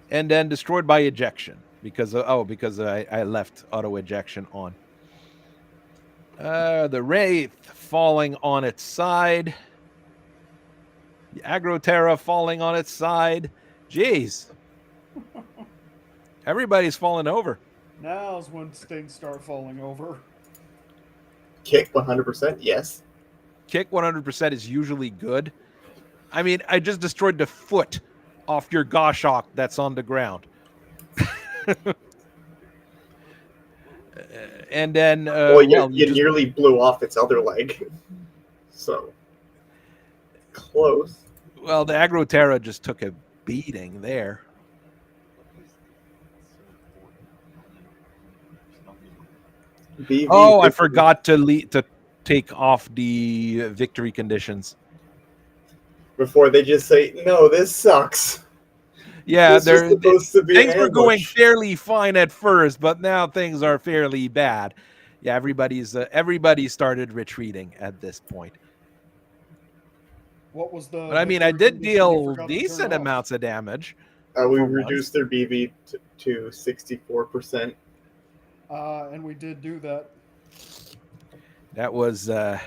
Speaker 1: And then destroyed by ejection. Because I left auto ejection on. The Wraith falling on its side. The Aggro Terra falling on its side. Jeez. Everybody's falling over.
Speaker 3: Now's when things start falling over.
Speaker 2: Kick 100%, yes.
Speaker 1: Kick 100% is usually good. I mean, I just destroyed the foot off your Goshawk that's on the ground. And then,
Speaker 2: you nearly blew off its other leg. So, close.
Speaker 1: Well, the Aggro Terra just took a beating there.
Speaker 2: BV
Speaker 1: Oh, I
Speaker 2: victory.
Speaker 1: forgot to take off the victory conditions.
Speaker 2: Before they just say, "No, this sucks."
Speaker 1: Yeah,
Speaker 2: This was supposed to be an
Speaker 1: things were going
Speaker 2: ambush.
Speaker 1: fairly fine at first, but now things are fairly bad. Yeah, everybody started retreating at this point.
Speaker 3: What was the
Speaker 1: But I mean, I
Speaker 3: victory
Speaker 1: did
Speaker 3: condition you
Speaker 1: deal
Speaker 3: forgot to turn
Speaker 1: decent
Speaker 3: off?
Speaker 1: amounts of damage.
Speaker 2: We
Speaker 1: For once.
Speaker 2: reduced their BV to 64%.
Speaker 3: And we did do that.
Speaker 1: That was
Speaker 3: Oh,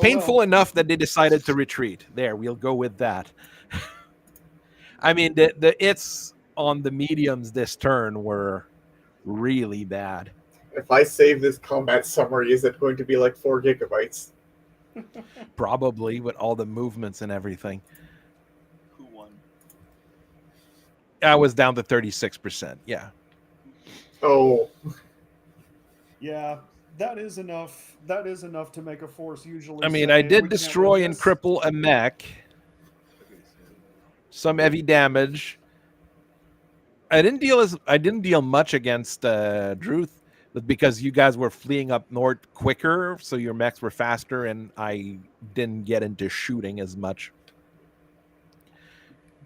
Speaker 1: painful
Speaker 3: well.
Speaker 1: enough that they decided to retreat. There, we'll go with that. I mean, the hits on the mediums this turn were really bad.
Speaker 2: If I save this combat summary, is it going to be like 4 gigabytes?
Speaker 1: Probably with all the movements and everything.
Speaker 4: Who won?
Speaker 1: I was down to 36%. Yeah.
Speaker 2: Oh,
Speaker 3: Yeah, that is enough. That is enough to make a force usually.
Speaker 1: I mean,
Speaker 3: say,
Speaker 1: I
Speaker 3: "We
Speaker 1: did
Speaker 3: can't
Speaker 1: destroy
Speaker 3: win
Speaker 1: and
Speaker 3: this."
Speaker 1: cripple a mech. Some heavy damage. I didn't deal much against Druth, but because you guys were fleeing up north quicker, so your mechs were faster, and I didn't get into shooting as much.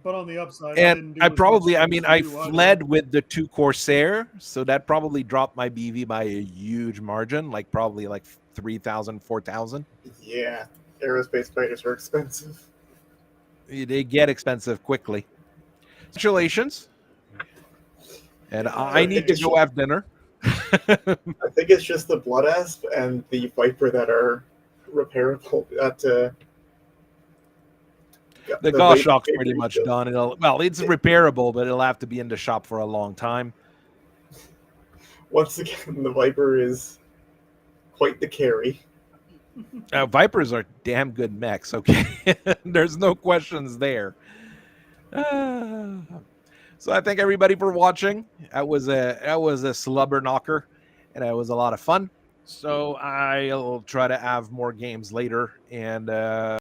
Speaker 3: But on the upside, I
Speaker 1: And
Speaker 3: didn't do
Speaker 1: I
Speaker 3: as much
Speaker 1: probably, I
Speaker 3: damage
Speaker 1: mean,
Speaker 3: as
Speaker 1: I
Speaker 3: you either.
Speaker 1: fled with the 2 Corsair, so that probably dropped my BV by a huge margin, like probably like 3,000, 4,000.
Speaker 2: yeah. Aerospace fighters are expensive.
Speaker 1: They get expensive quickly. Congratulations. And I need to go have dinner.
Speaker 2: I think it's just the Blood Asp and the Viper that are repairable.
Speaker 1: The Goshawk's pretty much done. It's repairable, but it'll have to be in the shop for a long time.
Speaker 2: Once again, the Viper is quite the carry.
Speaker 1: Vipers are damn good mechs, okay? There's no questions there. So I thank everybody for watching. That was a slubber knocker, and it was a lot of fun. So I'll try to have more games later, and